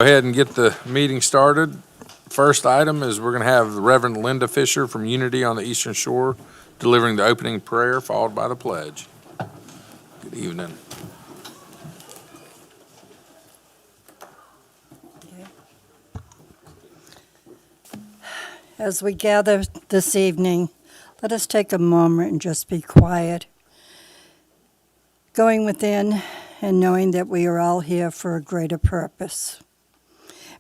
Go ahead and get the meeting started. First item is we're going to have the Reverend Linda Fisher from Unity on the Eastern Shore delivering the opening prayer, followed by the pledge. Good evening. As we gather this evening, let us take a moment and just be quiet, going within and knowing that we are all here for a greater purpose.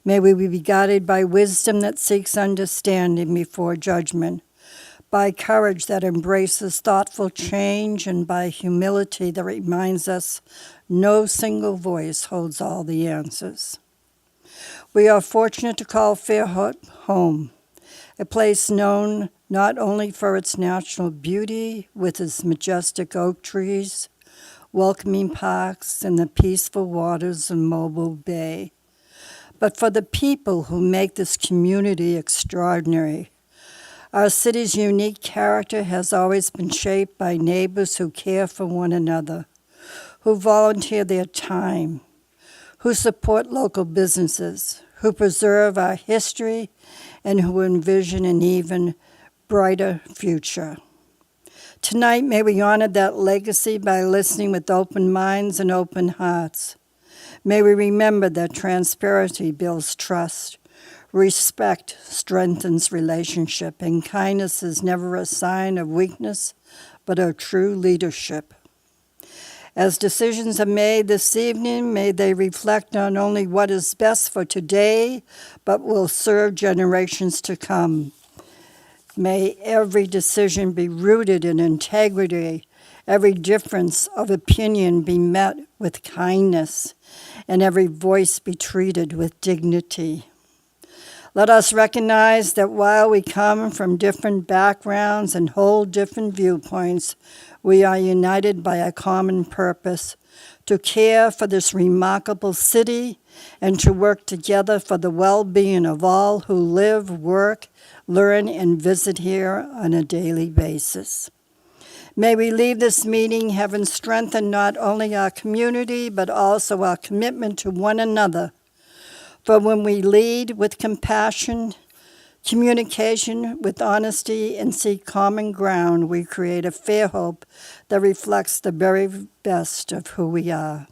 May we be guided by wisdom that seeks understanding before judgment, by courage that embraces thoughtful change, and by humility that reminds us no single voice holds all the answers. We are fortunate to call Fairhope home, a place known not only for its natural beauty with its majestic oak trees, welcoming parks, and the peaceful waters of Mobile Bay, but for the people who make this community extraordinary. Our city's unique character has always been shaped by neighbors who care for one another, who volunteer their time, who support local businesses, who preserve our history, and who envision an even brighter future. Tonight, may we honor that legacy by listening with open minds and open hearts. May we remember that transparency builds trust, respect strengthens relationship, and kindness is never a sign of weakness, but of true leadership. As decisions are made this evening, may they reflect not only what is best for today, but will serve generations to come. May every decision be rooted in integrity, every difference of opinion be met with kindness, and every voice be treated with dignity. Let us recognize that while we come from different backgrounds and hold different viewpoints, we are united by a common purpose: to care for this remarkable city and to work together for the well-being of all who live, work, learn, and visit here on a daily basis. May we leave this meeting having strengthened not only our community, but also our commitment to one another. For when we lead with compassion, communication with honesty, and seek common ground, we create a Fairhope that reflects the very best of who we are.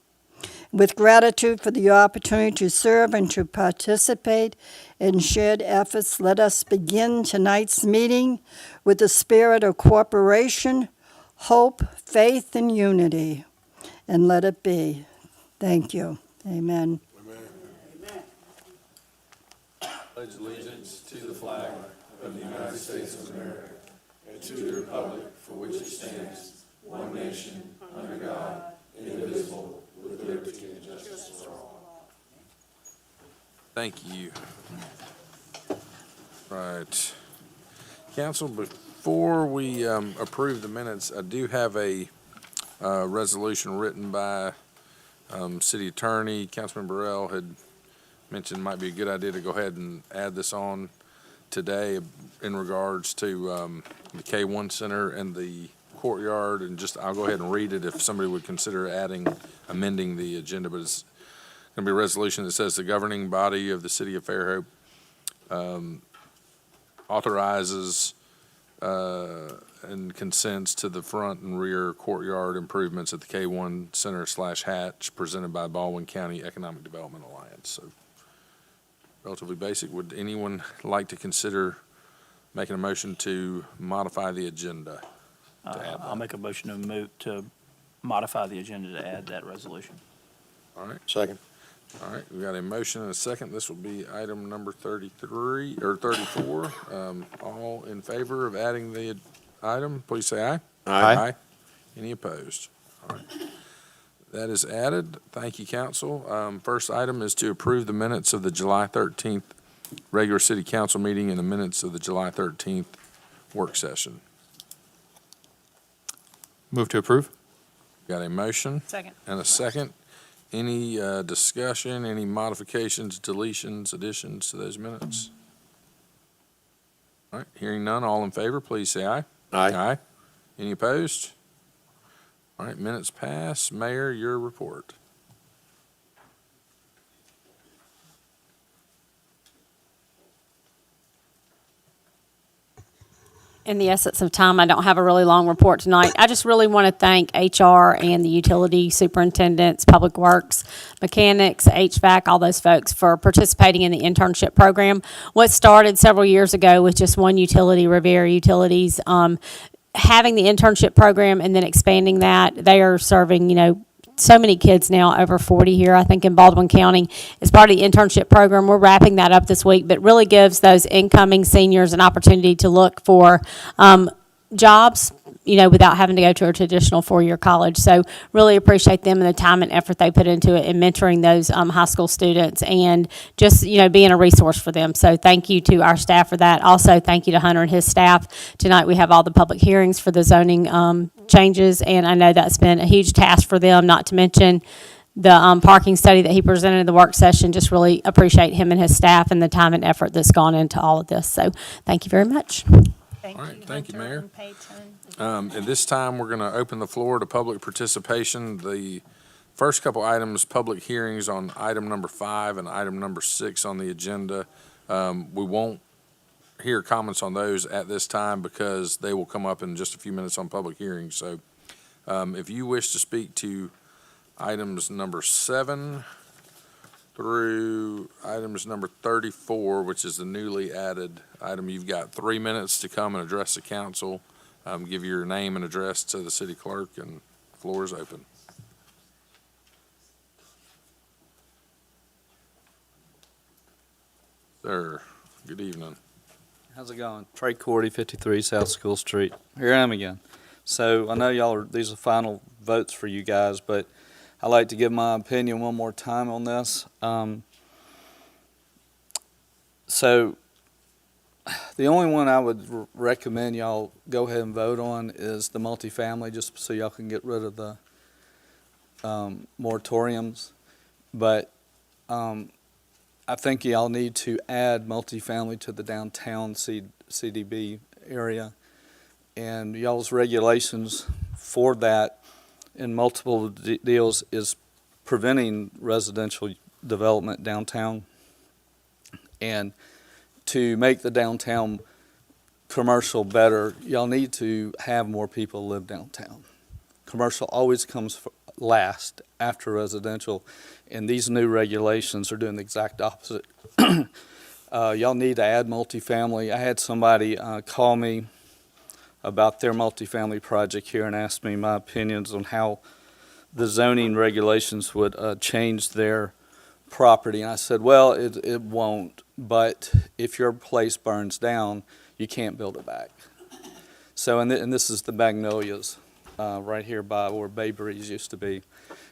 With gratitude for the opportunity to serve and to participate in shared efforts, let us begin tonight's meeting with the spirit of cooperation, hope, faith, and unity. And let it be. Thank you. Amen. Pledge allegiance to the flag of the United States of America and to the republic for which it stands, one nation, under God, indivisible, with liberty and justice for all. Thank you. Right. Council, before we approve the minutes, I do have a resolution written by City Attorney. Councilman Burrell had mentioned it might be a good idea to go ahead and add this on today in regards to the K1 Center and the courtyard, and just I'll go ahead and read it if somebody would consider amending the agenda. But it's going to be a resolution that says the governing body of the City of Fairhope authorizes and consents to the front and rear courtyard improvements at the K1 Center / Hatch presented by Baldwin County Economic Development Alliance. So relatively basic. Would anyone like to consider making a motion to modify the agenda? I'll make a motion to modify the agenda to add that resolution. All right. Second. All right. We got a motion and a second. This will be item number 33 or 34. All in favor of adding the item, please say aye. Aye. Any opposed? All right. That is added. Thank you, council. First item is to approve the minutes of the July 13th regular city council meeting and the minutes of the July 13th work session. Move to approve. Got a motion Second. and a second. Any discussion, any modifications, deletions, additions to those minutes? All right, hearing none, all in favor, please say aye. Aye. Any opposed? All right, minutes pass. Mayor, your report. In the essence of time, I don't have a really long report tonight. I just really want to thank HR and the utility superintendents, public works, mechanics, HVAC, all those folks for participating in the internship program. What started several years ago with just one utility, Riviera Utilities, having the internship program and then expanding that, they are serving, so many kids now, over 40 here, I think, in Baldwin County. As part of the internship program, we're wrapping that up this week, but really gives those incoming seniors an opportunity to look for jobs, without having to go to a traditional four-year college. So really appreciate them and the time and effort they put into it in mentoring those high school students and just, being a resource for them. So thank you to our staff for that. Also, thank you to Hunter and his staff. Tonight we have all the public hearings for the zoning changes, and I know that's been a huge task for them, not to mention the parking study that he presented in the work session. Just really appreciate him and his staff and the time and effort that's gone into all of this. So thank you very much. All right, thank you, Mayor. At this time, we're going to open the floor to public participation. The first couple items, public hearings on item number 5 and item number 6 on the agenda. We won't hear comments on those at this time because they will come up in just a few minutes on public hearings. So if you wish to speak to items number 7 through items number 34, which is the newly added item, you've got 3 minutes to come and address the council. Give your name and address to the city clerk, and the floor is open. Sir, good evening. How's it going? Trey Cordy, 53 South School Street. Here I am again. So I know these are final votes for you guys, but I'd like to give my opinion one more time on this. So the only one I would recommend y'all go ahead and vote on is the multifamily, just so y'all can get rid of the moratoriums. But I think y'all need to add multifamily to the downtown CDB area. And y'all's regulations for that in multiple deals is preventing residential development downtown. And to make the downtown commercial better, y'all need to have more people live downtown. Commercial always comes last after residential, and these new regulations are doing the exact opposite. Y'all need to add multifamily. I had somebody call me about their multifamily project here and asked me my opinions on how the zoning regulations would change their property. And I said, well, it won't, but if your place burns down, you can't build it back. So, and this is the Magnolias right here by where Bayberry's used to be.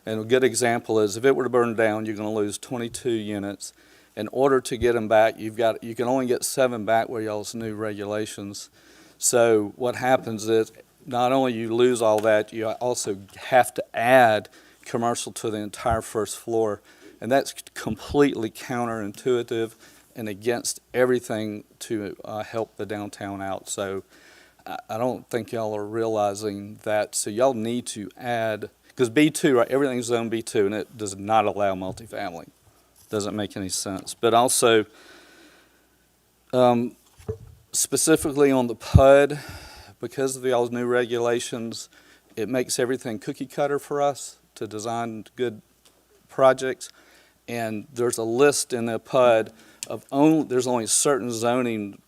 And a good example is if it were to burn down, you're going to lose 22 units. In order to get them back, you can only get 7 back with y'all's new regulations. So what happens is not only you lose all that, you also have to add commercial to the entire first floor. And that's completely counterintuitive and against everything to help the downtown out. So I don't think y'all are realizing that. So y'all need to add, because B2, right, everything's zone B2, and it does not allow multifamily. Doesn't make any sense. But also, specifically on the PUD, because of y'all's new regulations, it makes everything cookie cutter for us to design good projects. And there's a list in the PUD of there's only certain zoning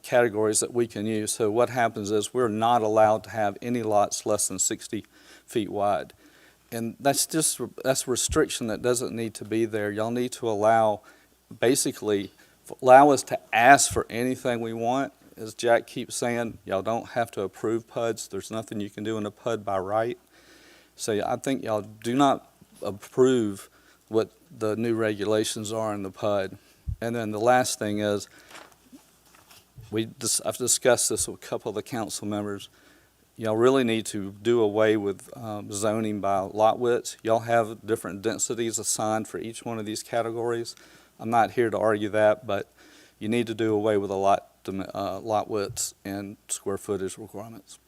categories that we can use. So what happens is we're not allowed to have any lots less than 60 feet wide. And that's a restriction that doesn't need to be there. Y'all need to allow us to ask for anything we want. As Jack keeps saying, y'all don't have to approve PUDs. There's nothing you can do in a PUD by right. So I think y'all do not approve what the new regulations are in the PUD. And then the last thing is, I've discussed this with a couple of the council members. Y'all really need to do away with zoning by lot widths. Y'all have different densities assigned for each one of these categories. I'm not here to argue that, but you need to do away with a lot widths and square footage requirements.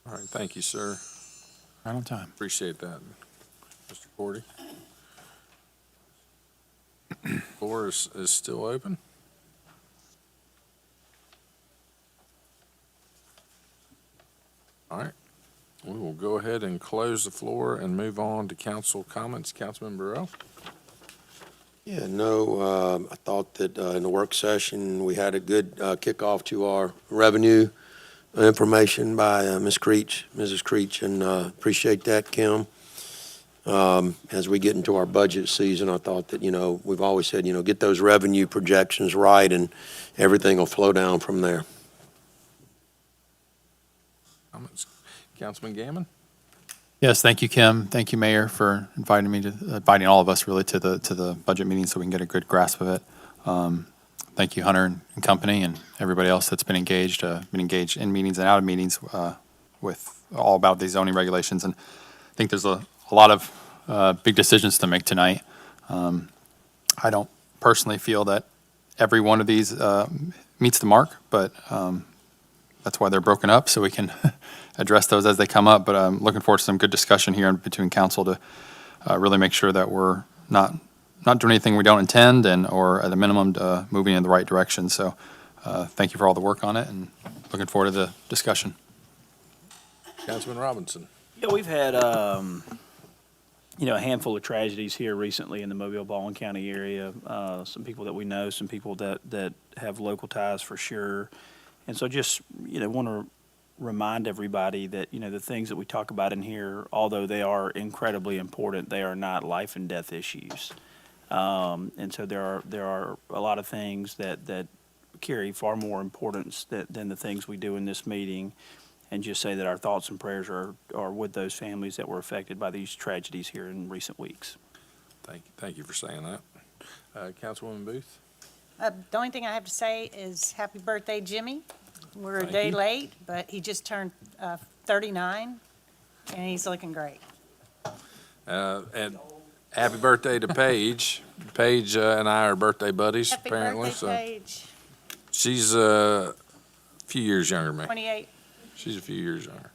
All right, thank you, sir. Right on time. Appreciate that. Mr. Cordy? Floor is still open. go ahead and close the floor and move on to council comments. Councilman Burrell? Yeah, no, I thought that in the work session, we had a good kickoff to our revenue information by Mrs. Creech, and appreciate that, Kim. As we get into our budget season, I thought that, we've always said, get those revenue projections right, and everything will flow down from there. Comments? Councilman Gammon? Yes, thank you, Kim. Thank you, Mayor, for inviting all of us really to the budget meeting so we can get a good grasp of it. Thank you, Hunter and company, and everybody else that's been engaged in meetings and out of meetings with all about these zoning regulations. And I think there's a lot of big decisions to make tonight. I don't personally feel that every one of these meets the mark, but that's why they're broken up, so we can address those as they come up. But I'm looking forward to some good discussion here between council to really make sure that we're not doing anything we don't intend, or at a minimum moving in the right direction. So thank you for all the work on it, and looking forward to the discussion. Councilman Robinson? Yeah, we've had, a handful of tragedies here recently in the Mobile, Baldwin County area. Some people that we know, some people that have local ties for sure. And so just, want to remind everybody that, the things that we talk about in here, although they are incredibly important, they are not life and death issues. And so there are a lot of things that carry far more importance than the things we do in this meeting. And just say that our thoughts and prayers are with those families that were affected by these tragedies here in recent weeks. Thank you for saying that. Councilwoman Booth? The only thing I have to say is happy birthday, Jimmy. We're a Thank day you. late, but he just turned 39, and he's looking great. And happy birthday to Paige. Paige and I are birthday buddies, Happy apparently. birthday, So Paige. she's a few years younger than me. 28. She's a few years younger,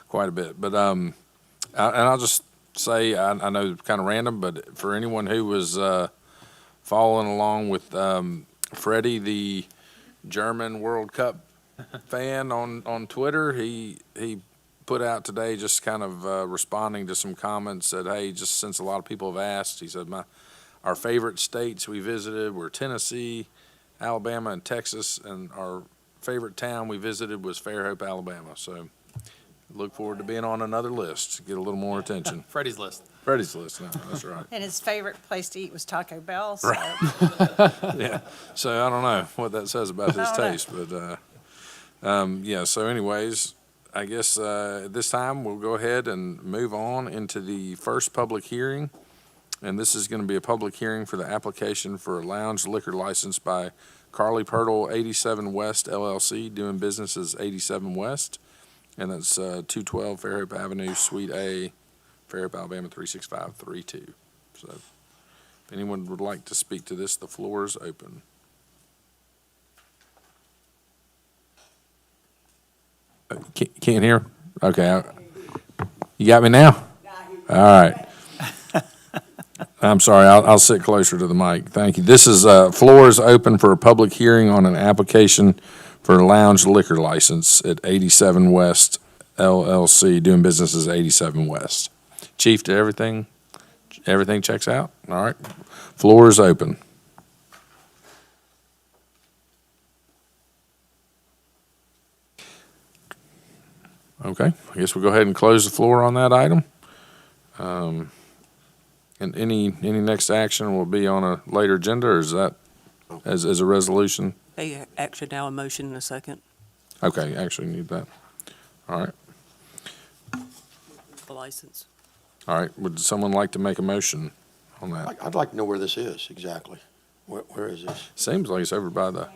quite a bit. But and I'll just say, I know it's kind of random, but for anyone who was following along with Freddie, the German World Cup fan on Twitter, he put out today just kind of responding to some comments, said, hey, just since a lot of people have asked, he said, our favorite states we visited were Tennessee, Alabama, and Texas, and our favorite town we visited was Fairhope, Alabama. So look forward to being on another list, get a little more attention. Freddie's list. Freddie's list, no, that's right. And his favorite place to eat was Taco Bell, so Yeah, so I don't know what that says about his I don't know. taste, but, yeah, so anyways, I guess at this time, we'll go ahead and move on into the first public hearing. And this is going to be a public hearing for the application for a lounge liquor license by Carly Pirtle, 87 West LLC, doing business as 87 West. And that's 212 Fairhope Avenue, Suite A, Fairhope, Alabama, 36532. So if anyone would like to speak to this, the floor is open. Can't hear? Okay. You got me now? All right. I'm sorry, I'll sit closer to the mic. Thank you. This is, floor is open for a public hearing on an application for a lounge liquor license at 87 West LLC, doing business as 87 West. Chief, did everything checks out? All right. Floor is open. Okay, I guess we'll go ahead and close the floor on that item. And any next action will be on a later agenda, or is that as a resolution? Hey, actually now a motion in a second, Okay, actually need that. All right, the license. all right. Would someone like to make a motion on that? I'd like to know where this is exactly. Where is this? Seems like it's over by the,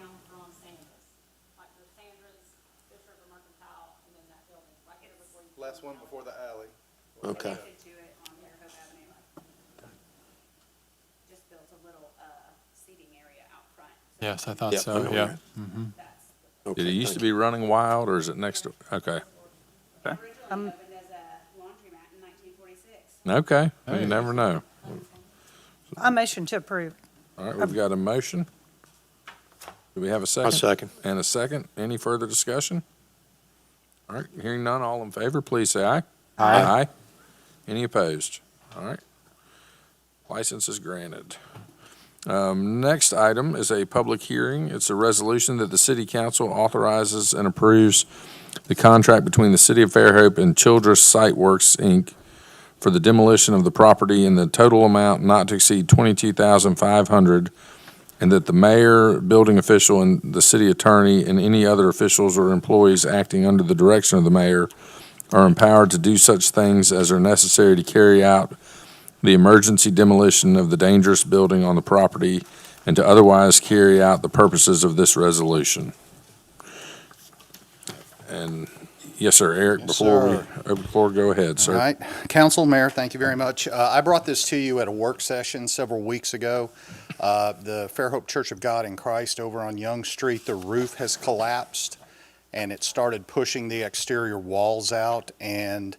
Last one before the alley. Okay. Just built a little seating area out front. Yes, I thought Yep, I so, know yeah. where. did it used to be Running Wild, or is it next to, okay. Opened as a laundromat in 1946. Okay, you never know. I motion to approve. All right, we've got a motion. Do we have a second? A second. And a second. Any further discussion? All right, hearing none, all in favor, please say aye. Aye. Any opposed? All right. License is granted. Next item is a public hearing. It's a resolution that the city council authorizes and approves the contract between the city of Fairhope and Childress Site Works, Inc. for the demolition of the property in the total amount not to exceed $22,500, and that the mayor, building official, and the city attorney, and any other officials or employees acting under the direction of the mayor are empowered to do such things as are necessary to carry out the emergency demolition of the dangerous building on the property and to otherwise carry out the purposes of this resolution. And, yes, sir, Eric, Yes, before we sir. open the floor, go ahead, All sir. right. Council, Mayor, thank you very much. I brought this to you at a work session several weeks ago. The Fairhope Church of God in Christ over on Young Street, the roof has collapsed, and it started pushing the exterior walls out, and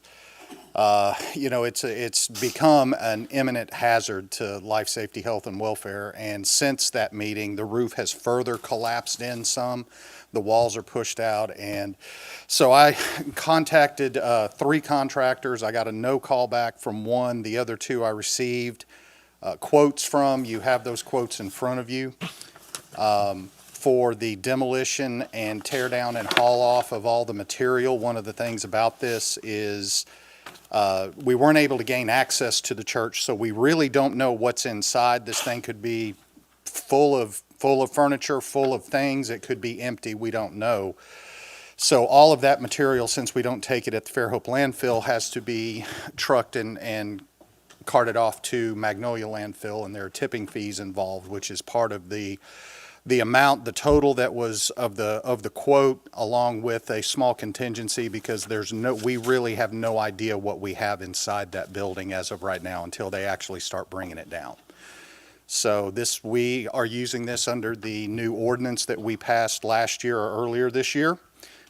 it's become an imminent hazard to life safety, health, and welfare. And since that meeting, the roof has further collapsed in some. The walls are pushed out. And so I contacted 3 contractors. I got a no call back from one. The other 2 I received quotes from. You have those quotes in front of you. For the demolition and tear down and haul off of all the material. One of the things about this is we weren't able to gain access to the church, so we really don't know what's inside. This thing could be full of furniture, full of things. It could be empty. We don't know. So all of that material, since we don't take it at the Fairhope landfill, has to be trucked and carted off to Magnolia landfill, and there are tipping fees involved, which is part of the amount, the total that was of the quote, along with a small contingency, because we really have no idea what we have inside that building as of right now until they actually start bringing it down. So we are using this under the new ordinance that we passed last year or earlier this year.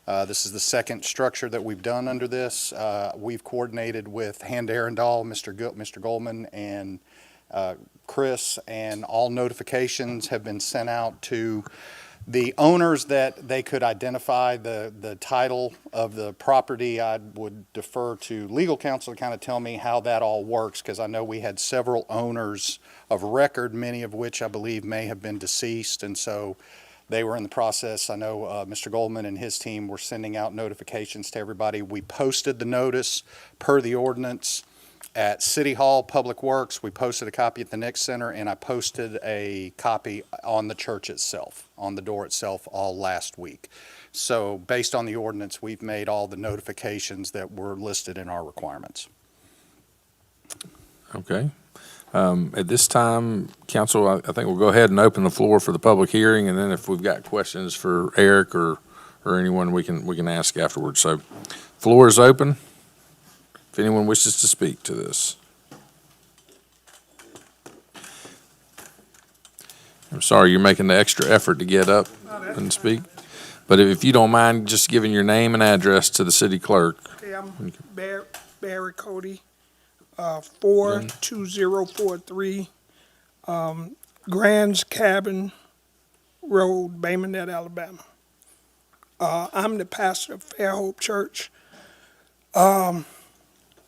This is the second structure that we've done under this. We've coordinated with Hand Arundel, Mr. Goldman, and Chris, and all notifications have been sent out to the owners that they could identify the title of the property. I would defer to legal counsel to kind of tell me how that all works, because I know we had several owners of record, many of which I believe may have been deceased, and so they were in the process. I know Mr. Goldman and his team were sending out notifications to everybody. We posted the notice per the ordinance at City Hall, Public Works. We posted a copy at the Nick Center, and I posted a copy on the church itself, on the door itself, all last week. So based on the ordinance, we've made all the notifications that were listed in our requirements. Okay. At this time, council, I think we'll go ahead and open the floor for the public hearing, and then if we've got questions for Eric or anyone, we can ask afterwards. So, floor is open. If anyone wishes to speak to this. I'm sorry you're making the extra effort to get up and speak, but if you don't mind just giving your name and address to the city clerk. Okay, I'm Barry Cody, 42043, Grand's Cabin Road, Baymonette, Alabama. I'm the pastor of Fairhope Church.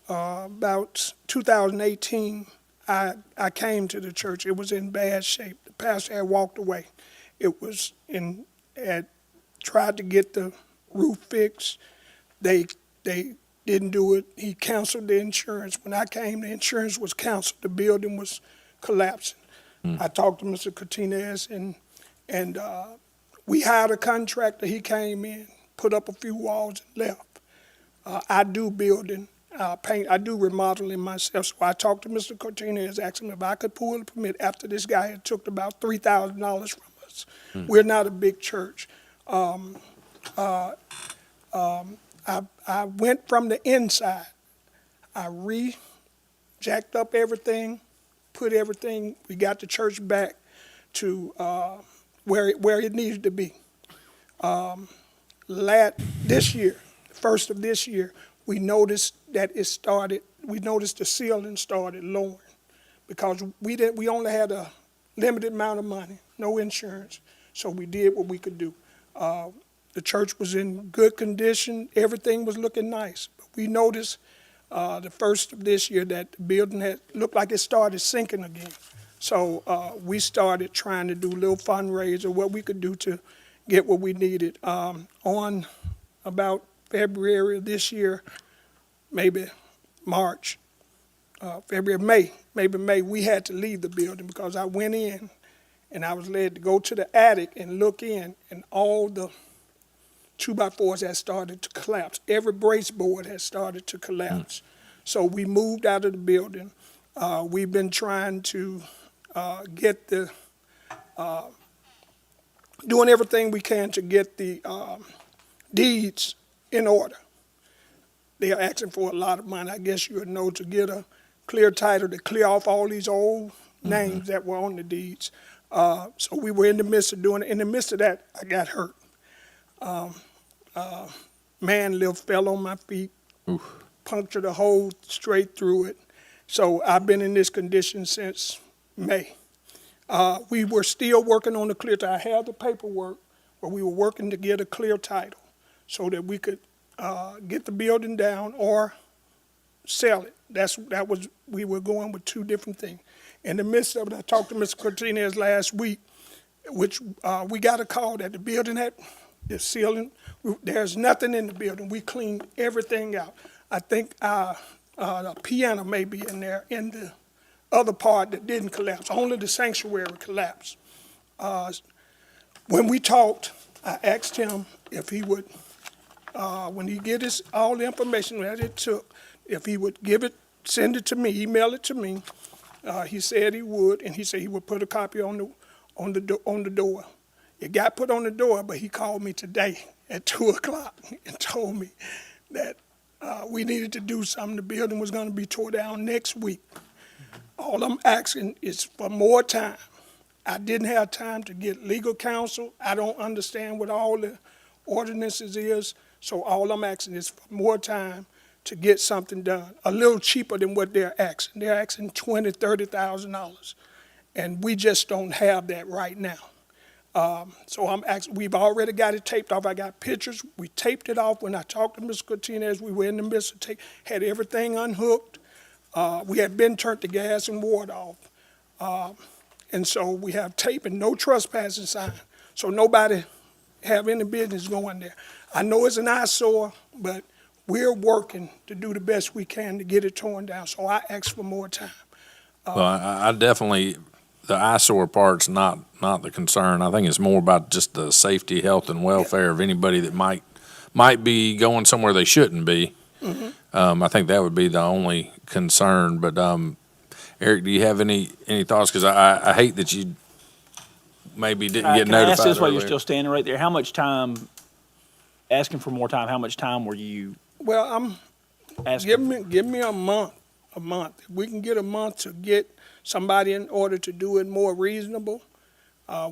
About 2018, I came to the church. It was in bad shape. The pastor had walked away. Had tried to get the roof fixed. They didn't do it. He canceled the insurance. When I came, the insurance was canceled. The building was collapsing. I talked to Mr. Cortinez, and we hired a contractor. He came in, put up a few walls, and left. I do building. Paint. I do remodeling myself. So I talked to Mr. Cortinez, asked him if I could pull a permit after this guy had took about $3,000 from us. We're not a big church. I went from the inside. I jacked up everything, put everything. We got the church back to where it needed to be. This year, first of this year, we noticed that we noticed the ceiling started lowering because we only had a limited amount of money, no insurance, so we did what we could do. The church was in good condition, everything was looking nice, but we noticed the first of this year that the building had looked like it started sinking again. So we started trying to do a little fundraiser, what we could do to get what we needed. On about February of this year, maybe March, maybe May, we had to leave the building because I went in and I was led to go to the attic and look in, and all the 2x4s had started to collapse. Every brace board had started to collapse. So we moved out of the building. We've been trying to get the, doing everything we can to get the deeds in order. They are asking for a lot of money. I guess you would know, to get a clear title, to clear off all these old names that were on the deeds. So we were in the midst of doing it. In the midst of that, I got hurt. Fell on my feet, punctured a hole straight through it. So I've been in this condition since May. We were still working on the clear title. I had the paperwork, but we were working to get a clear title so that we could get the building down or sell it. We were going with two different things. In the midst of it, I talked to Mr. Cortinez last week, which we got a call that the building had the ceiling. There's nothing in the building. We cleaned everything out. I think the piano may be in there in the other part that didn't collapse. Only the sanctuary collapsed. When we talked, I asked him if he would, when he get all the information that it took, if he would send it to me, email it to me. He said he would, and he said he would put a copy on the door. It got put on the door, but he called me today at 2:00 and told me that we needed to do something. The building was going to be tore down next week. All I'm asking is for more time. I didn't have time to get legal counsel. I don't understand what all the ordinances is, so all I'm asking is for more time to get something done, a little cheaper than what they're asking. They're asking $20,000, $30,000, and we just don't have that right now. So I'm asking, we've already got it taped off. I got pictures. We taped it off. When I talked to Mr. Cortinez, we were in the midst of had everything unhooked. We had been turned the gas and water off. And so we have tape and no trespassing sign. So nobody have any business going there. I know it's an eyesore, but we're working to do the best we can to get it torn down. So I ask for more time. Well, I definitely, the eyesore part's not the concern. I think it's more about just the safety, health, and welfare of anybody that might be going somewhere they shouldn't be. I think that would be the only concern. But Eric, do you have any thoughts? Because I hate that you maybe didn't get Can I notified ask this while earlier. you're still standing right there? How much time, asking for more time, how much time were you Well, I'm asking? give me a month. If we can get a month to get somebody in order to do it more reasonable,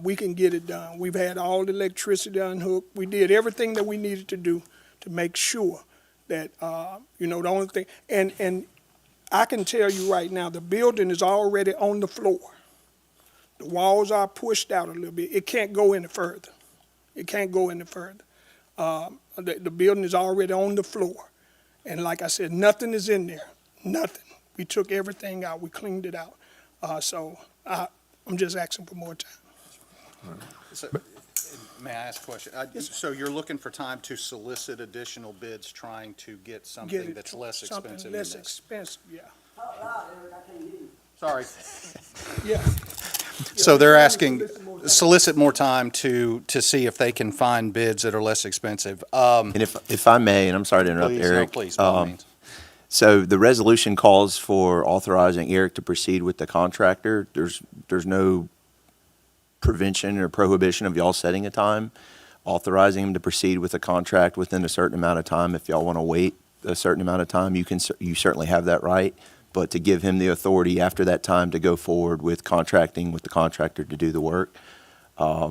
we can get it done. We've had all the electricity unhooked. We did everything that we needed to do to make sure that, the only thing, and I can tell you right now, the building is already on the floor. The walls are pushed out a little bit. It can't go any further. The building is already on the floor. And like I said, nothing is in there, nothing. We took everything out, we cleaned it out. So I'm just asking for more time. So, may I ask a question? So you're looking for time to solicit additional bids, trying to get something that's less expensive Something than less this? expensive, yeah. Sorry. Yeah. So they're asking, solicit more time to see if they can find bids that are less expensive. And if I may, and I'm sorry to interrupt, Please, no, Eric. please, by all means. So the resolution calls for authorizing Eric to proceed with the contractor. There's no prevention or prohibition of y'all setting a time, authorizing him to proceed with a contract within a certain amount of time. If y'all want to wait a certain amount of time, you certainly have that right. But to give him the authority after that time to go forward with contracting with the contractor to do the work. I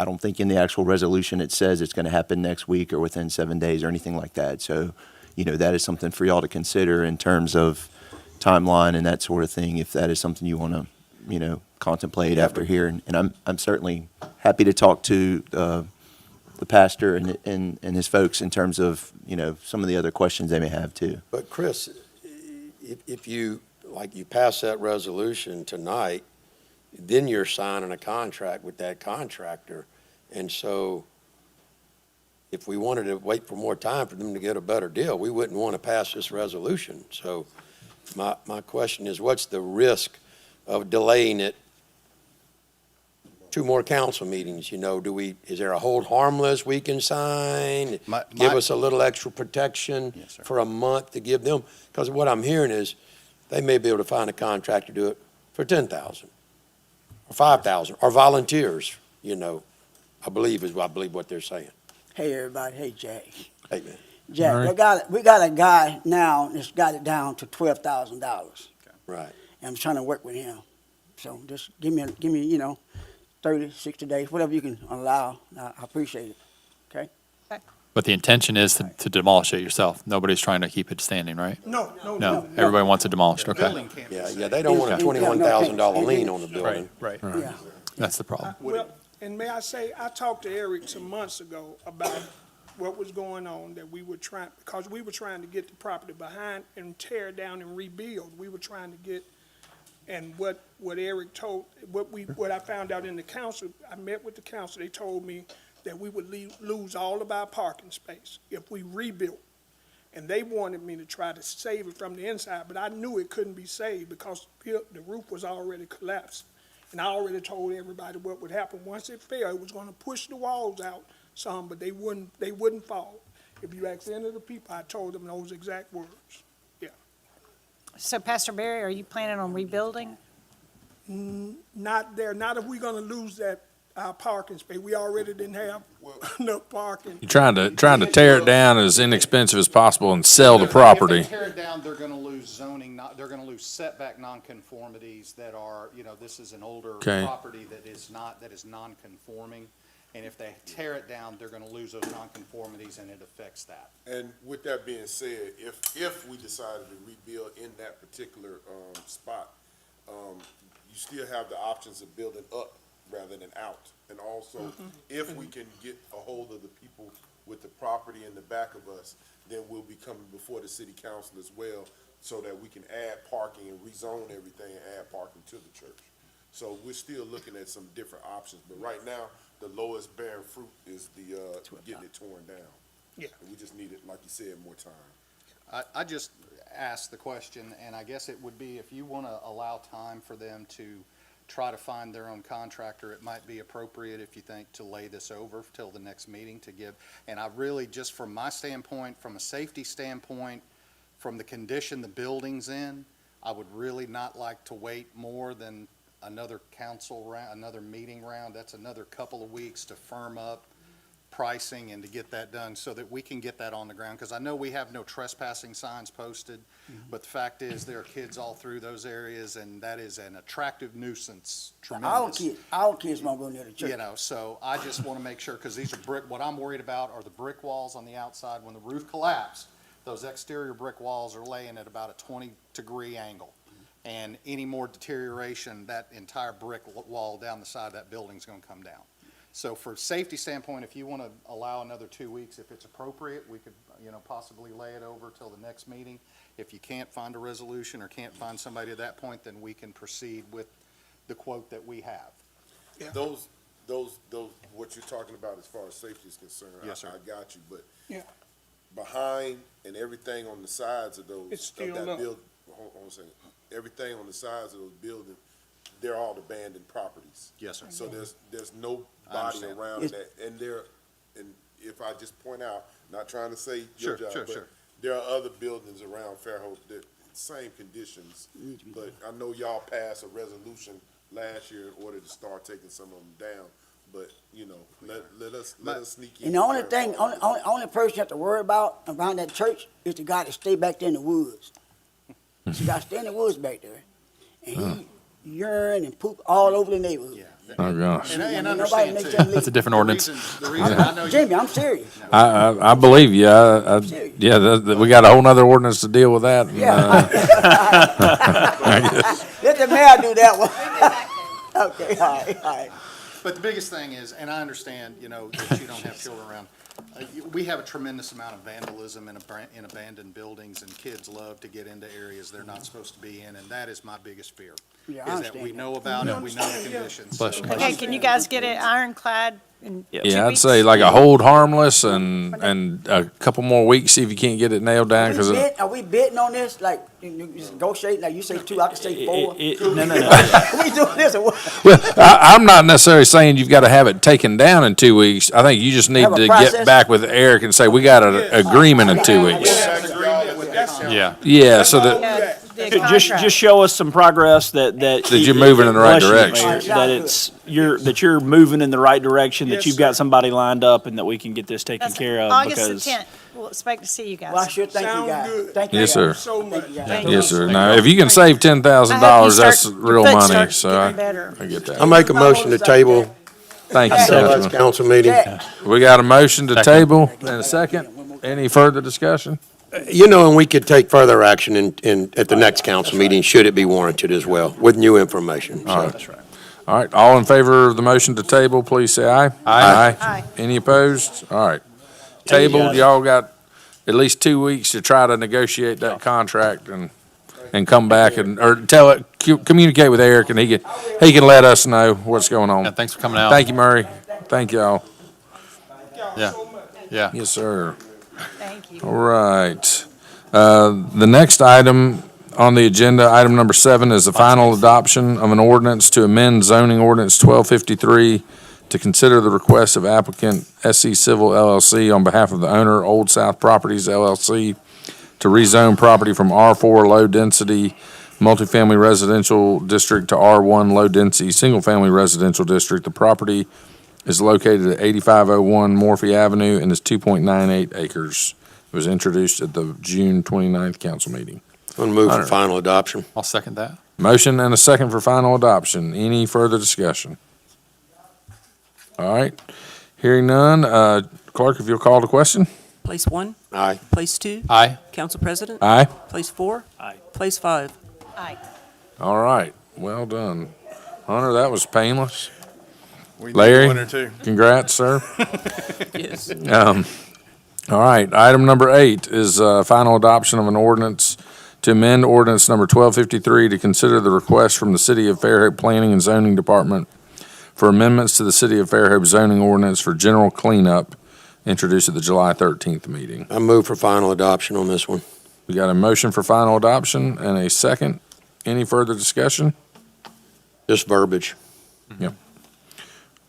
don't think in the actual resolution it says it's going to happen next week or within 7 days or anything like that. So, that is something for y'all to consider in terms of timeline and that sort of thing, if that is something you want to, contemplate after here. And I'm certainly happy to talk to the the pastor and his folks in terms of, you know, some of the other questions they may have too. But Chris, if you, like, you pass that resolution tonight, then you're signing a contract with that contractor. And so if we wanted to wait for more time for them to get a better deal, we wouldn't want to pass this resolution. So my question is, what's the risk of delaying it 2 more council meetings? You know, is there a hold harmless we can sign? Give us a little extra protection Yes, sir. for a month to give them? Because what I'm hearing is they may be able to find a contractor to do it for 10,000 or 5,000 or volunteers, you know, I believe what they're saying. Hey, everybody. Hey, Jack. Hey, man. Jack, All we got a guy now that's got it down to $12,000. Right. And I'm trying to work with him. So just give me, 30, 60 days, whatever you can allow. I appreciate it. Okay? But the intention is to demolish it yourself. Nobody's trying to keep it standing, right? No. No, everybody wants it demolished, okay. Building can't be Yeah, they don't want a $21,000 lien on the building. Right. Yeah. That's the problem. Well, and may I say, I talked to Eric some months ago about what was going on, that we were trying to get the property behind and tear down and rebuild. We were trying to get, and what Eric told, what I found out in the council, I met with the council, they told me that we would lose all of our parking space if we rebuilt. And they wanted me to try to save it from the inside, but I knew it couldn't be saved because the roof was already collapsed. And I already told everybody what would happen. Once it fell, it was gonna push the walls out some, but they wouldn't fall. If you ask any of the people, I told them those exact words. Yeah. So Pastor Barry, are you planning on rebuilding? Not there, not if we're gonna lose our parking space. We already didn't have enough parking. You're trying to tear it down as inexpensive as possible and sell the property. If they tear it down, they're gonna lose zoning, they're gonna lose setback nonconformities that are, this is an older Okay. property that is non-conforming. And if they tear it down, they're gonna lose those nonconformities, and it affects that. And with that being said, if we decided to rebuild in that particular, spot, you still have the options of building up rather than out. And also, if we can get a hold of the people with the property in the back of us, then we'll be coming before the city council as well, so that we can add parking and rezone everything and add parking to the church. So we're still looking at some different options, but right now, the lowest bearing fruit is the, getting it torn down. Yeah. And we just needed, like you said, more time. I just asked the question, and I guess it would be, if you wanna allow time for them to try to find their own contractor, it might be appropriate, if you think, to lay this over till the next meeting to give. And I really, just from my standpoint, from a safety standpoint, from the condition the building's in, I would really not like to wait more than another council round, another meeting round. That's another couple of weeks to firm up pricing and to get that done so that we can get that on the ground. Because I know we have no trespassing signs posted, but the fact is there are kids all through those areas, and that is an attractive nuisance, tremendous. Our kids won't go near the church. So I just want to make sure, because these are brick, what I'm worried about are the brick walls on the outside. When the roof collapsed, those exterior brick walls are laying at about a 20-degree angle. And any more deterioration, that entire brick wall down the side of that building is going to come down. So for safety standpoint, if you want to allow another 2 weeks, if it's appropriate, we could, possibly lay it over till the next meeting. If you can't find a resolution or can't find somebody at that point, then we can proceed with the quote that we have. Yeah. Those, what you're talking about as far as safety is concerned, Yes, sir. I got you, but Yeah. behind and everything on the sides of those, It's of still that up. build, hold on a second, everything on the sides of those buildings, they're all abandoned properties. Yes, sir. So there's nobody understand. around that, and if I just point out, not trying to say your job, Sure. but there are other buildings around Fairhope that, same conditions, but I know y'all passed a resolution last year in order to start taking some of them down, but, let us sneak in. And the only there. thing, only person you have to worry about around that church is the guy that stay back there in the woods. You got to stay in the woods back there. And he urine and poop all over the neighborhood. Oh, gosh. And Nobody understand makes too. them leave. That's a different ordinance. The reason I know you. Jimmy, I'm serious. I believe you. We got a whole nother ordinance to deal with that. and, Yeah. Let the mayor do that one. Okay, all right. But the biggest thing is, and I understand, that you don't have children around. We have a tremendous amount of vandalism in abandoned buildings, and kids love to get into areas they're not supposed to be in, and that is my biggest fear. Yeah, I Is that understand we that. know about it, we know the conditions. Bless you. Okay, can you guys get it ironclad in 2 Yeah, I'd weeks? say like a hold harmless and a couple more weeks, see if you can't get it nailed down, because Are we bidding on this? Like, you just negotiate, like you say 2, I can say 4? No. We doing this or what? well, I'm not necessarily saying you've got to have it taken down in 2 weeks. I think you just need Have a to process? get back with Eric and say, we got an agreement in 2 weeks. Yeah. Yeah, so that, The Just contract. show us some progress that. That you're moving in the right Bless you, direction. Mayor, that you're moving in the right direction, that you've got somebody lined up and that we can get this taken That's care of. August the Because 10th. We'll expect to see you guys. Well, I sure thank you Sound guys. good. Thank you Yes, guys. sir. So much. Thank yes, sir. Now, if you can save $10,000, that's real money, so Getting I better. get that. I make a motion to table Thank you, till Councilman. next council meeting. Jack, We got a motion to Second. table and a second. Any further discussion? And we could take further action at the next council meeting, should it be warranted as well, with new information. All right. All right, all in favor of the motion to table, please say aye. Aye. Aye. Any opposed? All right. Thank you, Tabled, guys. y'all got at least 2 weeks to try to negotiate that contract and come back or communicate with Eric, and he can let us know what's going Yeah, on. thanks for coming out. Thank you, Murray. Thank y'all. Yeah. Yeah. Yes, sir. Thank you. All right. The next item on the agenda, item number 7, is the final adoption of an ordinance to amend zoning ordinance 1253 to consider the request of applicant SC Civil LLC on behalf of the owner, Old South Properties LLC, to rezone property from R4 low-density multifamily residential district to R1 low-density single-family residential district. The property is located at 8501 Morphy Avenue and is 2.98 acres. It was introduced at the June 29th council meeting. I'm gonna move for Hunter. final adoption. I'll second that. Motion and a second for final adoption. Any further discussion? All right. Hearing none, clerk, if you'll call the question. Place 1, Aye. place 2, Aye. Council President, Aye. place 4, Aye. place 5. Aye. All right. Well done. Hunter, that was painless. We need Larry? one or two. Congrats, sir. Yes. All right, item number 8 is final adoption of an ordinance to amend ordinance number 1253 to consider the request from the City of Fairhope Planning and Zoning Department for amendments to the City of Fairhope zoning ordinance for general cleanup, introduced at the July 13th meeting. I move for final adoption on this one. We got a motion for final adoption and a second. Any further discussion? Just verbiage.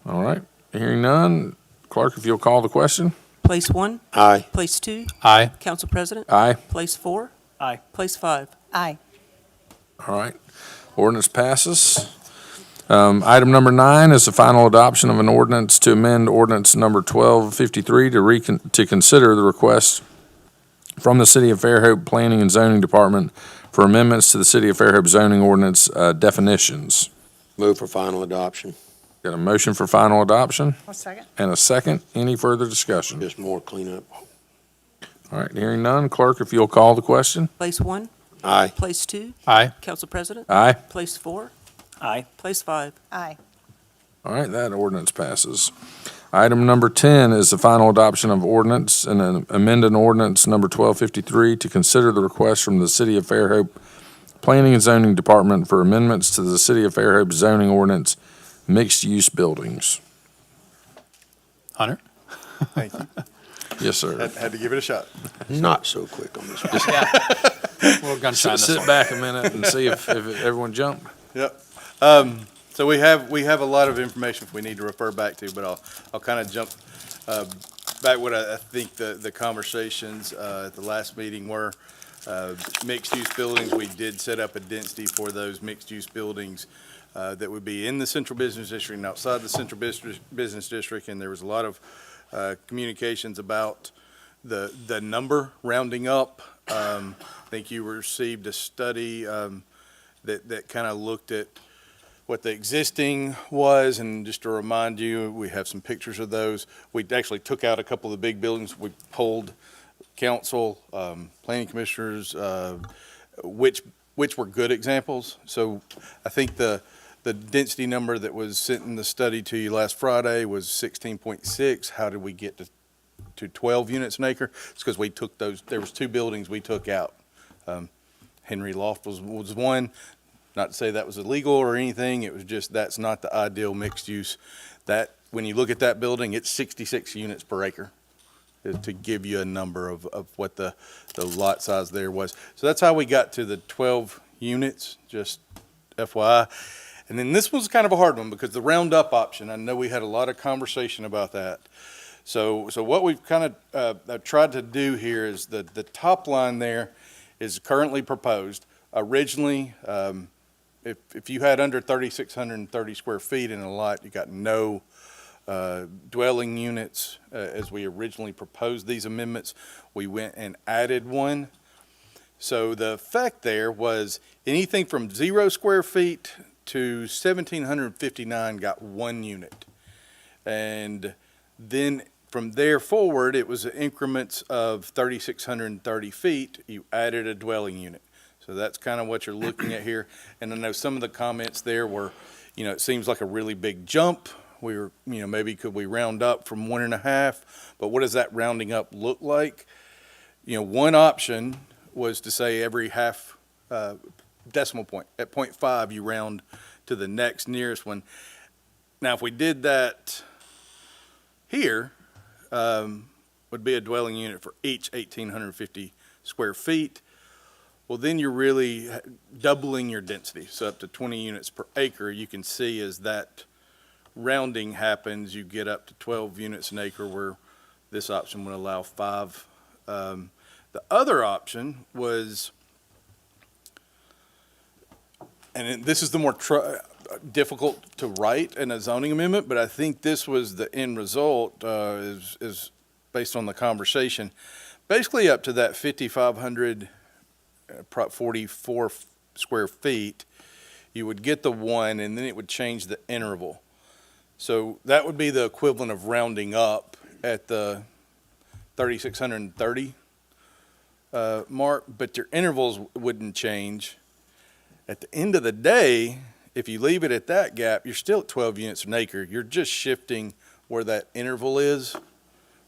All right, hearing none, clerk, if you'll call the question. Place 1, Aye. place 2, Aye. Council President, Aye. place 4, Aye. place 5. Aye. All right, ordinance passes. Item number 9 is the final adoption of an ordinance to amend ordinance number 1253 to consider the request from the City of Fairhope Planning and Zoning Department for amendments to the City of Fairhope zoning ordinance definitions. Move for final adoption. Got a motion for final adoption One second. and a second. Any further discussion? Just more cleanup. All right, hearing none, clerk, if you'll call the question. Place 1, Aye. place 2, Aye. Council President, Aye. place 4, Aye. place 5. Aye. All right, that ordinance passes. Item number 10 is the final adoption of ordinance and an amended ordinance number 1253 to consider the request from the City of Fairhope Planning and Zoning Department for amendments to the City of Fairhope zoning ordinance mixed-use buildings. Hunter? Thank you. Yes, sir. Had to give it a shot. Not so quick on this one. We'll gunshine this Sit one. back a minute and see if everyone jumped. Yep. So we have a lot of information we need to refer back to, but I'll kind of jump back what I think the conversations at the last meeting were. Mixed-use buildings, we did set up a density for those mixed-use buildings that would be in the central business district and outside the central business district, and there was a lot of communications about the number rounding up. I think you received a study that kind of looked at what the existing was, and just to remind you, we have some pictures of those. We actually took out a couple of the big buildings. We polled council, planning commissioners, which were good examples. So I think the the density number that was sent in the study to you last Friday was 16.6. How did we get to 12 units an acre? It's because we took those, there was 2 buildings we took out. Henry Loft was one. Not to say that was illegal or anything, it was just, that's not the ideal mixed use. That, when you look at that building, it's 66 units per acre, to give you a number of what the lot size there was. So that's how we got to the 12 units, just FYI. And then this was kind of a hard one, because the round-up option, I know we had a lot of conversation about that. So what we've kind of tried to do here is the top line there is currently proposed. Originally, if you had under 3,630 square feet in a lot, you got no dwelling units. As we originally proposed these amendments, we went and added one. So the effect there was anything from 0 square feet to 1,759 got 1 unit. And then from there forward, it was increments of 3,630 feet, you added a dwelling unit. So that's kind of what you're looking at here. And I know some of the comments there were, it seems like a really big jump. We were, maybe could we round up from 1.5? But what does that rounding up look like? One option was to say every half decimal point. At 0.5, you round to the next nearest one. Now, if we did that here, would be a dwelling unit for each 1,850 square feet. Well, then you're really doubling your density. So up to 20 units per acre. You can see as that rounding happens, you get up to 12 units an acre, where this option would allow 5. The other option was, and this is the more difficult to write in a zoning amendment, but I think this was the end result, is based on the conversation. Basically up to that 5,500 44 square feet, you would get the 1, and then it would change the interval. So that would be the equivalent of rounding up at the 3,630 mark, but your intervals wouldn't change. At the end of the day, if you leave it at that gap, you're still at 12 units an acre. You're just shifting where that interval is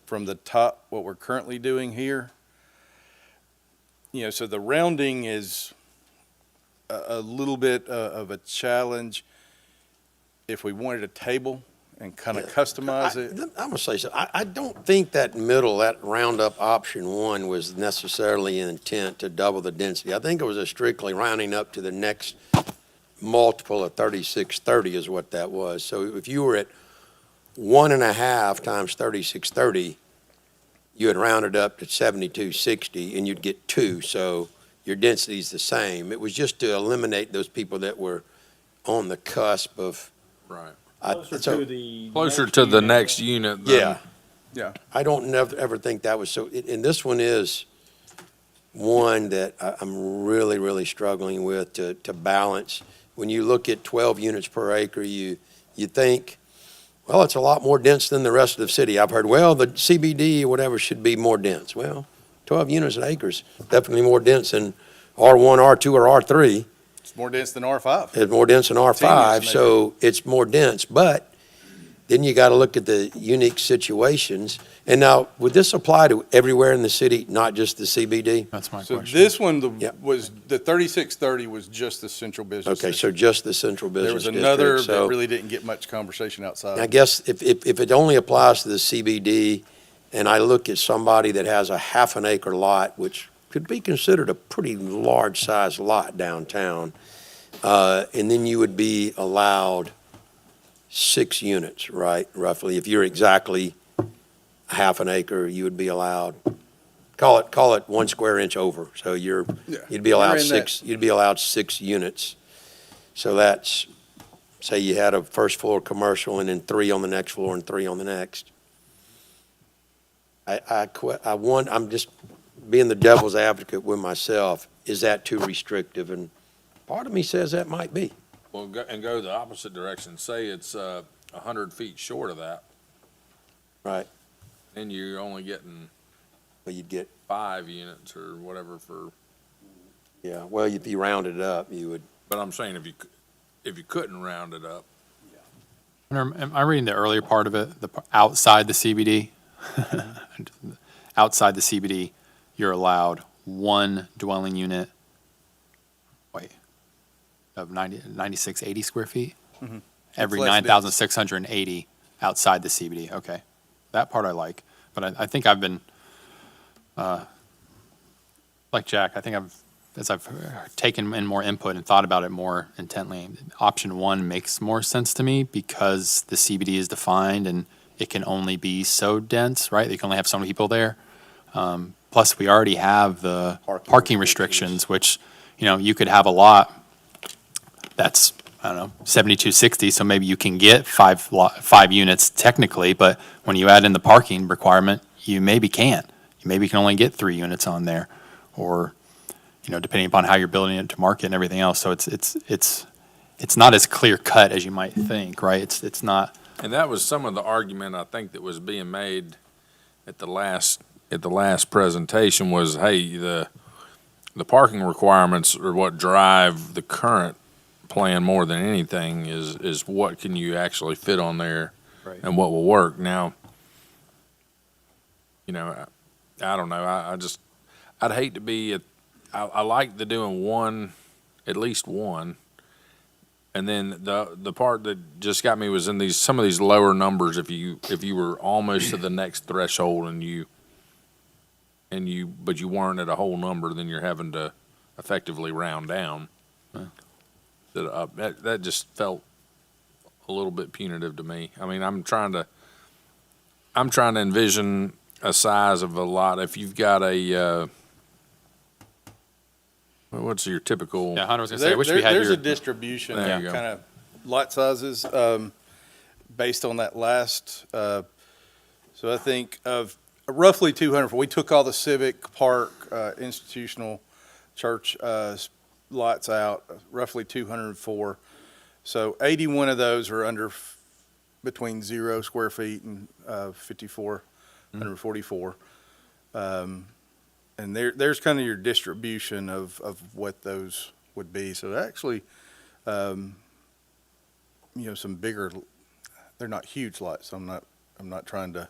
from the top, what we're currently doing here. So the rounding is a little bit of a challenge if we wanted a table and kind of customize it. I'm gonna say so. I don't think that middle, that roundup option 1 was necessarily an intent to double the density. I think it was a strictly rounding up to the next multiple of 3,630 is what that was. So if you were at 1.5 times 3,630, you had rounded up to 7,260 and you'd get 2. So your density is the same. It was just to eliminate those people that were on the cusp of. Right. Closer to the next unit. Than, Yeah. I don't ever think that was so, and this one is one that I'm really, really struggling with to balance. When you look at 12 units per acre, you think, well, it's a lot more dense than the rest of the city. I've heard, well, the CBD or whatever should be more dense. Well, 12 units an acre is definitely more dense than R1, R2, or R3. It's more dense than R5. It's more dense than R5, so it's more dense. But then you got to look at the unique situations. And now, would this apply to everywhere in the city, not just the CBD? That's my So question. this one was, the 3,630 was just the central business Okay, so district. just the central There business was district. another So that really didn't get much conversation outside. I guess if it only applies to the CBD, and I look at somebody that has a half an acre lot, which could be considered a pretty large size lot downtown, and then you would be allowed 6 units, right, roughly. If you're exactly half an acre, you would be allowed, call it 1 square inch over. So you'd be allowed you'd be allowed 6 units. So that's, say you had a first floor commercial and then 3 on the next floor and 3 on the next. I'm just being the devil's advocate with myself. Is that too restrictive? And part of me says that might be. well, go the opposite direction. Say it's 100 feet short of that, Right. and you're only getting Well, you'd get, 5 units or whatever for. yeah, well, if you rounded it up, you would, But I'm saying if you couldn't round it up. Am I reading the earlier part of it, outside the CBD? Outside the CBD, you're allowed one dwelling unit, of 9680 square feet? Every less dense. 9,680 outside the CBD, okay. That part I like, but I think I've been, like Jack, I think as I've taken in more input and thought about it more intently, option one makes more sense to me because the CBD is defined and it can only be so dense, right? You can only have so many people there. Plus, we already have the parking restrictions, which, you could have a lot that's, I don't know, 7260, so maybe you can get five units technically, but when you add in the parking requirement, you maybe can't. You maybe can only get 3 units on there, or, depending upon how you're building it to market and everything else. So it's not as clear cut as you might think, right? It's not. And that was some of the argument I think that was being made at the last presentation was, hey, the parking requirements are what drive the current plan more than anything is what can you actually fit on there, Right. and what will work. Now, I don't know. I'd hate to be I like the doing one, at least one. And then the part that just got me was in some of these lower numbers. If you were almost to the next threshold but you weren't at a whole number, then you're having to effectively round down. That just felt a little bit punitive to me. I mean, I'm trying to envision a size of a lot. If you've got what's your typical? Yeah, Hunter was going to say, I wish we had There's your. a distribution There of you go. kind of lot sizes based on that last. So I think of roughly 200. We took all the civic park, institutional, church lots out, roughly 204. So 81 of those are under between 0 square feet and 144. And there's kind of your distribution of what those would be. So actually, some bigger, they're not huge lots. I'm not trying to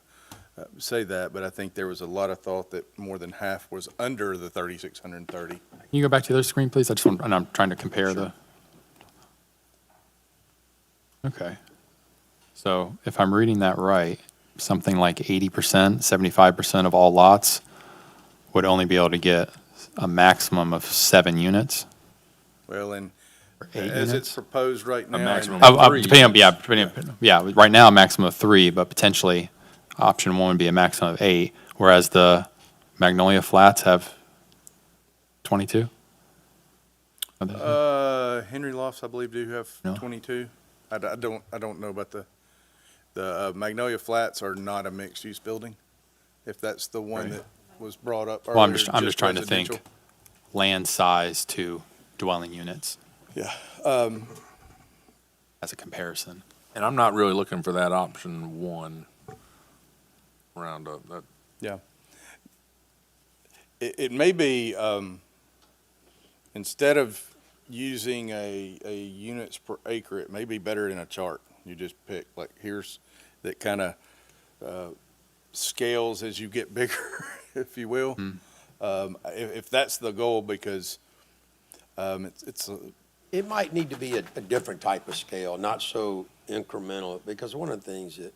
say that, but I think there was a lot of thought that more than half was under the 3,630. Can you go back to the other screen, please? And I'm trying to compare the. Okay. So if I'm reading that right, something like 80%, 75% of all lots would only be able to get a maximum of 7 units. Well, and Or 8 as units? it's proposed right now. maximum and- of 3 Depending on, right now, a maximum of 3, but potentially option 1 would be a maximum of 8, whereas the Magnolia Flats have 22? Henry Lofts, I believe, do have No. 22. I don't know about the Magnolia Flats are not a mixed-use building, if that's the one Right. that was brought up Well, I'm earlier, just trying to think residential. land size to dwelling units Yeah. as a comparison. And I'm not really looking for that option 1 roundup. Yeah. It may be, instead of using a units per acre, it may be better in a chart. You just pick, like, here's that kind of scales as you get bigger, if you will. If that's the goal, because It might need to be a different type of scale, not so incremental, because one of the things that,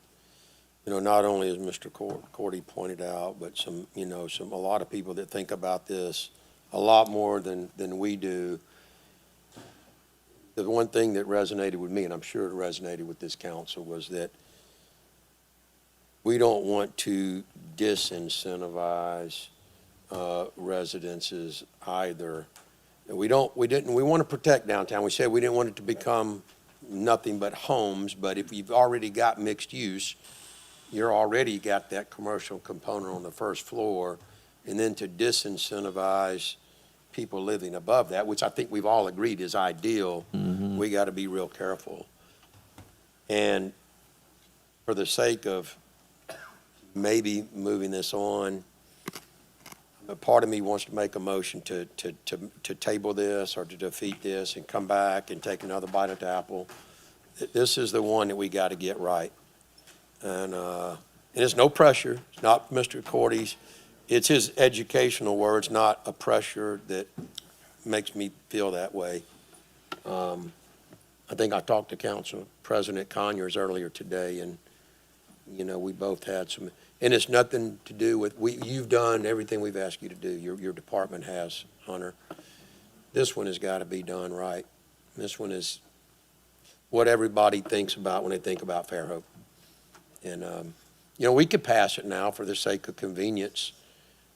not only as Mr. Cordy pointed out, but a lot of people that think about this a lot more than we do. The one thing that resonated with me, and I'm sure it resonated with this council, was that we don't want to disincentivize residences either. We want to protect downtown. We said we didn't want it to become nothing but homes, but if you've already got mixed use, you're already got that commercial component on the first floor, and then to disincentivize people living above that, which I think we've all agreed is ideal, we got to be real careful. And for the sake of maybe moving this on, a part of me wants to make a motion to table this or to defeat this and come back and take another bite at the apple. This is the one that we got to get right. And it's no pressure. It's not Mr. Cordy's. It's his educational words, not a pressure that makes me feel that way. I think I talked to Council President Conyers earlier today, and, you know, we both had some, and it's nothing to do with, you've done everything we've asked you to do. Your department has, Hunter. This one has got to be done right. This one is what everybody thinks about when they think about Fairhope. And, you know, we could pass it now for the sake of convenience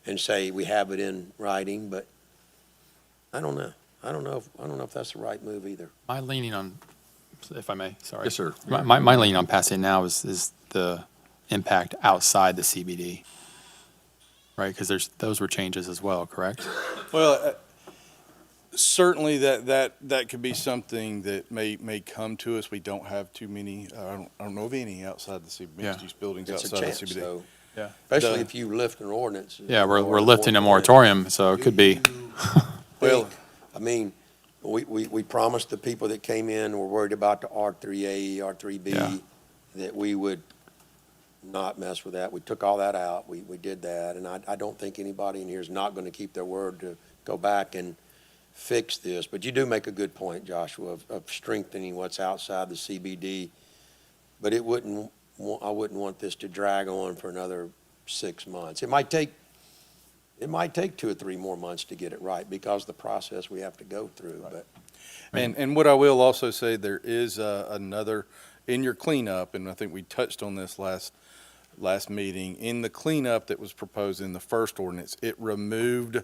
and say we have it in writing, but I don't know. I don't know if that's the right move either. My leaning on, if I may, sorry. Yes, sir. My leaning on passing now is the impact outside the CBD, right? Because those were changes as well, correct? Well, certainly that could be something that may come to us. We don't have too many, I don't know of any outside the mixed-use buildings It's a outside chance, the CBD. though. Yeah. Especially if you lift an ordinance. Yeah, we're lifting a moratorium, so it could be. Well, I mean, we promised the people that came in, were worried about the R3A, Yeah. R3B, that we would not mess with that. We took all that out. We did that. And I don't think anybody in here is not going to keep their word to go back and fix this. But you do make a good point, Joshua, of strengthening what's outside the CBD. But I wouldn't want this to drag on for another 6 months. It might take 2 or 3 more months to get it right because of the process we have to go through. But And what I will also say, there is another, in your cleanup, and I think we touched on this last meeting, in the cleanup that was proposed in the first ordinance, it removed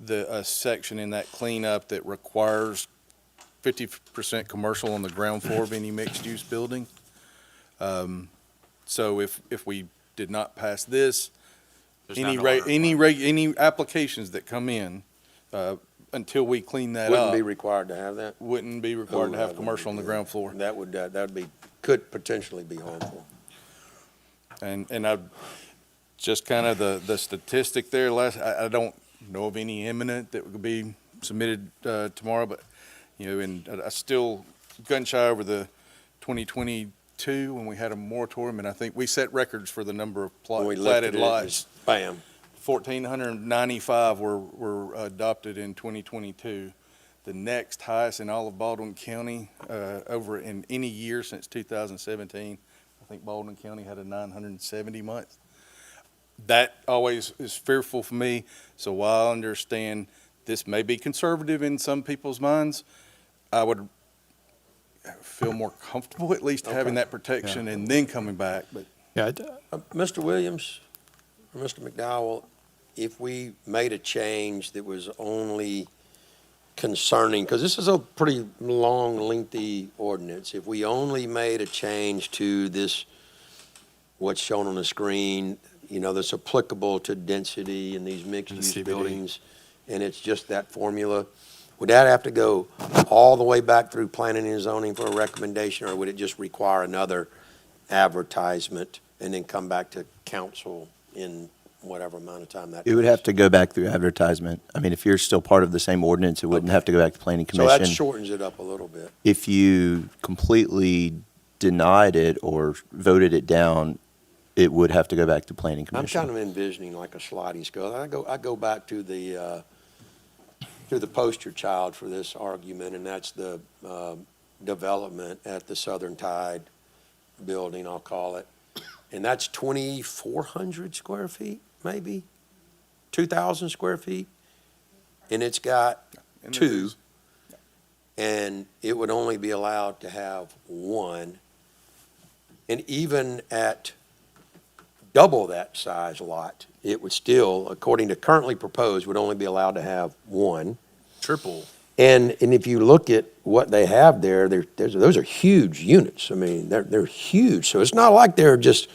a section in that cleanup that requires 50% commercial on the ground floor of any mixed-use building. So if we did not pass this, There's not any applications that come in, until we clean that wouldn't up, be required to have that. wouldn't be required to Oh, have that commercial on the ground floor. That would could potentially be harmful. And I, just kind of the statistic there, I don't know of any imminent that would be submitted tomorrow, but, you know, and I still gun shy over the 2022 when we had a moratorium, and I think we set records for the number of When we platted lifted it, lots. just bam. 1,495 were adopted in 2022. The next highest in all of Baldwin County, over in any year since 2017. I think Baldwin County had a 970 month. That always is fearful for me. So while I understand this may be conservative in some people's minds, I would feel more comfortable at least having that protection and then coming back. But Yeah, Mr. Williams or Mr. McDowell, if we made a change that was only concerning, because this is a pretty long, lengthy ordinance, if we only made a change to this, what's shown on the screen, you know, that's applicable to density in these mixed-use CBD. buildings, and it's just that formula, would that have to go all the way back through planning and zoning for a recommendation, or would it just require another advertisement and then come back to council in whatever amount of time that It would takes? have to go back through advertisement. I mean, if you're still part of the same ordinance, it wouldn't have to go back to planning So that commission. shortens it up a little bit. If you completely denied it or voted it down, it would have to go back to planning I'm commission. kind of envisioning like a sliding scale. I go back to the poster child for this argument, and that's the development at the Southern Tide building, I'll call it. And that's 2,400 square feet, maybe, 2,000 square feet. And it's got two, and it would only be allowed to have one. And even at double that size lot, it would still, according to currently proposed, would only be allowed to have one. Triple. And if you look at what they have there, those are huge units. I mean, they're huge. So it's not like they're just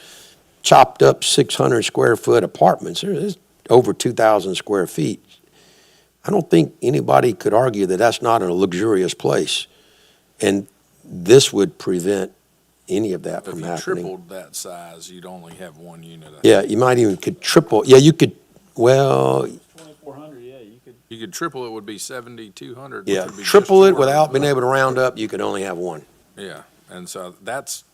chopped up 600 square foot apartments. There's over 2,000 square feet. I don't think anybody could argue that that's not a luxurious place. And this would prevent any of that If from you happening. tripled that size, you'd only have one unit. Yeah, you might even could triple. Yeah, you could well, 2,400, yeah, you could. You could triple it, would be 7,200. yeah, triple it without being able to round up, you could only have one. Yeah, and so that's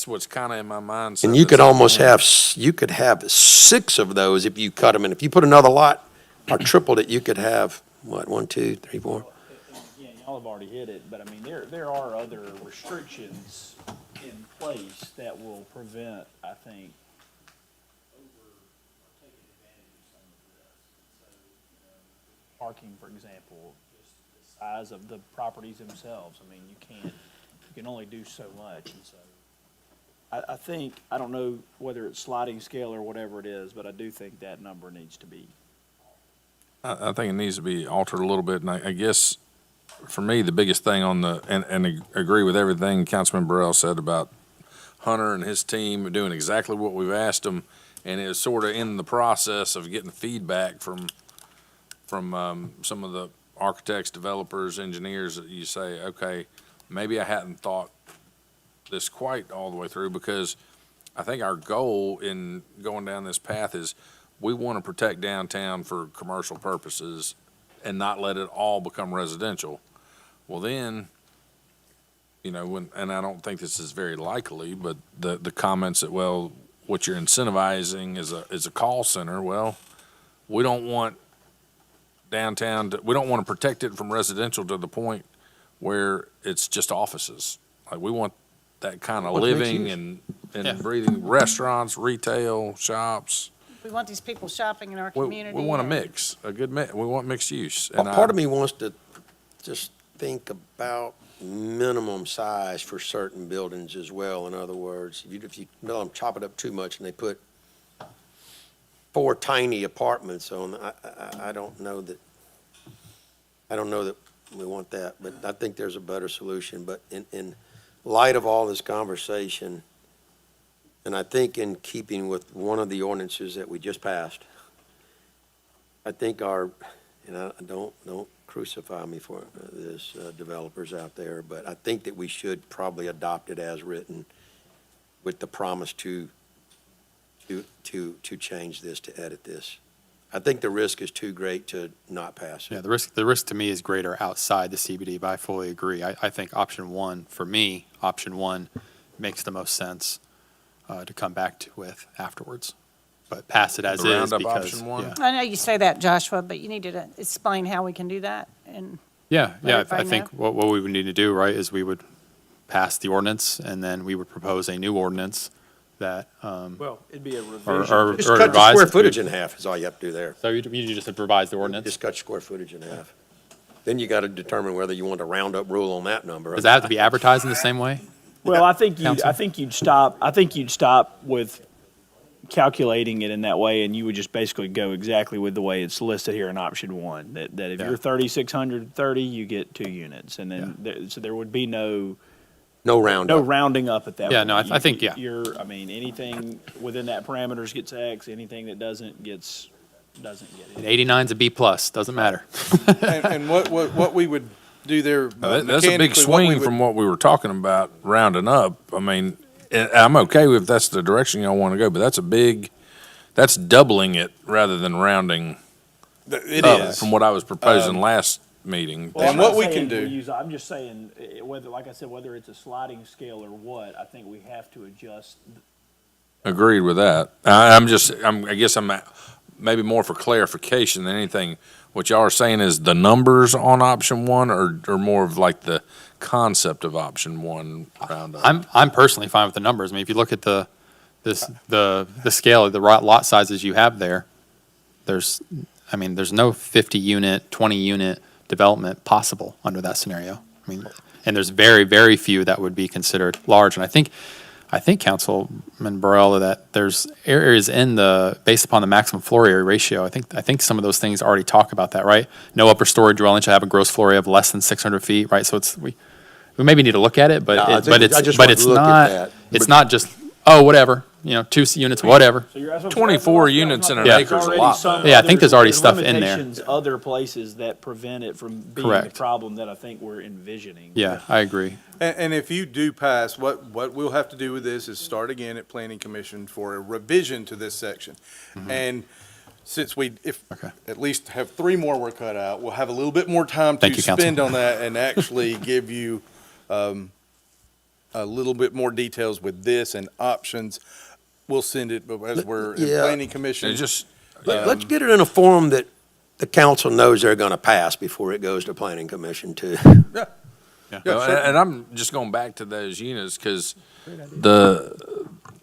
what's kind of in my mindset. And you could that's almost going. have, you could have 6 of those if you cut them, and if you put another lot or tripled it, you could have, what, 1, 2, 3, 4? Again, y'all have already hit it, but I mean, there are other restrictions in place that will prevent, I think, taking advantage of some of this. So, parking, for example, just the size of the properties themselves. I mean, you can only do so much, and so. I think, I don't know whether it's sliding scale or whatever it is, but I do think that number needs to be. I think it needs to be altered a little bit, and I guess for me, the biggest thing on and agree with everything Councilman Burrell said about Hunter and his team doing exactly what we've asked them, and it's sort of in the process of getting feedback from some of the architects, developers, engineers that you say, okay, maybe I hadn't thought this quite all the way through, because I think our goal in going down this path is we want to protect downtown for commercial purposes and not let it all become residential. Well, then, and I don't think this is very likely, but the comments that, well, what you're incentivizing is a call center. Well, we don't want downtown, we don't want to protect it from residential to the point where it's just offices. Like, we want that kind of What's mixed living use? and breathing, restaurants, retail, shops. We want these people shopping in our We community. want a and- mix, a good mix. We want mixed use. Well, part of me wants to just think about minimum size for certain buildings as well. In other words, if you let them chop it up too much and they put 4 tiny apartments on, I don't know that we want that, but I think there's a better solution. But in light of all this conversation, and I think in keeping with one of the ordinances that we just passed, I think don't crucify me for this, developers out there, but I think that we should probably adopt it as written with the promise to change this, to edit this. I think the risk is too great to not pass it. Yeah, the risk to me is greater outside the CBD, but I fully agree. I think option one makes the most sense to come back with afterwards. But pass it as The is roundup because, option one? yeah. I know you say that, Joshua, but you need to explain how we can do that. And Yeah, Let I everybody think what we would need to do, right, is we would pass the ordinance and then we would propose a new ordinance that, Well, it'd be a or revision. Just cut the revised. square footage in half is all you have to do there. So you just revise the ordinance? Just cut square footage in half. Then you got to determine whether you want a roundup rule on that number. Does that have to be advertised in the same way? Well, I think Counsel? you'd stop with calculating it in that way, and you would just basically go exactly with the way it's listed here in option one. That if Yeah. you're 3,630, you get 2 units, and then so there would be no roundup. rounding up at that. Yeah, point. no, I think, yeah. Anything within that parameters gets X. Anything that doesn't get And it. 89's a B plus, doesn't matter. And what we would do there That's a big mechanically, what we swing would- from what we were talking about rounding up. I mean, I'm okay if that's the direction y'all want to go, but that's doubling it rather than rounding It up is. from what I was proposing last meeting. Well, And I'm what not we saying can do- I'm just saying, whether, like I said, whether it's a sliding scale or what, I think we have to adjust. Agreed with that. I guess I'm maybe more for clarification than anything. What y'all are saying is the numbers on option one or more of like the concept of option one roundup? I'm personally fine with the numbers. I mean, if you look at the scale of the lot sizes you have there, there's no 50 unit, 20 unit development possible under that scenario. I mean, and there's very, very few that would be considered large. And I think Councilman Burrell, that there's areas based upon the maximum floor area ratio. I think some of those things already talk about that, right? No upper story dwelling shall have a gross floor area of less than 600 feet, right? So we maybe need to look at it, but No, I just wanted to look at that. it's not just, oh, whatever, 2 units, whatever. So you're asking 24 units in an Yeah. acre is a lot, though. Yeah, I think there's already stuff in there. Limitations, other places that prevent it from being Correct. the problem that I think we're envisioning. Yeah, I agree. And if you do pass, what we'll have to do with this is start again at Planning Commission for a revision to this section. And since if Okay. at least have 3 more we're cut out, we'll have a little bit more time Thank to you, Counsel. spend on that and actually give you a little bit more details with this and options. We'll send it, but as we're in Yeah. planning commission. And just, Let's get it in a form that the council knows they're going to pass before it goes to planning commission too. Yeah, and I'm just going back to those units, because the,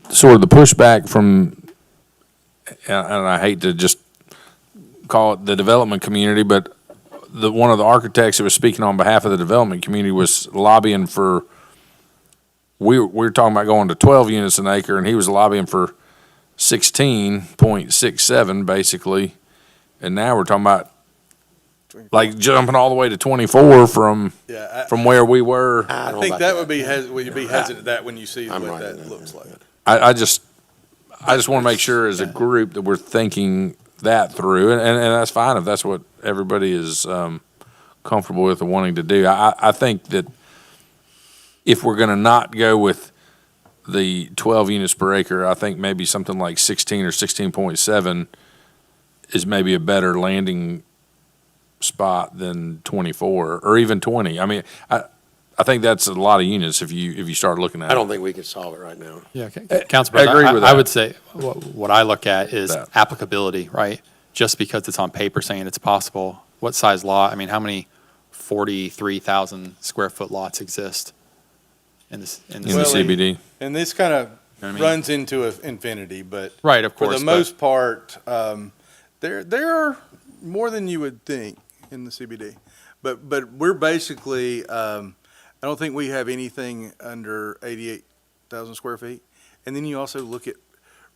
sort of the pushback from, and I hate to just call it the development community, but one of the architects that was speaking on behalf of the development community was lobbying for, we were talking about going to 12 units an acre, and he was lobbying for 16.67 basically, and now we're talking about like jumping all the way to 24 from where we were. I think that would be, you'd be hesitant that when you see what that looks like. I just want to make sure as a group that we're thinking that through, and that's fine if that's what everybody is comfortable with and wanting to do. I think that if we're going to not go with the 12 units per acre, I think maybe something like 16 or 16.7 is maybe a better landing spot than 24 or even 20. I mean, I think that's a lot of units if you start looking at it. I don't think we can solve it right now. Yeah, Council President, agree with I that. would say, what I look at is That. applicability, right? Just because it's on paper saying it's possible, what size lot, I mean, how many 43,000 square foot lots exist in this? In the Well, CBD. And this kind of what I mean? runs into infinity, but. Right, of For course, the but- most part, there are more than you would think in the CBD. But we're basically, I don't think we have anything under 88,000 square feet. And then you also look at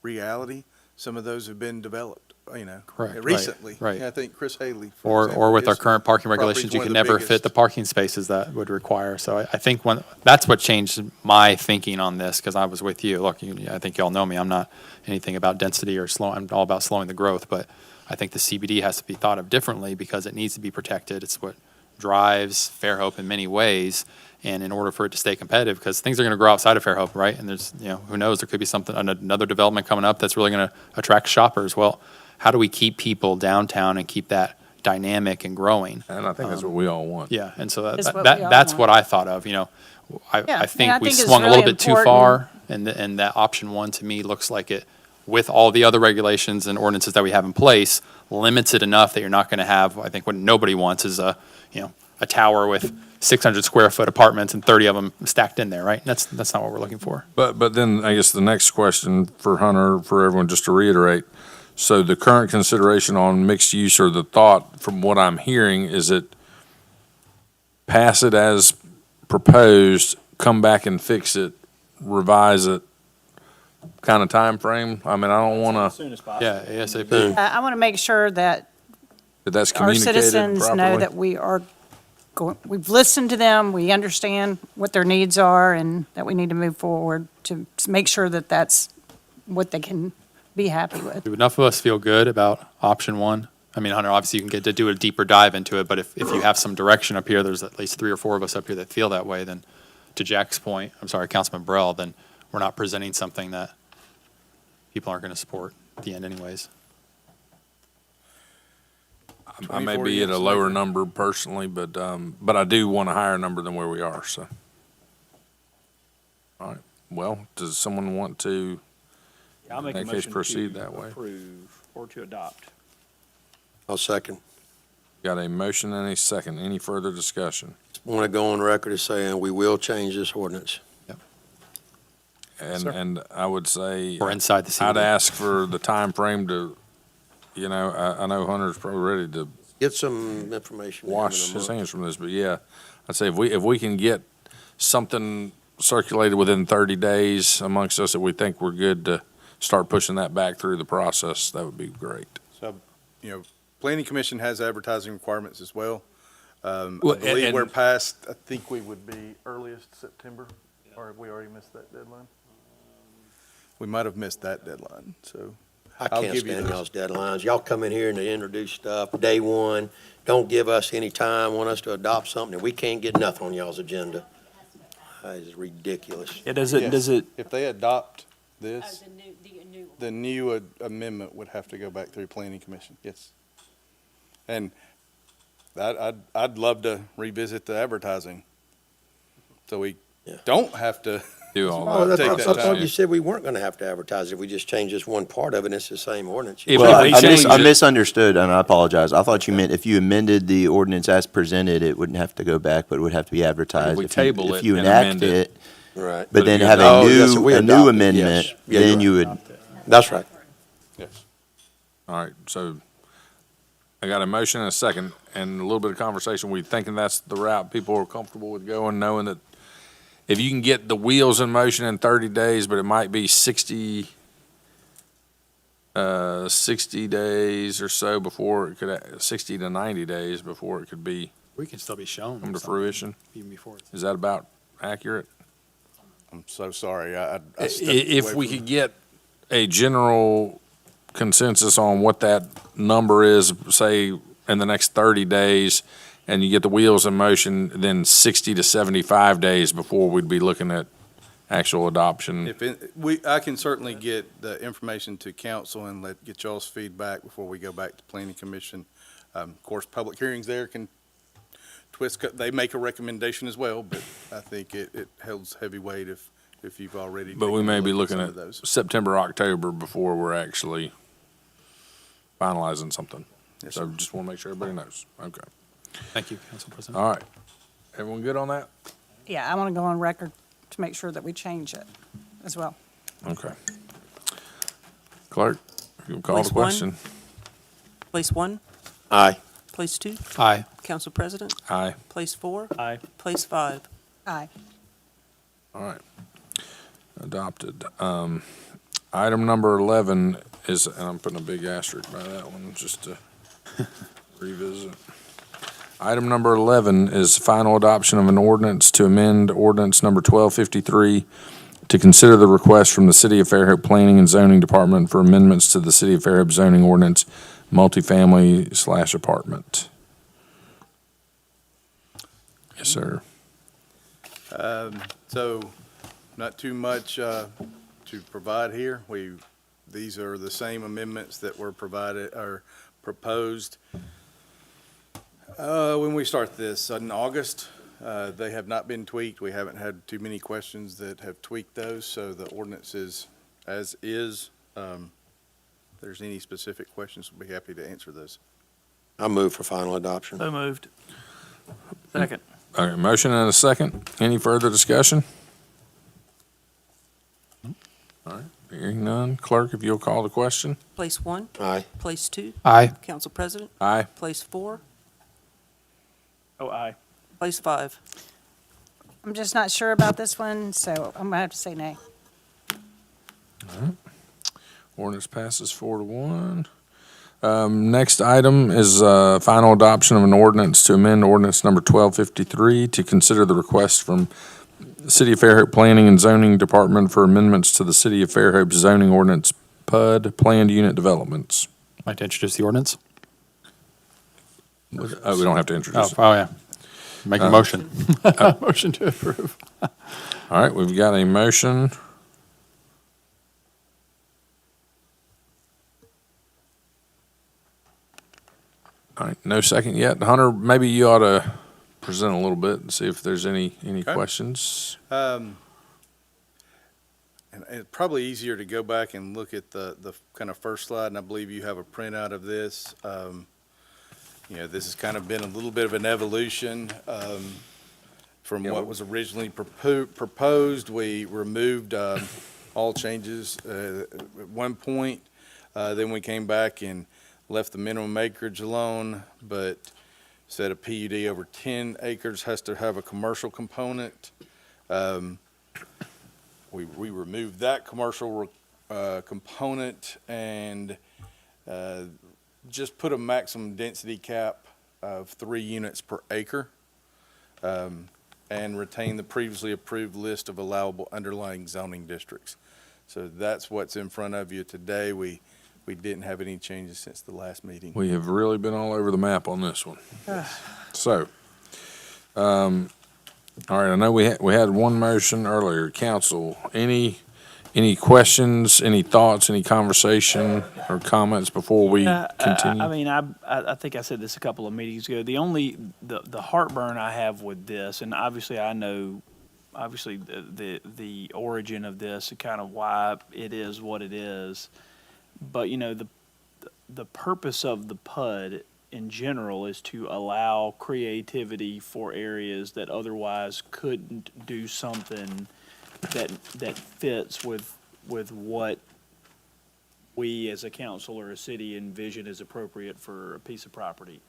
reality. Some of those have been developed, Correct, right, recently. right. Yeah, I think Chris Haley, for example, Or with our his current parking property's regulations, you one of can the never fit biggest. the parking spaces that would require. So I think that's what changed my thinking on this, because I was with you. Look, I think y'all know me. I'm not anything about density or I'm all about slowing the growth, but I think the CBD has to be thought of differently because it needs to be protected. It's what drives Fairhope in many ways. And in order for it to stay competitive, because things are going to grow outside of Fairhope, right? And there's, who knows, there could be another development coming up that's really going to attract shoppers. Well, how do we keep people downtown and keep that dynamic and growing? And I think that's what we all want. Yeah, and so Is what we that's all what I thought of, I think we it's swung a little really bit too important. far, and that option one to me looks like it, with all the other regulations and ordinances that we have in place, limits it enough that you're not going to have, I think what nobody wants is a tower with 600 square foot apartments and 30 of them stacked in there, right? That's not what we're looking for. But then I guess the next question for Hunter, for everyone, just to reiterate, so the current consideration on mixed use, or the thought from what I'm hearing, is it pass it as proposed, come back and fix it, revise it, kind of time frame? I mean, I don't want to, soon as possible. Yeah, ASAP. I want to make sure that that that's our communicated citizens know properly. that we've listened to them, we understand what their needs are, and that we need to move forward to make sure that that's what they can be happy with. Do enough of us feel good about option one? I mean, Hunter, obviously you can get to do a deeper dive into it, but if you have some direction up here, there's at least 3 or 4 of us up here that feel that way, then to Jack's point, I'm sorry, Councilman Burrell, then we're not presenting something that people aren't going to support at the end anyways. I may 24 be at a units an lower acre. number personally, but I do want a higher number than where we are, so. All right, well, does someone want to, I'll make a in that case, motion proceed to that way. approve or to adopt. I'll second. got a motion and a second, any further discussion? Want to go on record as saying we will change this ordinance. And I would say. Or inside the I'd CBD. ask for the time frame to, I know Hunter's probably ready to Get some information. in wash a his month. hands from this, but yeah, I'd say if we can get something circulated within 30 days amongst us that we think we're good to start pushing that back through the process, that would be great. So, Planning Commission has advertising requirements as well. I Well, believe and- we're past, I think we would be earliest September, or have we already missed that deadline? We might have missed that deadline, so. I I'll can't give you stand those. y'all's deadlines. Y'all come in here and they introduce stuff day one, don't give us any time, want us to adopt something, and we can't get nothing on y'all's agenda. That is ridiculous. Yeah, does Yes. it, If they adopt this, the new amendment would have to go back through planning commission, yes. And I'd love to revisit the advertising. So we Yeah. don't have to. Do all Oh, that. that's, Take I that thought time. you said we weren't gonna have to advertise if we just change this one part of it, and it's the same ordinance. If Well, we I change it- misunderstood, and I apologize. I thought you meant if you amended the ordinance as presented, it wouldn't have to go back, but it would have to be advertised. we If you- table if it you and enact amend it. Right. But then if you have adopt- Oh, yes, if we a new adopt it, amendment, yes. Yeah, then you're you would, That's right. Yes. All right, so I got a motion and a second, and a little bit of conversation. We thinking that's the route people are comfortable with going, knowing that if you can get the wheels in motion in 30 days, but it might be 60 days or so before it could, 60 to 90 days before it could be We can still be shown. come to something fruition. Even before. it's- Is that about accurate? I'm so sorry. I stepped If away we from- could get a general consensus on what that number is, say, in the next 30 days, and you get the wheels in motion, then 60 to 75 days before we'd be looking at actual adoption. I can certainly get the information to council and get y'all's feedback before we go back to planning commission. Of course, public hearings there can they make a recommendation as well, but I think it holds heavy weight if you've already. But we taken a may be look looking some at of those. September, October before we're actually finalizing something. Yes, So sir. just want to make sure everybody knows. Okay. Thank you, Council President. All right. Everyone good on that? Yeah, I want to go on record to make sure that we change it as well. Okay. Clerk, you call Place the one. question. Place 1, Aye. place 2, Aye. Council President, Aye. place 4, Aye. place 5. Aye. All right. Adopted. Item number 11 is, and I'm putting a big asterisk by that one just to revisit. Item number 11 is final adoption of an ordinance to amend ordinance number 1253 to consider the request from the City of Fairhope Planning and Zoning Department for amendments to the City of Fairhope zoning ordinance, multifamily/apartment. Yes, sir. So, not too much to provide here. These are the same amendments that were proposed when we start this in August. They have not been tweaked. We haven't had too many questions that have tweaked those, so the ordinance is as is. If there's any specific questions, we'll be happy to answer those. I move for final adoption. So moved. Second. All right, motion and a second. Any further discussion? All right, hearing none. Clerk, if you'll call the question. Place 1, Aye. place 2, Aye. Council President, Aye. place 4, Oh, aye. place 5. I'm just not sure about this one, so I'm going to have to say nay. Ordinance passes 4-1. Next item is final adoption of an ordinance to amend ordinance number 1253 to consider the request from the City of Fairhope Planning and Zoning Department for amendments to the City of Fairhope zoning ordinance, PUD, Planned Unit Developments. Like to introduce the ordinance? Oh, we don't have to introduce it. Oh, yeah. Make a motion. Motion to approve. All right, we've got a motion. All right, no second yet. Hunter, maybe you ought to present a little bit and see if there's any Okay. questions. And it's probably easier to go back and look at the kind of first slide, and I believe you have a printout of this. This has kind of been a little bit of an evolution from what was originally proposed. We removed all changes at one point. Then we came back and left the minimum acreage alone, but said a PUD over 10 acres has to have a commercial component. We removed that commercial component and just put a maximum density cap of 3 units per acre, and retain the previously approved list of allowable underlying zoning districts. So that's what's in front of you today. We didn't have any changes since the last meeting. We have really been all over the map on this one. So, all right, I know we had one motion earlier. Council, any Any questions, any thoughts, any conversation or comments before we continue? I mean, I think I said this a couple of meetings ago. The heartburn I have with this, and obviously I know, obviously the origin of this and kind of why it is what it is. But, the purpose of the PUD in general is to allow creativity for areas that otherwise couldn't do something that fits with what we as a council or a city envision as appropriate for a piece of property.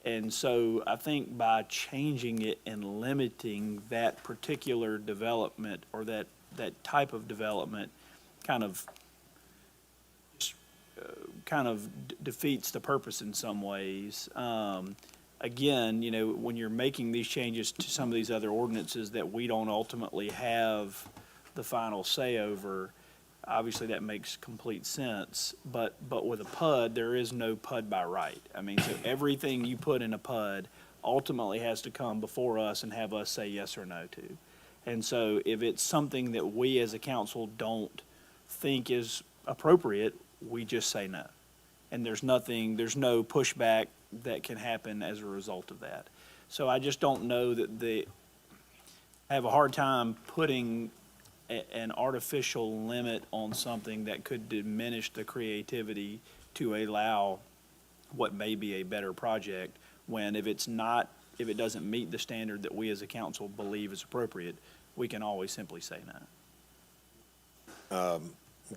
And so I think by changing it and limiting that particular development or that type of development kind of defeats the purpose in some ways. Again, when you're making these changes to some of these other ordinances that we don't ultimately have the final say over, obviously that makes complete sense. But with a PUD, there is no PUD by right. I mean, so everything you put in a PUD ultimately has to come before us and have us say yes or no to. And so if it's something that we as a council don't think is appropriate, we just say no. And there's no pushback that can happen as a result of that. So I just don't know that I have a hard time putting an artificial limit on something that could diminish the creativity to allow what may be a better project, when if it doesn't meet the standard that we as a council believe is appropriate, we can always simply say no.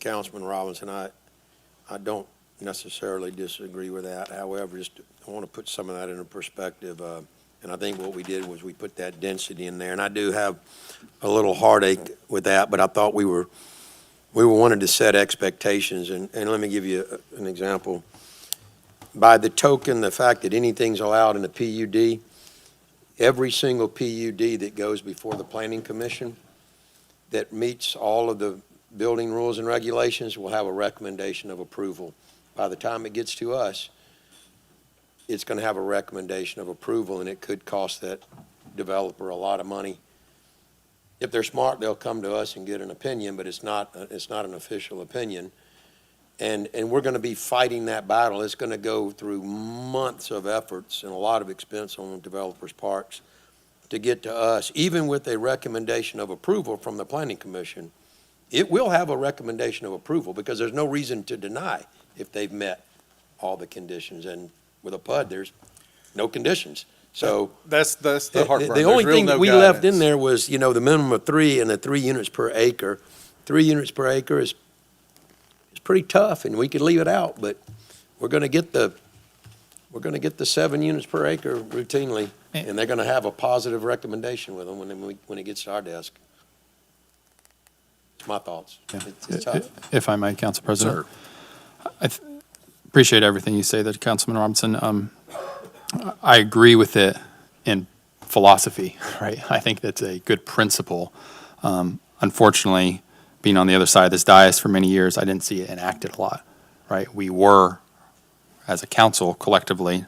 Councilman Robinson, I don't necessarily disagree with that. However, I want to put some of that into perspective. And I think what we did was we put that density in there. And I do have a little heartache with that, but I thought we wanted to set expectations. And let me give you an example. By the token, the fact that anything's allowed in a PUD, every single PUD that goes before the Planning Commission that meets all of the building rules and regulations will have a recommendation of approval. By the time it gets to us, it's going to have a recommendation of approval, and it could cost that developer a lot of money. If they're smart, they'll come to us and get an opinion, but it's not an official opinion. And we're going to be fighting that battle. It's going to go through months of efforts and a lot of expense on the developers' parts to get to us. Even with a recommendation of approval from the Planning Commission, it will have a recommendation of approval because there's no reason to deny if they've met all the conditions. And with a PUD, there's no conditions. So That's the heartburn. the only thing that we left in there was, the minimum of 3 and the 3 units per acre. 3 units per acre is pretty tough, and we could leave it out, but we're going to get the 7 units per acre routinely, and they're going to have a positive recommendation with them when it gets to our desk. It's my thoughts. Yeah. It's tough. If I may, Council President. Sir. I appreciate everything you say there, Councilman Robinson. I agree with it in philosophy, right? I think that's a good principle. Unfortunately, being on the other side of this dais for many years, I didn't see it enacted a lot, right? We were, as a council, collectively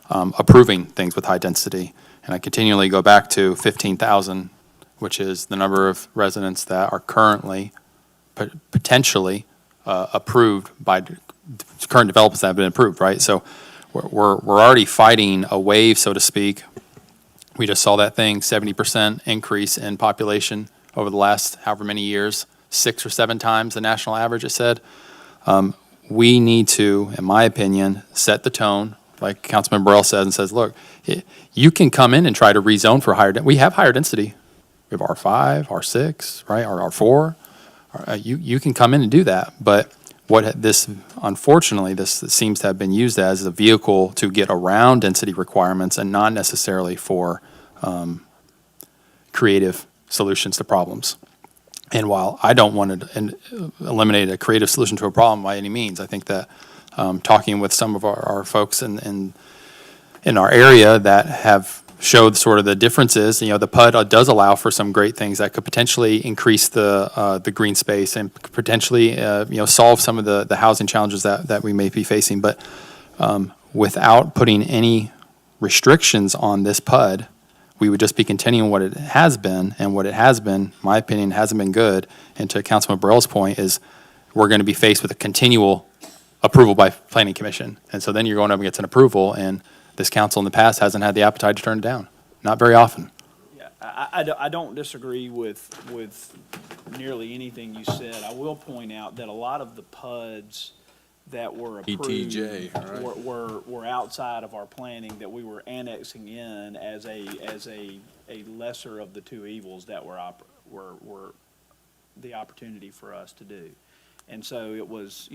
approving things with high density. And I continually go back to 15,000, which is the number of residents that are currently potentially approved by current developments that have been approved, right? So we're already fighting a wave, so to speak. We just saw that thing, 70% increase in population over the last however many years, 6 or 7 times the national average, it said. We need to, in my opinion, set the tone, like Councilman Burrell says, and says, look, you can come in and try to rezone for higher density. We have higher density. We have R5, R6, right, or R4. You can come in and do that, but unfortunately, this seems to have been used as a vehicle to get around density requirements and not necessarily for creative solutions to problems. And while I don't want to eliminate a creative solution to a problem by any means, I think that talking with some of our folks in our area that have showed sort of the differences, the PUD does allow for some great things that could potentially increase the green space and potentially solve some of the housing challenges that we may be facing. But without putting any restrictions on this PUD, we would just be continuing what it has been, and what it has been, in my opinion, hasn't been good. And to Councilman Burrell's point is, we're going to be faced with a continual approval by Planning Commission. And so then you're going up against an approval, and this council in the past hasn't had the appetite to turn it down. Not very often. Yeah, I don't disagree with nearly anything you said. I will point out that a lot of the PUDs that were approved ETJ, right. were outside of our planning, that we were annexing in as a lesser of the two evils that were the opportunity for us to do. And so it was,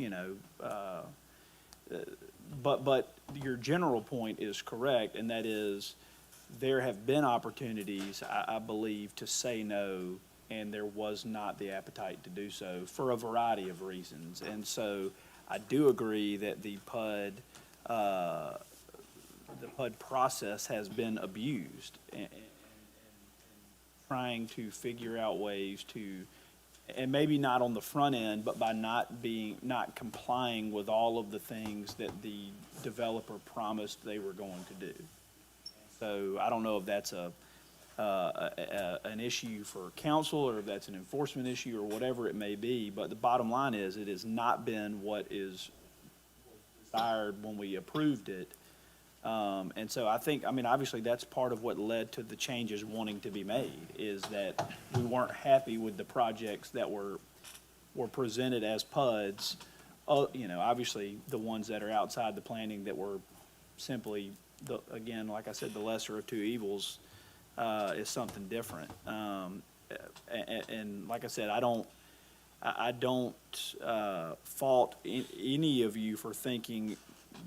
but your general point is correct, and that is, there have been opportunities, I believe, to say no, and there was not the appetite to do so for a variety of reasons. And so I do agree that the PUD process has been abused, and trying to figure out ways to, and maybe not on the front end, but by not complying with all of the things that the developer promised they were going to do. So I don't know if that's an issue for council, or if that's an enforcement issue, or whatever it may be, but the bottom line is, it has not been what is desired when we approved it. And so I think, obviously that's part of what led to the changes wanting to be made, is that we weren't happy with the projects that were presented as PUDs. Obviously the ones that are outside the planning that were simply, again, like I said, the lesser of two evils, is something different. And like I said, I don't fault any of you for thinking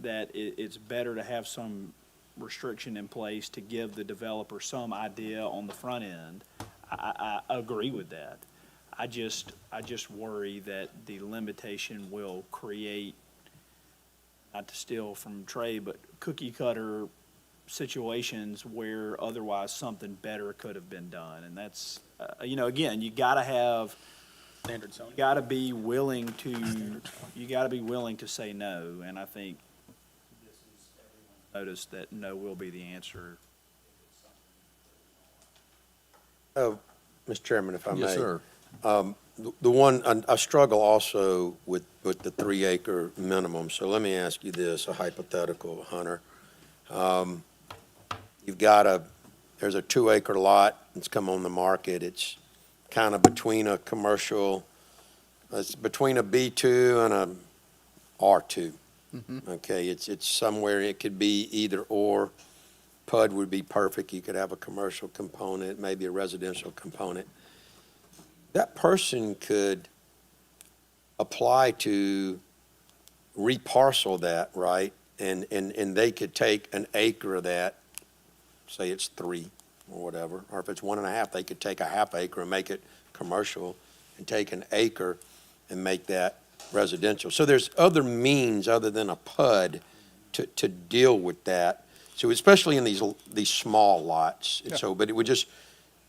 that it's better to have some restriction in place to give the developer some idea on the front end. I agree with that. I just worry that the limitation will create, not to steal from Trey, but cookie cutter situations where otherwise something better could have been done. And that's, again, you gotta have, you gotta be willing to say no. And I think this is, everyone noticed that no will be the answer. Oh, Mr. Chairman, if I may. Yes, sir. The one, I struggle also with the 3 acre minimum. So let me ask you this, a hypothetical, Hunter. There's a 2 acre lot that's come on the market. It's kind of between a commercial, it's between a B2 and a R2. Okay, it's somewhere, it could be either or. PUD would be perfect. You could have a commercial component, maybe a residential component. That person could apply to reparcel that, right? And they could take an acre of that, say it's 3 or whatever, or if it's 1.5, they could take a half acre and make it commercial, and take an acre and make that residential. So there's other means other than a PUD to deal with that. So especially in these small lots. And so, but it would just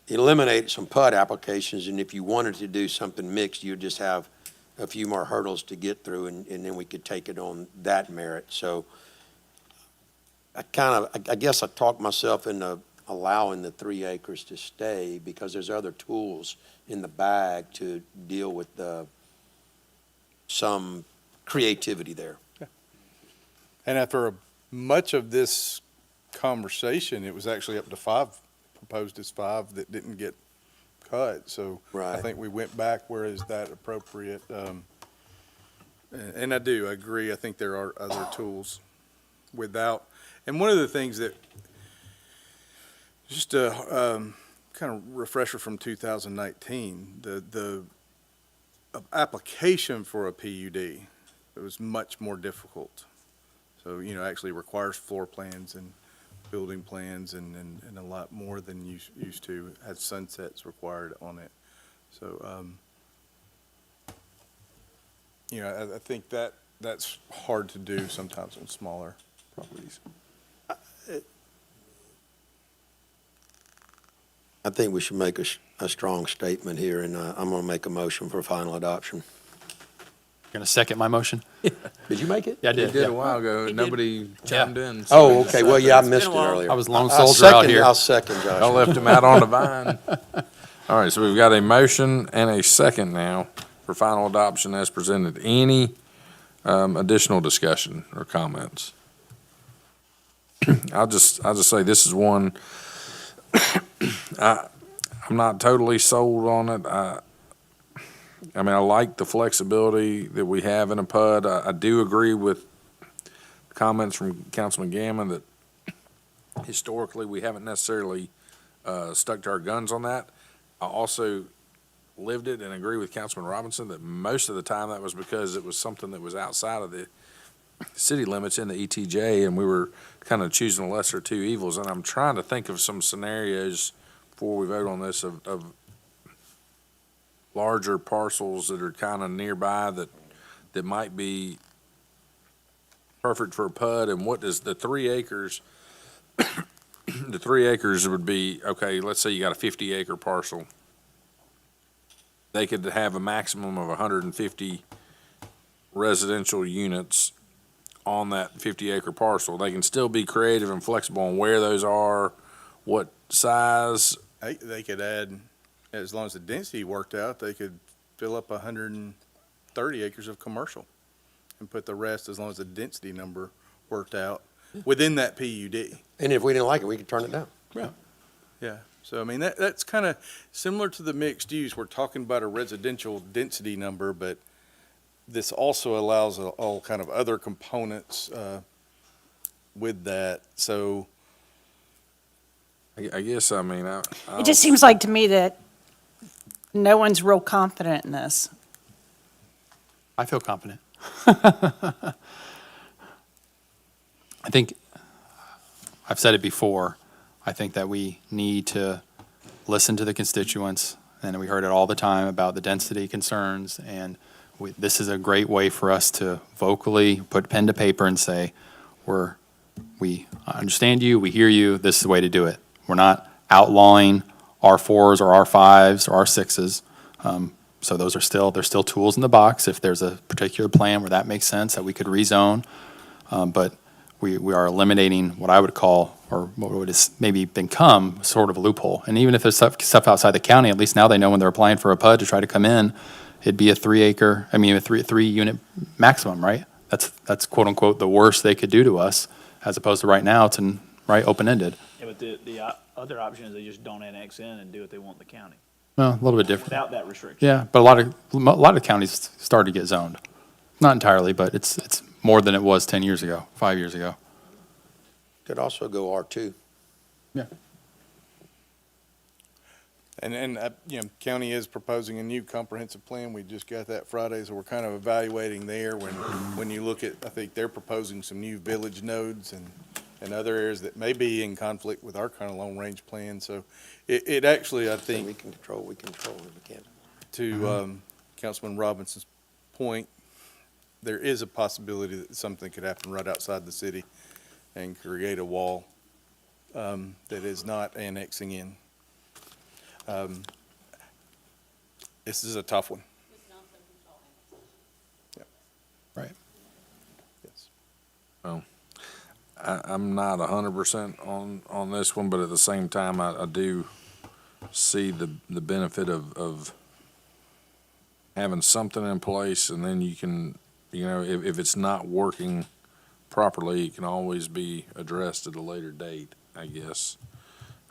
eliminate some PUD applications, and if you wanted to do something mixed, you'd just have a few more hurdles to get through, and then we could take it on that merit. So I guess I talked myself into allowing the 3 acres to stay, because there's other tools in the bag to deal with some creativity there. And after much of this conversation, it was actually up to 5, proposed as 5 that didn't get cut. So Right. I think we went back, where is that appropriate? And I agree. I think there are other tools without, and one of the things that, just a kind of refresher from 2019, the application for a PUD, it was much more difficult. So, actually requires floor plans and building plans and a lot more than you used to, had sunsets required on it. So, I think that's hard to do sometimes on smaller properties. I think we should make a strong statement here, and I'm going to make a motion for final adoption. going to second my motion? Did you make it? Yeah, I He did. did yeah. a while ago. He did. Nobody chimed in. so Oh, he okay, just well, yeah, I seconded. missed it while. earlier. I was lone I'll soldier out second- here. I'll second Y'all Josh. left him out on the vine. All right, so we've got a motion and a second now for final adoption as presented. Any additional discussion or comments? I'll just say this is one, I'm not totally sold on it. I mean, I like the flexibility that we have in a PUD. I do agree with comments from Councilman Gammon that historically, we haven't necessarily stuck to our guns on that. I also lived it and agree with Councilman Robinson that most of the time that was because it was something that was outside of the city limits in the ETJ, and we were kind of choosing the lesser of two evils. And I'm trying to think of some scenarios before we vote on this of larger parcels that are kind of nearby that might be perfect for a PUD. And what does the 3 acres? The 3 acres would be, okay, let's say you got a 50-acre parcel. They could have a maximum of 150 residential units on that 50-acre parcel. They can still be creative and flexible on where those are, what size. They could add, as long as the density worked out, they could fill up 130 acres of commercial and put the rest, as long as the density number worked out, within that PUD. And if we didn't like it, we could turn it down. Yeah, so I mean, that's kind of similar to the mixed use. We're talking about a residential density number, but this also allows all kind of other components with that, so. I guess, I mean, It just seems like to me that no one's real confident in this. I feel confident. I think, I've said it before, I think that we need to listen to the constituents, and we heard it all the time about the density concerns, and this is a great way for us to vocally put pen to paper and say, we understand you, we hear you, this is the way to do it. We're not outlawing R4s or R5s or R6s. So those are they're still tools in the box if there's a particular plan where that makes sense that we could rezone. But we are eliminating what I would call, or what would maybe become sort of a loophole. And even if there's stuff outside the county, at least now they know when they're applying for a PUD to try to come in, it'd be a 3 unit maximum, right? That's quote unquote the worst they could do to us, as opposed to right now it's open-ended. Yeah, but the other option is they just don't annex in and do what they want in the county, Well, a little bit different. without that restriction. Yeah, but a lot of counties started to get zoned. Not entirely, but it's more than it was 10 years ago, 5 years ago. Could also go R2. Yeah. And county is proposing a new comprehensive plan. We just got that Friday, so we're kind of evaluating there. When you look at, I think they're proposing some new village nodes and other areas that may be in conflict with our kind of long-range plan. So it actually, I think, We can control if we can. to Councilman Robinson's point, there is a possibility that something could happen right outside the city and create a wall that is not annexing in. This is a tough one. Right. Yes. I'm not 100% on this one, but at the same time, I do see the benefit of having something in place, and then you can, if it's not working properly, it can always be addressed at a later date, I guess.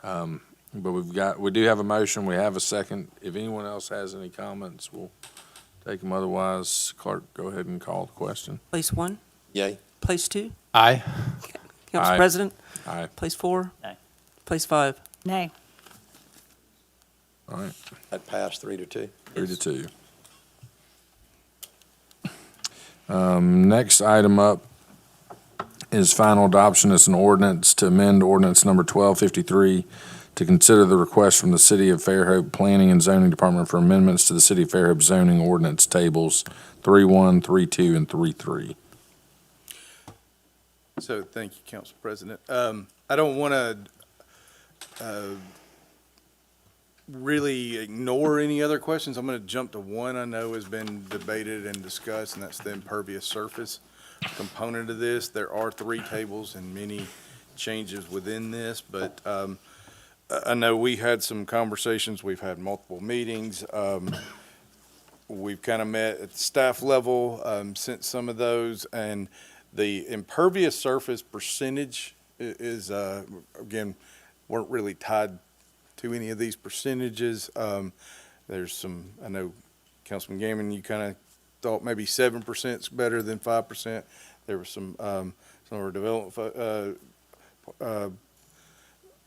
But we do have a motion, we have a second. If anyone else has any comments, we'll take them. Otherwise, clerk, go ahead and call the question. Place 1, Yay. place 2, Aye. Council Aye. President, Aye. place 4. Aye. Place 5. Nay. All right, That passed 3-2. 3-2. Next item up is final adoption. It's an ordinance to amend ordinance number 1253 to consider the request from the City of Fairhope Planning and Zoning Department for amendments to the City of Fairhope zoning ordinance tables 3.1, 3.2, and 3.3. So, thank you, Council President. I don't want to really ignore any other questions, I'm going to jump to one I know has been debated and discussed, and that's the impervious surface component of this. There are 3 tables and many changes within this, but I know we had some conversations, we've had multiple meetings. We've kind of met at the staff level, sent some of those, and the impervious surface percentage is, again, weren't really tied to any of these percentages. There's some, I know, Councilman Gammon, you kind of thought maybe 7% is better than 5%. There was some of our development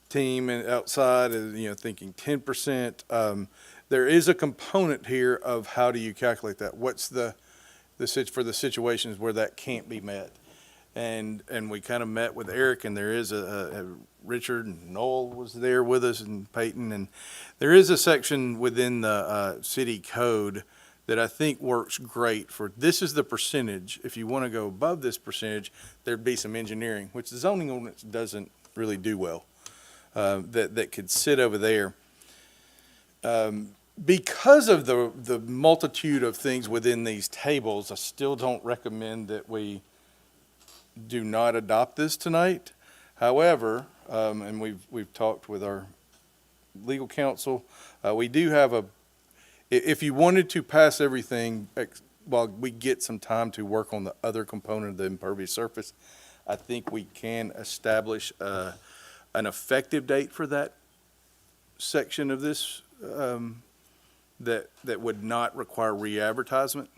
team and outside, thinking 10%. There is a component here of how do you calculate that? What's for the situations where that can't be met? And we kind of met with Eric, and there is Richard and Noel was there with us, and Peyton, and there is a section within the city code that I think works great for, this is the percentage. If you want to go above this percentage, there'd be some engineering, which the zoning ordinance doesn't really do well, that could sit over there. Because of the multitude of things within these tables, I still don't recommend that we do not adopt this tonight. However, and we've talked with our legal counsel, we do have if you wanted to pass everything while we get some time to work on the other component of the impervious surface, I think we can establish an effective date for that section of this that would not require re-advertisement.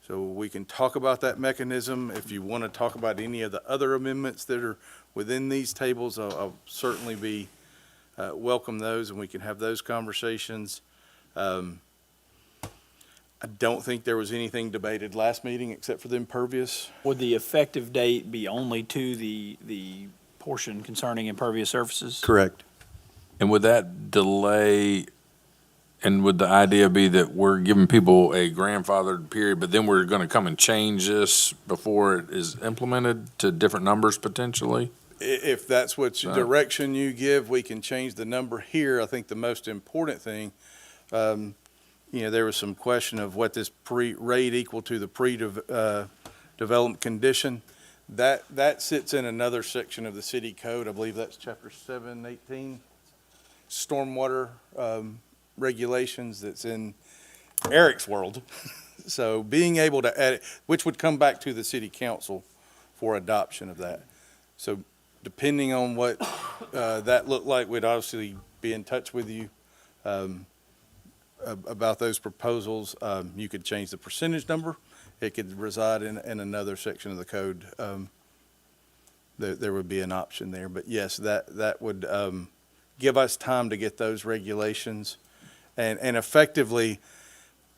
So we can talk about that mechanism. If you want to talk about any of the other amendments that are within these tables, I'll certainly be welcome those, and we can have those conversations. I don't think there was anything debated last meeting except for the impervious. Would the effective date be only to the portion concerning impervious surfaces? Correct. And would that delay, and would the idea be that we're giving people a grandfathered period, but then we're going to come and change this before it is implemented to different numbers potentially? If that's what direction you give, we can change the number here. I think the most important thing, there was some question of what this rate equal to the pre-development condition. That sits in another section of the city code. I believe that's chapter 718, stormwater regulations, that's in Eric's world. So being able to add it, which would come back to the city council for adoption of that. So depending on what that looked like, we'd obviously be in touch with you about those proposals. You could change the percentage number. It could reside in another section of the code. There would be an option there. But yes, that would give us time to get those regulations. And effectively,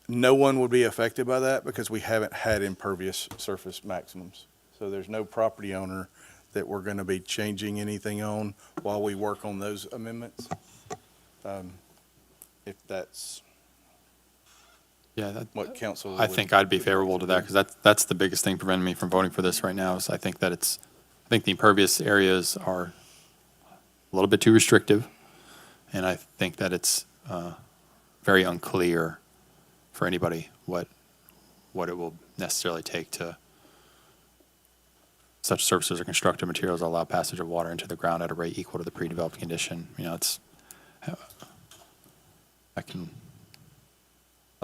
no one would be affected by that because we haven't had impervious surface maximums. So there's no property owner that we're going to be changing anything on while we work on those amendments. If that's what council I think I'd be favorable to that, because that's the biggest thing preventing me from voting for this right now, is I think the impervious areas are a little bit too restrictive, and I think that it's very unclear for anybody what it will necessarily take to such surfaces or constructed materials that allow passage of water into the ground at a rate equal to the pre-developed condition. Sounds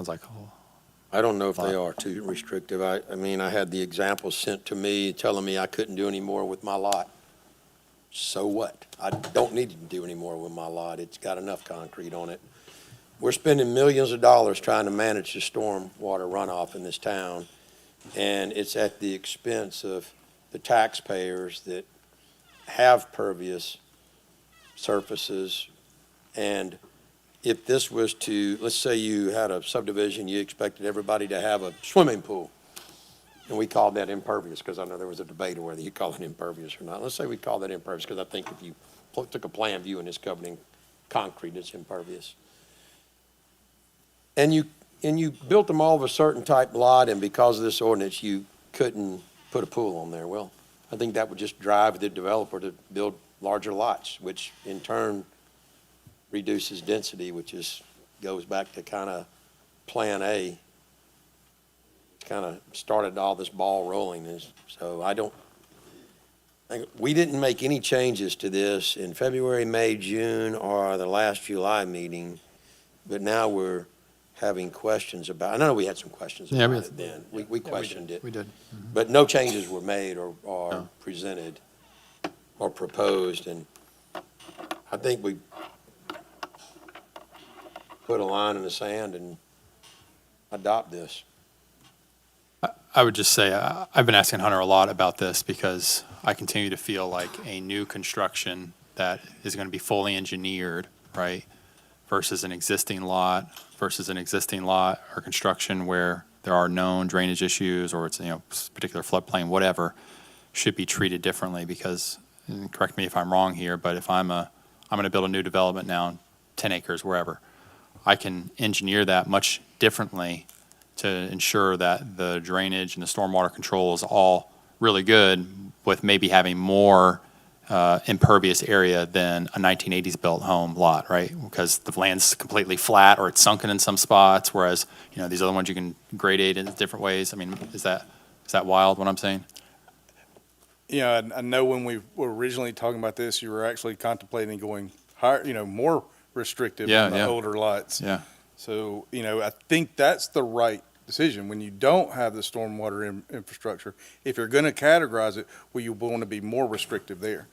like I don't know if they are too restrictive. I mean, I had the example sent to me telling me I couldn't do any more with my lot. So what? I don't need to do any more with my lot. It's got enough concrete on it. We're spending millions of dollars trying to manage the storm water runoff in this town, and it's at the expense of the taxpayers that have pervious surfaces. And if this was to, let's say you had a subdivision, you expected everybody to have a swimming pool, and we called that impervious, because I know there was a debate on whether you call it impervious or not. Let's say we call that impervious, because I think if you took a plan view and it's covered in concrete, it's impervious. And you built them all of a certain type lot, and because of this ordinance, you couldn't put a pool on there. Well, I think that would just drive the developer to build larger lots, which in turn reduces density, goes back to kind of Plan A. Kind of started all this ball rolling, so we didn't make any changes to this in February, May, June, or the last July meeting, but now we're having questions about, I know we had some questions Yeah, about it then. We questioned it. We did. But no changes were made or No. presented or proposed, and I think we put a line in the sand and adopt this. I would just say, I've been asking Hunter a lot about this because I continue to feel like a new construction that is going to be fully engineered, right, versus an existing lot, or construction where there are known drainage issues or it's, particular floodplain, whatever, should be treated differently because, and correct me if I'm wrong here, but if I'm going to build a new development now, 10 acres, wherever, I can engineer that much differently to ensure that the drainage and the stormwater control is all really good with maybe having more impervious area than a 1980s built home lot, right? Because the land's completely flat or it's sunken in some spots, whereas, these other ones you can gradate in different ways. I mean, is that wild what I'm saying? Yeah, I know when we were originally talking about this, you were actually contemplating going higher, more restrictive on the older lots. Yeah. So, I think that's the right decision. When you don't have the stormwater infrastructure, if you're going to categorize it, well, you want to be more restrictive there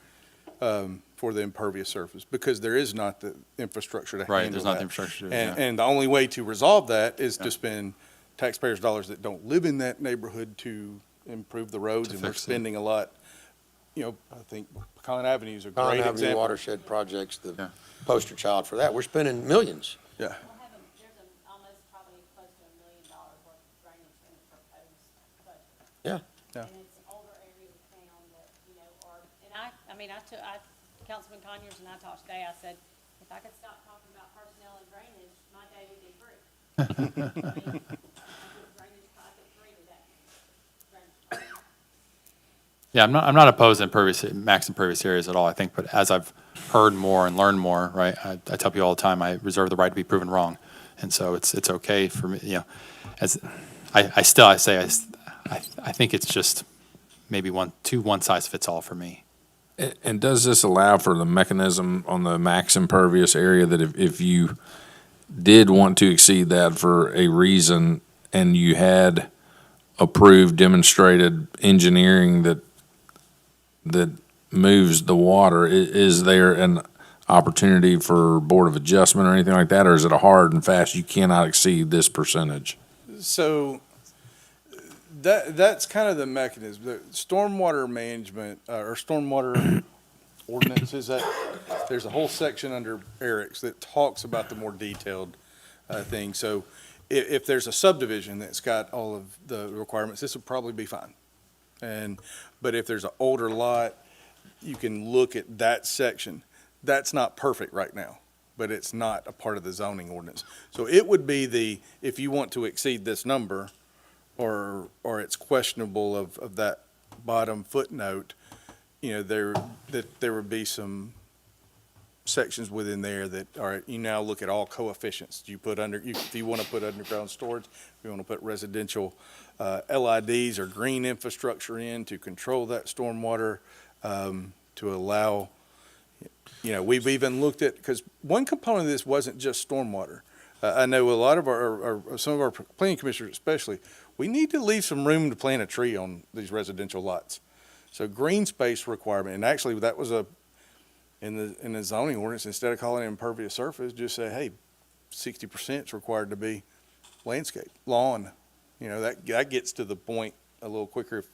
for the impervious surface because there is not the infrastructure to handle that. Right, there's not the infrastructure. And the only way to resolve that is to spend taxpayers' dollars that don't live in that neighborhood to improve the roads, and we're spending a lot. I think Pecan Avenue is a Pond great Avenue example. watershed project's the poster child for that. We're spending millions. Yeah. Yeah. Yeah. And it's older areas of town that, are, and Councilman Conyers and I talked today, I said, if I could stop talking about personnel and drainage, my day would be free. Drainage project free today. Yeah, I'm not opposed to max impervious areas at all, I think, but as I've heard more and learned more, right, I tell people all the time, I reserve the right to be proven wrong. And so it's okay for me, as I think it's just maybe one size fits all for me. And does this allow for the mechanism on the max impervious area that if you did want to exceed that for a reason and you had approved, demonstrated engineering that moves the water, is there an opportunity for Board of Adjustment or anything like that, or is it a hard and fast, you cannot exceed this percentage? So that's kind of the mechanism. The stormwater management or stormwater ordinances, there's a whole section under Eric's that talks about the more detailed thing. So if there's a subdivision that's got all of the requirements, this would probably be fine. But if there's an older lot, you can look at that section. That's not perfect right now, but it's not a part of the zoning ordinance. So it would be if you want to exceed this number, or it's questionable of that bottom footnote, there would be some sections within there that, all right, you now look at all coefficients. Do you put if you want to put underground storage, if you want to put residential LIDs or green infrastructure in to control that stormwater, to allow, we've even looked at, because one component of this wasn't just stormwater. I know a lot of some of our planning commissioners especially, we need to leave some room to plant a tree on these residential lots. So green space requirement, and actually that was in the zoning ordinance, instead of calling it impervious surface, just say, hey, 60% is required to be landscape, lawn. That gets to the point a little quicker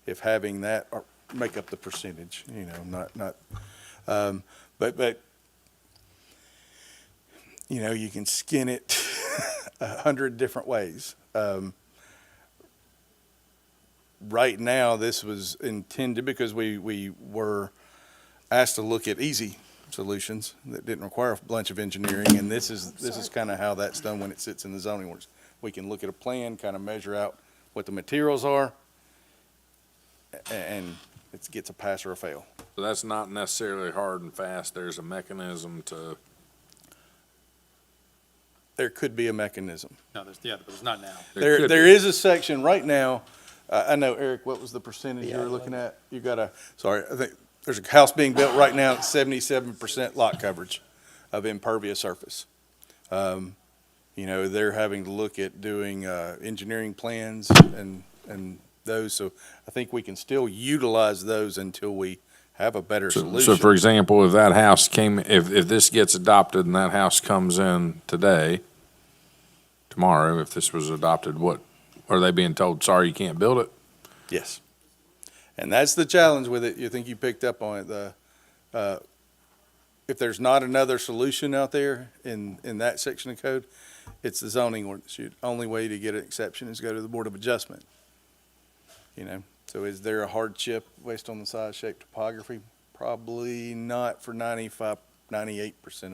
if having that or make up the percentage, but you can skin it 100 different ways. Right now, this was intended because we were asked to look at easy solutions that didn't require a bunch of engineering, and this is kind of how that's done when it sits in the zoning ordinance. We can look at a plan, kind of measure out what the materials are, and it gets a pass or a fail. So that's not necessarily hard and fast, there's a mechanism to there could be a mechanism. No, but there's not now. There is a section right now, I know, Eric, what was the percentage you were looking at? You got I think there's a house being built right now at 77% lot coverage of impervious surface. They're having to look at doing engineering plans and those, so I think we can still utilize those until we have a better solution. So for example, if that house if this gets adopted and that house comes in tomorrow, if this was adopted, what, are they being told, sorry, you can't build it? Yes. And that's the challenge with it. You think you picked up on it. If there's not another solution out there in that section of code, it's the zoning ordinance. The only way to get an exception is go to the Board of Adjustment. So is there a hardship based on the size, shape, topography? Probably not for 98%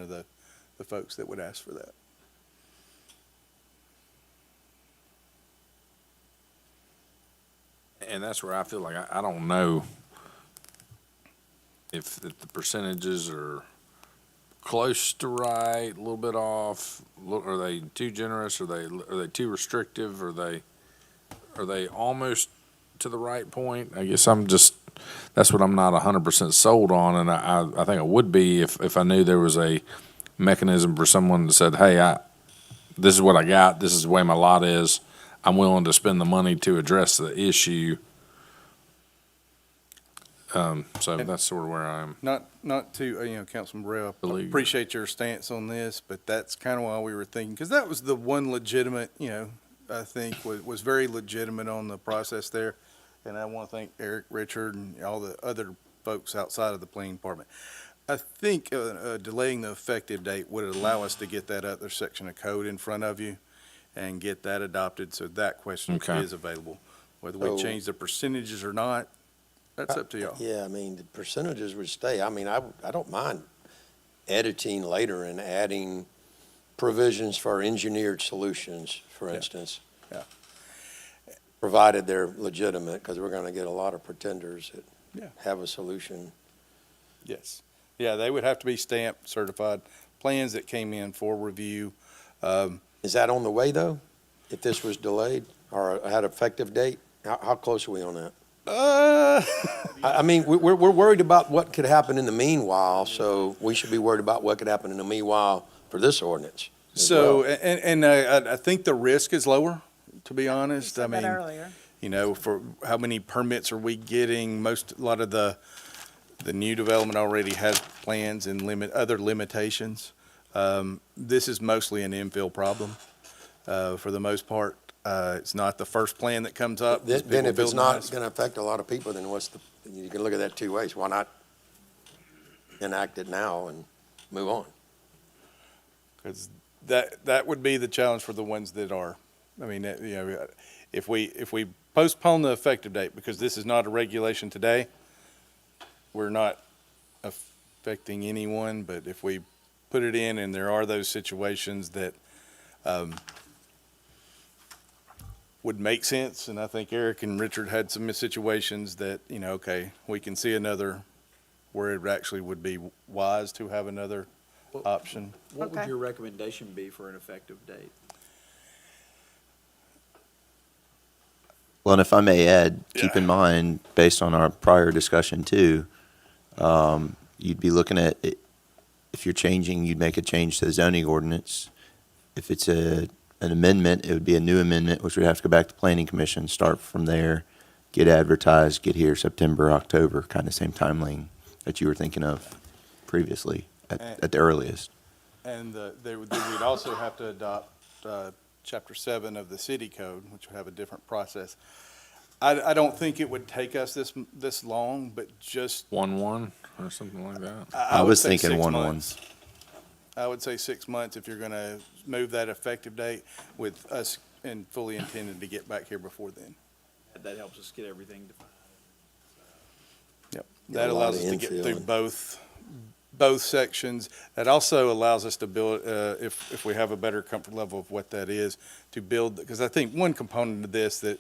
of the folks that would ask for that. And that's where I feel like I don't know if the percentages are close to right, a little bit off. Are they too generous? Are they too restrictive? Are they almost to the right point? I guess that's what I'm not 100% sold on, and I think it would be if I knew there was a mechanism for someone that said, hey, this is what I got, this is the way my lot is, I'm willing to spend the money to address the issue. So that's sort of where I am. Not to, Councilman Burrell, I appreciate your stance on this, but that's kind of why we were thinking, because that was the one legitimate, I think was very legitimate on the process there. And I want to thank Eric, Richard, and all the other folks outside of the planning department. I think delaying the effective date would allow us to get that other section of code in front of you and get that adopted, so that question is available. Whether we change the percentages or not, that's up to y'all. Yeah, the percentages would stay. I don't mind editing later and adding provisions for engineered solutions, for instance. Yeah. Provided they're legitimate, because we're going to get a lot of pretenders that have a solution. Yes. Yeah, they would have to be stamped, certified, plans that came in for review. Is that on the way, though? If this was delayed or had an effective date? How close are we on that? We're worried about what could happen in the meanwhile, so we should be worried about what could happen in the meanwhile for this ordinance. So, and I think the risk is lower, to be honest. I mean, earlier. For how many permits are we getting? A lot of the new development already has plans and other limitations. This is mostly an infill problem, for the most part. It's not the first plan that comes up. Then if it's not going to affect a lot of people, then you can look at that two ways. Why not enact it now and move on? Because that would be the challenge for the ones that are. If we postpone the effective date, because this is not a regulation today, we're not affecting anyone, but if we put it in and there are those situations that would make sense, and I think Eric and Richard had some situations that, we can see another where it actually would be wise to have another option. What would your recommendation be for an effective date? Well, and if I may add, keep in mind, based on our prior discussion too, you'd be looking at, if you're changing, you'd make a change to the zoning ordinance. If it's an amendment, it would be a new amendment, which would have to go back to planning commission, start from there, get advertised, get here September, October, kind of same timeline that you were thinking of previously at the earliest. And we'd also have to adopt Chapter 7 of the city code, which would have a different process. I don't think it would take us this long, but just 1-1 or something like that. I was thinking 6 1-1. months. I would say 6 months if you're going to move that effective date, with us and fully intended to get back here before then. That helps us get everything defined. Yep. That allows us to get through both sections. That also allows us to build, if we have a better comfort level of what that is, to build, because I think one component of this that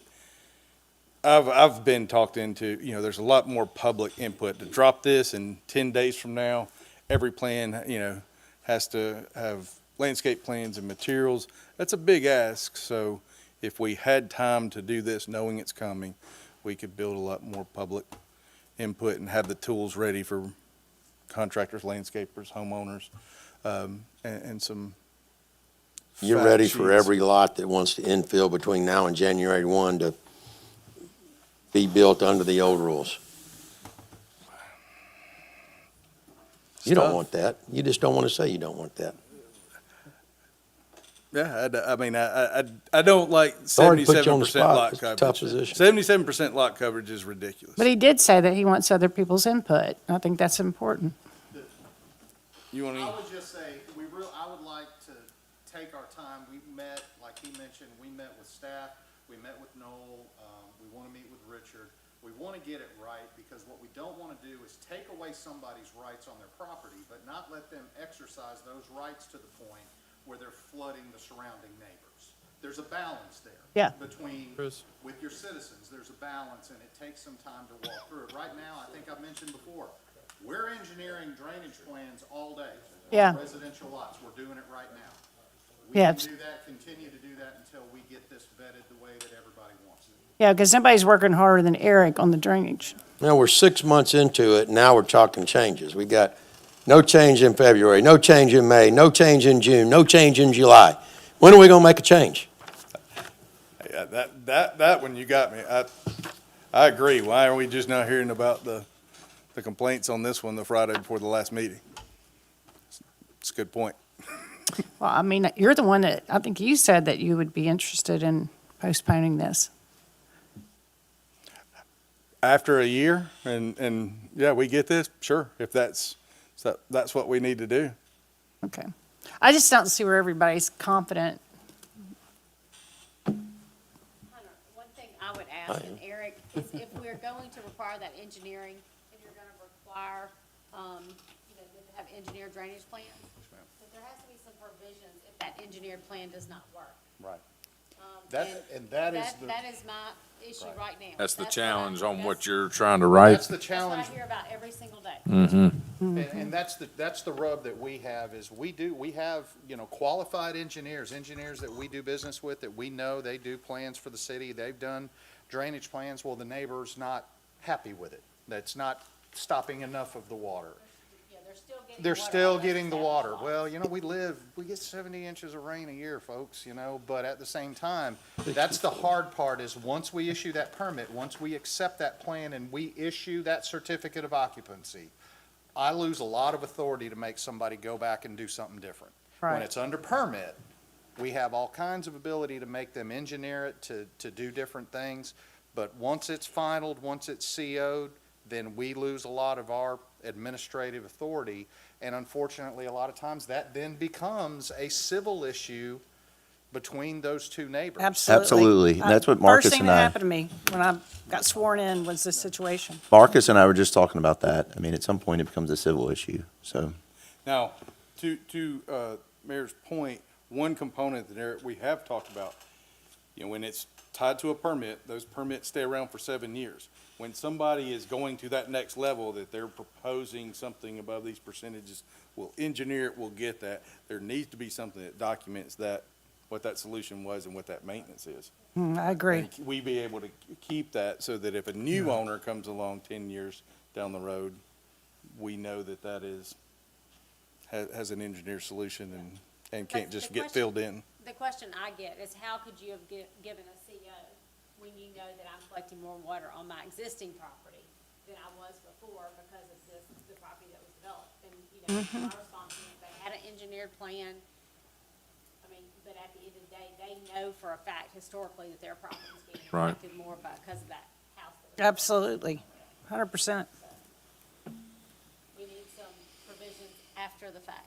I've been talked into, there's a lot more public input. To drop this, and 10 days from now, every plan, has to have landscape plans and materials. That's a big ask, so if we had time to do this, knowing it's coming, we could build a lot more public input and have the tools ready for contractors, landscapers, homeowners, and some You're fact ready for sheets. every lot that wants to infill between now and January 1 to be built under the old rules. You don't Stuff. want that. You just don't want to say you don't want that. Yeah, I mean, I don't like Sorry to put you on the 77% spot. lot It's a coverage. tough position. 77% lot coverage is ridiculous. But he did say that he wants other people's input. I think that's important. You want I to? would just say, I would like to take our time. We met, like he mentioned, we met with staff, we met with Noel, we want to meet with Richard. We want to get it right, because what we don't want to do is take away somebody's rights on their property, but not let them exercise those rights to the point where they're flooding the surrounding neighbors. There's a balance there. Yeah. Between, with your citizens, there's a balance, and it takes some time to walk through it. Right now, I think I've mentioned before, we're engineering drainage plans all day. Yeah. Residential lots, we're doing it right now. Yeah. We can do that, continue to do that until we get this vetted the way that everybody wants it. Yeah, because somebody's working harder than Eric on the drainage. Now, we're 6 months into it, and now we're talking changes. We got no change in February, no change in May, no change in June, no change in July. When are we going to make a change? Yeah, that one you got me. I agree. Why are we just not hearing about the complaints on this one the Friday before the last meeting? It's a good point. Well, I mean, you're the one that, I think you said that you would be interested in postponing this. After a year, and yeah, we get this, sure, if that's what we need to do. Okay. I just don't see where everybody's confident. Hunter, one thing I would ask, and Eric, is if we're going to require that engineering, if you're gonna require, to have engineered drainage plans, that there has to be some provisions if that engineered plan does not work. Right. And that is the. That is my issue right now. That's the what challenge on what that's- you're trying to write. That's the That's what I challenge. hear about every single day. And that's the rub that we have, is we have, qualified engineers that we do business with, that we know they do plans for the city, they've done drainage plans, well, the neighbor's not happy with it. That's not stopping enough of the water. Yeah, they're still getting. They're water still all those getting the water. established Well, we get 70 inches of rain a year, folks, but at the same time, that's the hard part, is once we issue that permit, once we accept that plan and we issue that certificate of occupancy, I lose a lot of authority to make somebody go back and do something different. When Right. it's under permit, we have all kinds of ability to make them engineer it, to do different things. But once it's finalized, once it's CO'd, then we lose a lot of our administrative authority. And unfortunately, a lot of times that then becomes a civil issue between those two neighbors. Absolutely. Absolutely. That's what Marcus First thing and that I- happened to me when I got sworn in was this situation. Marcus and I were just talking about that. I mean, at some point, it becomes a civil issue, so. Now, to Mayor's point, one component that we have talked about, when it's tied to a permit, those permits stay around for 7 years. When somebody is going to that next level, that they're proposing something above these percentages, we'll engineer it, we'll get that. There needs to be something that documents that, what that solution was and what that maintenance is. I agree. And we be able to keep that so that if a new owner comes along 10 years down the road, we know that that has an engineered solution and can't But just the get question- filled in. The question I get is, how could you have given a CO when you know that I'm collecting more water on my existing property than I was before because of the property that was developed? And, my response is, if they had an engineered plan, but at the end of the day, they know for a fact historically that their property is being Right. affected more because of that house. That Absolutely. 100%. we need some provisions after the fact.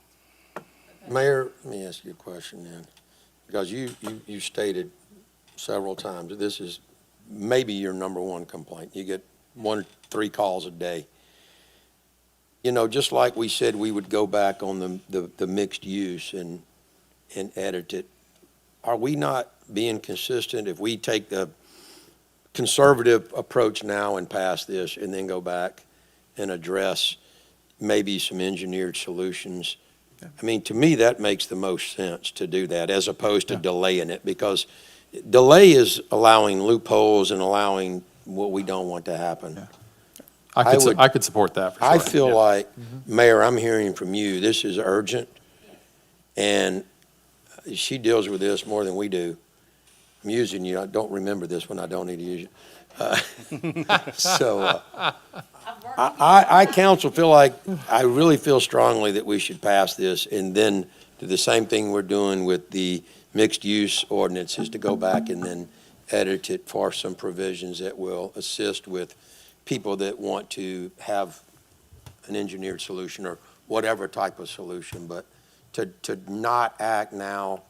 Mayor, let me ask you a question then, because you stated several times that this is maybe your number one complaint. You get 1 or 3 calls a day. Just like we said we would go back on the mixed use and edit it, are we not being consistent if we take the conservative approach now and pass this and then go back and address maybe some engineered solutions I mean, to me, that makes the most sense to do that as opposed to delaying it, because delay is allowing loopholes and allowing what we don't want to happen. I could support that for sure. I feel Yeah. like, Mayor, I'm hearing from you, this is urgent, and she deals with this more than we do. I'm using you, I don't remember this when I don't need to use you. I counsel, feel like, I really feel strongly that we should pass this, and then do the same thing we're doing with the mixed-use ordinance, is to go back and then edit it for some provisions that will assist with people that want to have an engineered solution or whatever type of solution. But to not act now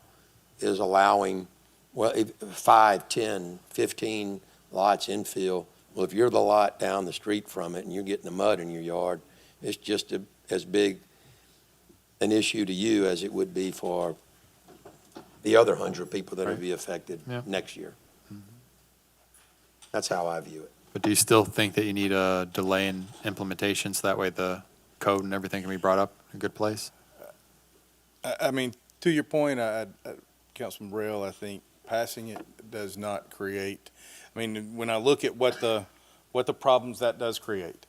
is allowing, well, 5, 10, 15 lots infill. Well, if you're the lot down the street from it and you're getting the mud in your yard, it's just as big an issue to you as it would be for the other 100 people that will be affected next year. That's how I view it. But do you still think that you need a delay in implementation so that way the code and everything can be brought up in a good place? I mean, to your point, Councilman Burrell, I think passing it does not create, I mean, when I look at what the problems that does create,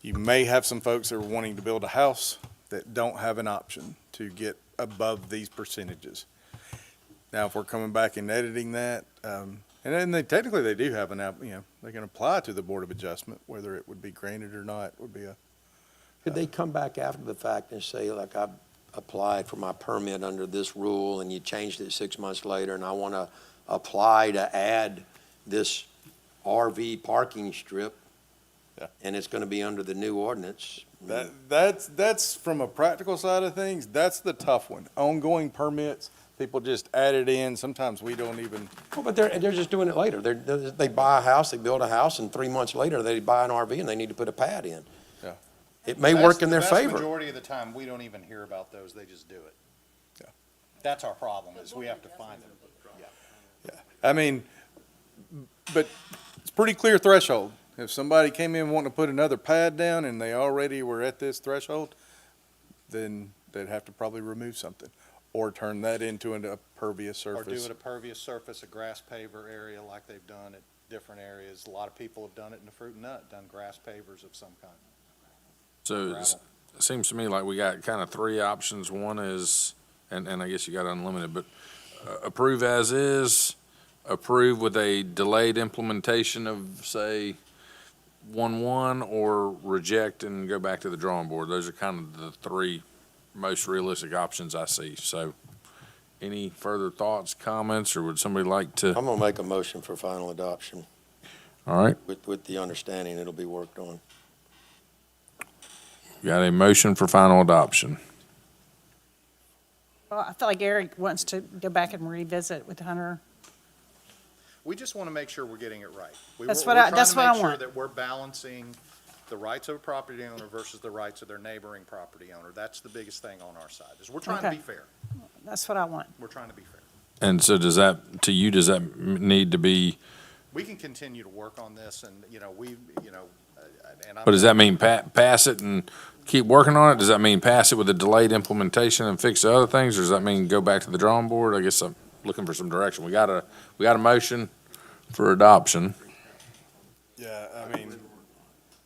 you may have some folks that are wanting to build a house that don't have an option to get above these percentages. Now, if we're coming back and editing that, and then technically they do have they can apply to the Board of Adjustment, whether it would be granted or not would be a. Could they come back after the fact and say, like, I applied for my permit under this rule and you changed it 6 months later and I want to apply to add this RV parking strip, and it's going to be under the new ordinance? That's from a practical side of things, that's the tough one. Ongoing permits, people just add it in. Sometimes we don't even. Well, but they're just doing it later. They buy a house, they build a house, and 3 months later, they buy an RV and they need to put a pad in. Yeah. It may work in their The favor. vast majority of the time, we don't even hear about those, they just do it. Yeah. That's our problem, is we have to find them. I mean, but it's pretty clear threshold. If somebody came in wanting to put another pad down and they already were at this threshold, then they'd have to probably remove something or turn that into an impervious Or surface. do it a pervious surface, a grass paver area like they've done at different areas. A lot of people have done it in the fruit and nut, done grass pavers of some kind. So it seems to me like we got kind of three options. One is, and I guess you got unlimited, but approve as is, approve with a delayed implementation of, say, 1/1, or reject and go back to the drawing board. Those are kind of the three most realistic options I see. So any further thoughts, comments, or would somebody like to? I'm going to make a motion for final adoption All right, with the understanding it'll be worked on. got a motion for final adoption. Well, I feel like Eric wants to go back and revisit with Hunter. We just want to make sure we're getting it right. That's We're what I trying to make sure want. that we're balancing the rights of a property owner versus the rights of their neighboring property owner. That's the biggest thing on our side, is we're trying to Okay. be fair. That's what I want. We're trying to be fair. And so does that, to you, does that need to be, We can continue to work on this and, and I'm. but does that mean pass it and keep working on it? Does that mean pass it with a delayed implementation and fix the other things? Or does that mean go back to the drawing board? I guess I'm looking for some direction. We got a motion for adoption. Yeah, I mean,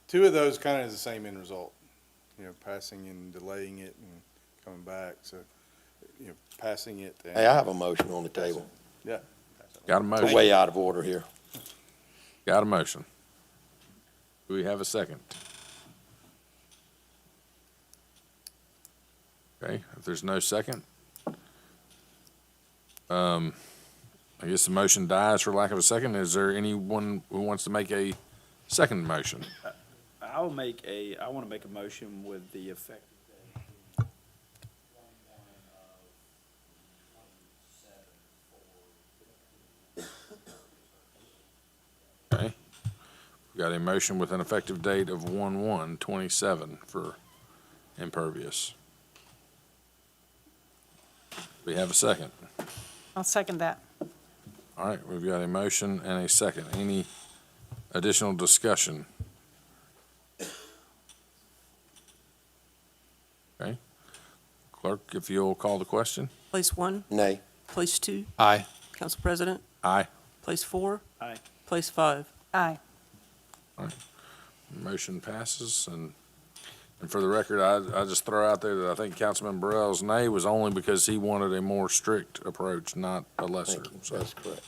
two of those kind of is the same end result, passing and delaying it and coming back. So, passing it. And, Hey, I have a motion on the table. Yeah. Got a It's motion. way out of order here. Got a motion. Do we have a second? Okay, if there's no second, I guess the motion dies for lack of a second. Is there anyone who wants to make a second motion? I want to make a motion with the effect. Okay. We got a motion with an effective date of 1/1/27 for impervious. We have a second. I'll second that. All right, we've got a motion and a second. Any additional discussion? Okay. Clerk, if you'll call the question. Place one, Nay. place two, Aye. Council President, Aye. place four, Aye. place five. Aye. Motion passes, and for the record, I just throw out there that I think Councilman Burrell's nay was only because he wanted a more strict approach, not a lesser. Thank you. So That's correct.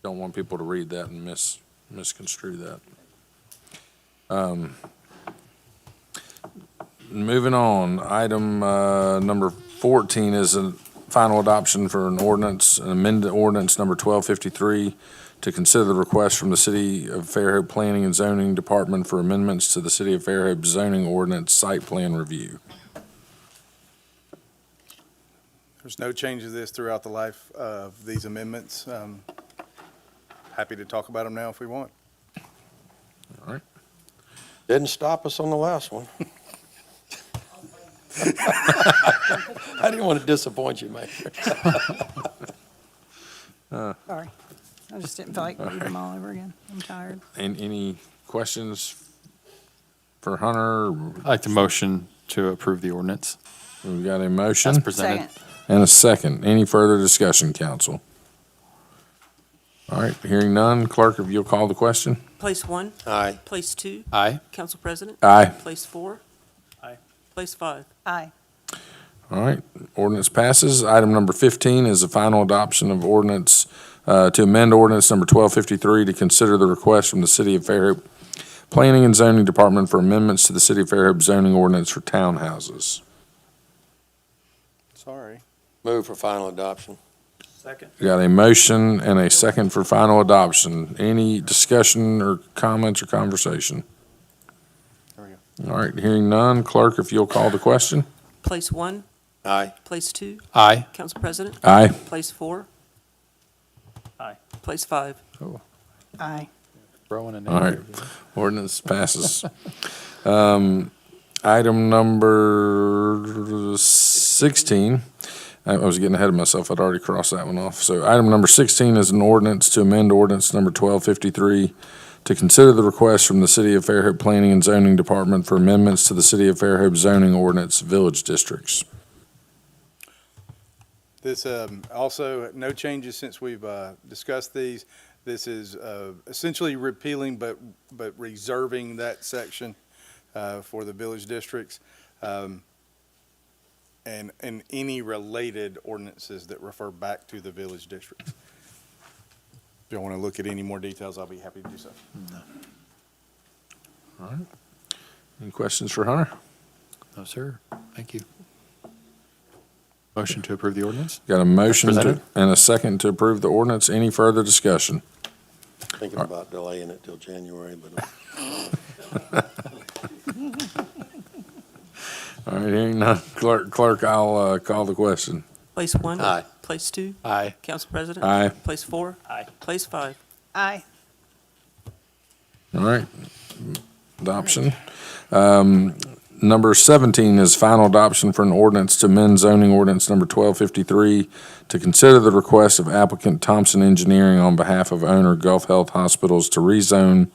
don't want people to read that and misconstrue that. Moving on, item number 14 is a final adoption for an ordinance, an amended ordinance number 1253, to consider the request from the City of Fairhope Planning and Zoning Department for amendments to the City of Fairhope zoning ordinance site plan review. There's no change to this throughout the life of these amendments. Happy to talk about them now if we want. All right. Didn't stop us on the last one. I didn't want to disappoint you, Mayor. Sorry. I just didn't feel like reading them all over again. I'm tired. And any questions for Hunter? I'd like to motion to approve the ordinance We've got a motion as presented. Second. and a second. Any further discussion, council? All right, hearing none, clerk, if you'll call the question. Place one, Aye. place two, Aye. Council President, Aye. place four. Aye. Place five. Aye. All right, ordinance passes. Item number 15 is the final adoption of ordinance to amend ordinance number 1253 to consider the request from the City of Fairhope Planning and Zoning Department for amendments to the City of Fairhope zoning ordinance for townhouses. Sorry. Move for final adoption. Second. We got a motion and a second for final adoption. Any discussion or comments or conversation? There we go. All right, hearing none, clerk, if you'll call the question. Place one, Aye. place two, Aye. Council President, Aye. place four. Aye. Place five. Aye. Throwing a name. All right, ordinance passes. Item number 16, I was getting ahead of myself, I'd already crossed that one off. So item number 16 is an ordinance to amend ordinance number 1253 to consider the request from the City of Fairhope Planning and Zoning Department for amendments to the City of Fairhope zoning ordinance village districts. This also, no changes since we've discussed these. This is essentially repealing but reserving that section for the village districts and any related ordinances that refer back to the village districts. If you want to look at any more details, I'll be happy to do so. All right. Any questions for Hunter? No, sir. Thank you. Motion to approve the ordinance? Got a motion Presented. and a second to approve the ordinance. Any further discussion? Thinking about delaying it till January, but All right, hearing none, clerk, I'll call the question. Place one. Aye. Place two, Aye. Council President. Aye. Place four. Aye. Place five. Aye. All right, adoption. Number 17 is final adoption for an ordinance to amend zoning ordinance number 1253 to consider the request of applicant Thompson Engineering on behalf of owner Gulf Health Hospitals to rezone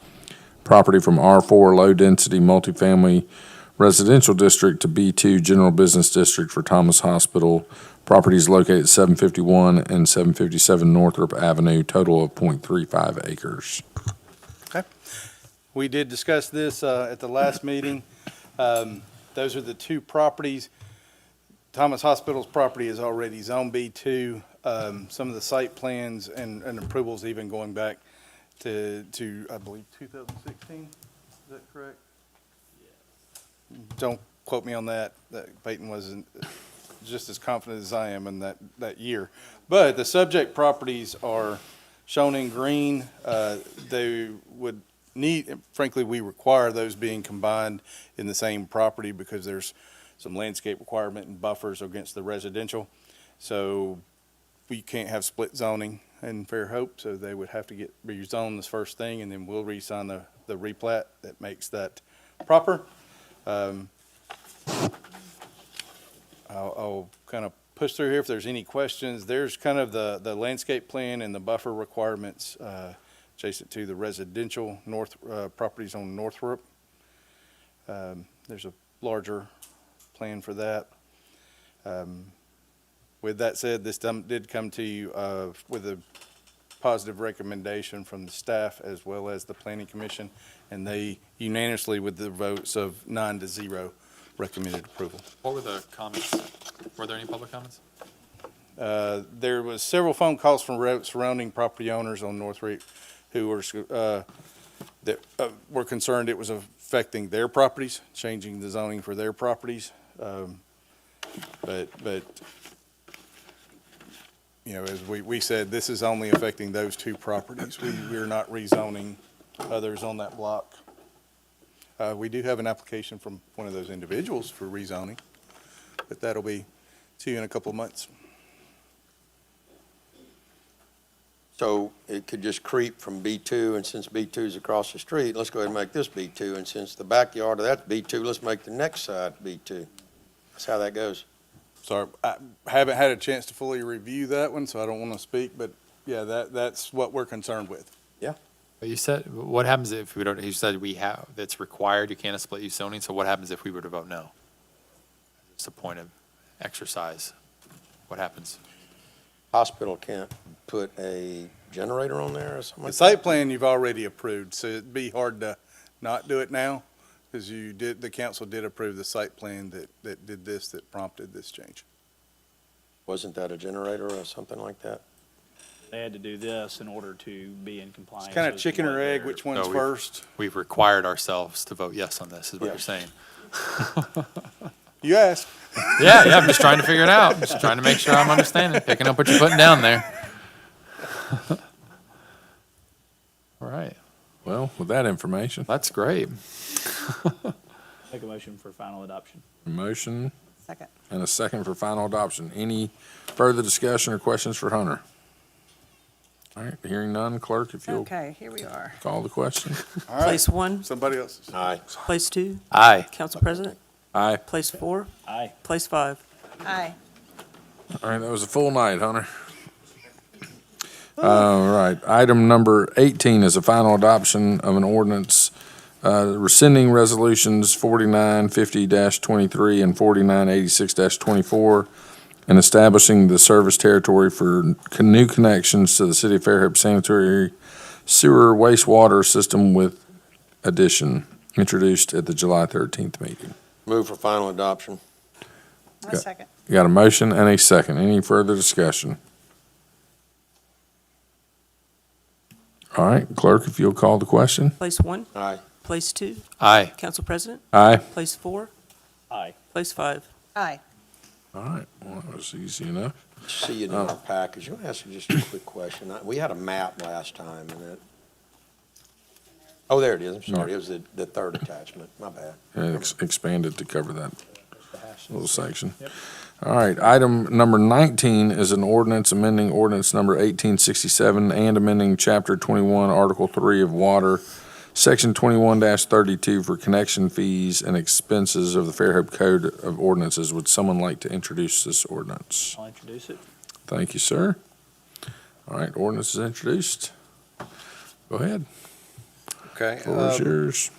property from R4 low-density multifamily residential district to B2 general business district for Thomas Hospital. Properties located at 751 and 757 Northrop Avenue, total of .35 acres. We did discuss this at the last meeting. Those are the two properties. Thomas Hospital's property is already Zone B2. Some of the site plans and approvals even going back to I believe, 2016. Is that correct? Don't quote me on that. Peyton wasn't just as confident as I am in that year. But the subject properties are shown in green. They would need, frankly, we require those being combined in the same property because there's some landscape requirement and buffers against the residential. So we can't have split zoning in Fairhope, so they would have to get rezoned this first thing, and then we'll re-sign the replat that makes that proper. I'll kind of push through here if there's any questions. There's kind of the landscape plan and the buffer requirements adjacent to the residential properties on Northrop. There's a larger plan for that. With that said, this did come to you with a positive recommendation from the staff as well as the planning commission, and they unanimously, with the votes of 9-0, recommended approval. What were the comments? Were there any public comments? There was several phone calls from surrounding property owners on North Reef who were were concerned it was affecting their properties, changing the zoning for their properties. But you know, as we said, this is only affecting those two properties. We're not rezoning others on that block. We do have an application from one of those individuals for rezoning, but that'll be to you in a couple of months. So it could just creep from B2, and since B2 is across the street, let's go ahead and make this B2, and since the backyard of that's B2, let's make the next side B2. That's how that goes. Sorry, I haven't had a chance to fully review that one, so I don't want to speak, but yeah, that's what we're concerned with. But you said, what happens if we don't, you said that's required, you can't have split use zoning, so what happens if we were to vote no? It's a point of exercise. What happens? Hospital can't put a generator on there or something The like that? site plan you've already approved, so it'd be hard to not do it now, because the council did approve the site plan that did this, that prompted this change. Wasn't that a generator or something like that? They had to do this in order to be in compliance. It's kind of with chicken or what egg, their- which one's So first? We've required ourselves to vote yes on this, is what you're Yes. saying. You asked. Yeah, I'm just trying to figure it out. Just trying to make sure I'm understanding, picking up what you're putting down there. All right, Well, with that information, that's great. Make a motion for final adoption. a motion Second. and a second for final adoption. Any further discussion or questions for Hunter? All right, hearing none, clerk, if you'll Okay, here we are. call the question. All right, Place 1, somebody else. Aye. place 2, Aye. Council President, Aye. place 4, Aye. place 5. Aye. All right, that was a full night, Hunter. All right, item number 18 is a final adoption of an ordinance rescinding resolutions 4950-23 and 4986-24 and establishing the service territory for new connections to the City of Fairhope sanitary sewer wastewater system with addition, introduced at the July 13th meeting. Move for final adoption. A second. You got a motion and a second. Any further discussion? All right, clerk, if you'll call the question. Place 1, Aye. place 2, Aye. Council President, Aye. place 4, Aye. place 5. Aye. All right, well, that was easy enough. See it in our package. I want to ask you just a quick question. We had a map last time, and it, oh, there it is. I'm sorry. It was the third attachment. My bad. And expanded to cover that little section. All right, item number 19 is an ordinance amending ordinance number 1867 and amending Chapter 21, Article 3 of Water, Section 21-32 for connection fees and expenses of the Fairhope Code of Ordinances. Would someone like to introduce this ordinance? I'll introduce it. Thank you, sir. All right, ordinance is introduced. Go ahead. Okay. Floor is yours.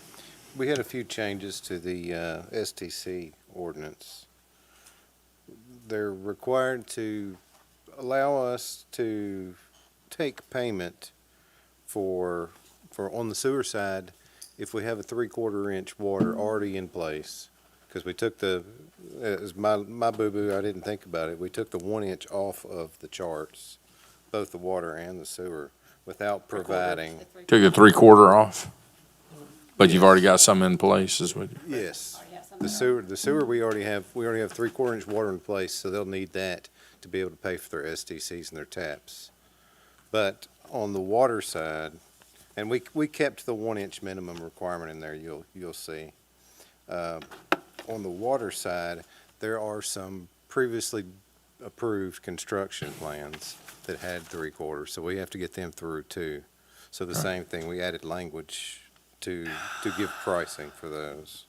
We had a few changes to the STC ordinance. They're required to allow us to take payment for on the sewer side if we have a 3/4 inch water already in place. Because we took as my boo-boo, I didn't think about it. We took the 1 inch off of the charts, both the water and the sewer, without providing. Took a 3/4 off, but you've already got some in place, is what? Yes. The sewer, we already have 3/4 inch water in place, so they'll need that to be able to pay for their STCs and their taps. But on the water side, and we kept the 1 inch minimum requirement in there, you'll see. On the water side, there are some previously approved construction plans that had 3/4, so we have to get them through too. So the same thing, we added language to give pricing for those.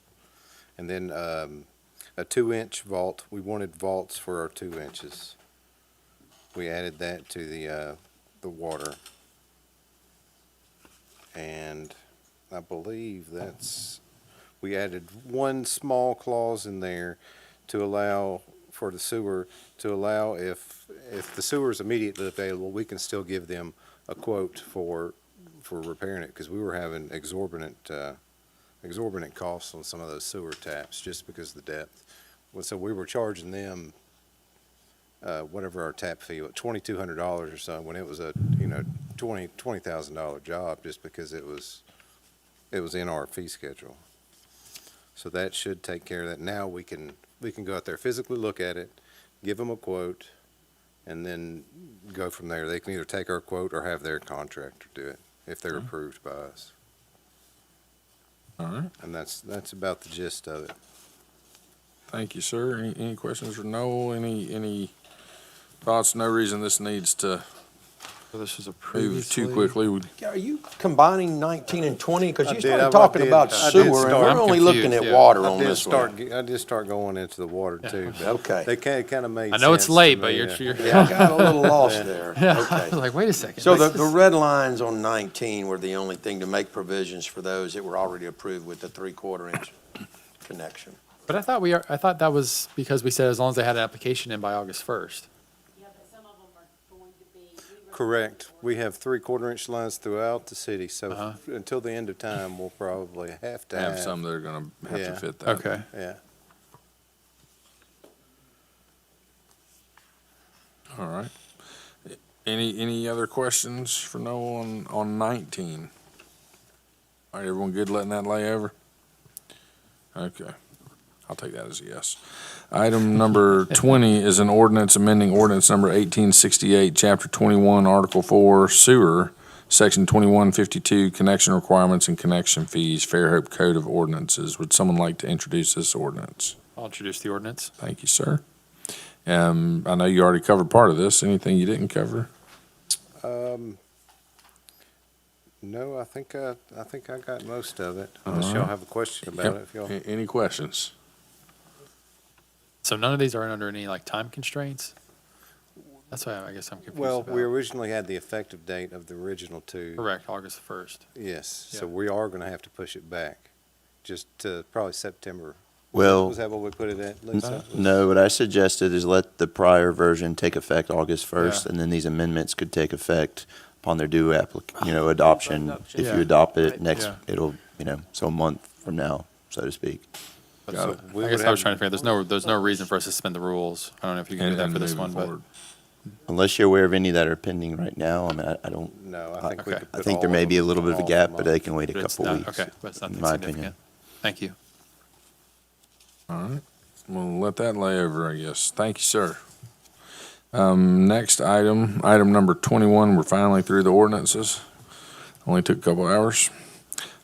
And then a 2 inch vault, we wanted vaults for our 2 inches. We added that to the water. And I believe we added one small clause in there to allow for the sewer to allow if the sewer is immediately available, we can still give them a quote for repairing it, because we were having exorbitant costs on some of those sewer taps just because of the depth. Well, so we were charging them, whatever our tap fee, $2,200 or something, when it was a, $20,000 job, just because it was in our fee schedule. So that should take care of that. Now we can go out there, physically look at it, give them a quote, and then go from there. They can either take our quote or have their contractor do it, if they're approved by us. All right. And that's about the gist of it. Thank you, sir. Any questions for Noel? Any thoughts? No reason this needs to This is a move too quickly. Are you combining 19 and 20? Because I you did. started I talking did. about I did sewer, and start. we're I'm only looking confused, at yeah. water on this one. I did start going into the water too. But Okay. They kind of made I know it's sense to late, but me, you're, Yeah, I got a little lost there. Yeah, I Okay. was like, wait a second. So This the is- red lines on 19 were the only thing to make provisions for those that were already approved with the 3/4 inch connection. But I thought that was because we said as long as they had an application in by August 1st. Yeah, but some of them are going to be. Correct. We have 3/4 inch lines throughout the city, so Uh-huh. until the end of time, we'll probably have to Have some that are gonna have Yeah. to fit that. Okay. Yeah. All right. Any other questions for Noel on 19? All right, everyone good letting that lay over? Okay. I'll take that as a yes. Item number 20 is an ordinance amending ordinance number 1868, Chapter 21, Article 4, Sewer, Section 2152, Connection Requirements and Connection Fees, Fairhope Code of Ordinances. Would someone like to introduce this ordinance? I'll introduce the ordinance. Thank you, sir. I know you already covered part of this. Anything you didn't cover? No, I think I got most of it, All unless y'all right. have a question about Yep. it. If y'all, Any questions? So none of these are under any like time constraints? That's why I guess I'm confused well, about. we originally had the effective date of the original two. Correct, August 1st. Yes, so Yeah. we are going to have to push it back, just to probably September. Well, Was that what we put it at, Lisa? no, what I suggested is let the prior version take effect August 1st, Yeah. and then these amendments could take effect upon their due adoption. If Yeah. you adopt it next, Yeah. it'll, so a month from now, so to speak. Got So it. We I would guess I have- was trying to figure, there's no reason for us to suspend the rules. I don't know if you can do that And for this moving one, but. forward. Unless you're aware of any that are pending right now, I mean, I don't, No, I think we Okay. could I put think there all may of be a them little bit of a off gap, month. but they can wait a but it's couple not- weeks. Okay, but it's in nothing my significant. opinion. Thank you. All right. We'll let that lay over, I guess. Thank you, sir. Next item number 21, we're finally through the ordinances. Only took a couple hours.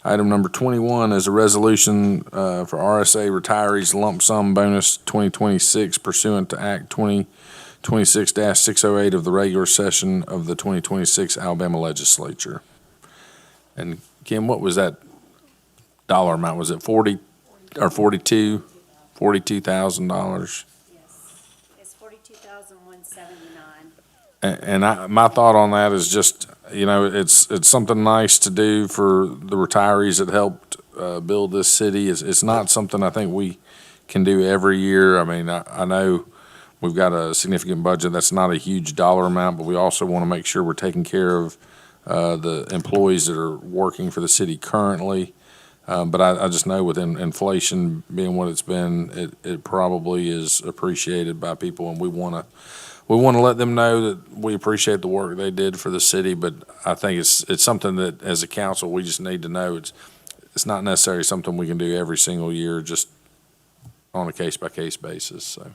Item number 21 is a resolution for RSA retirees lump sum bonus 2026 pursuant to Act 2026-608 of the regular session of the 2026 Alabama Legislature. And Kim, what was that dollar amount? Was it 40 or 42? $42,000? It's $42,179. And my thought on that is just, it's something nice to do for the retirees that helped build this city. It's not something I think we can do every year. I mean, I know we've got a significant budget. That's not a huge dollar amount, but we also want to make sure we're taking care of the employees that are working for the city currently. But I just know with inflation being what it's been, it probably is appreciated by people, and we want to let them know that we appreciate the work they did for the city. But I think it's something that as a council we just need to know. It's not necessarily something we can do every single year, just on a case by case basis. So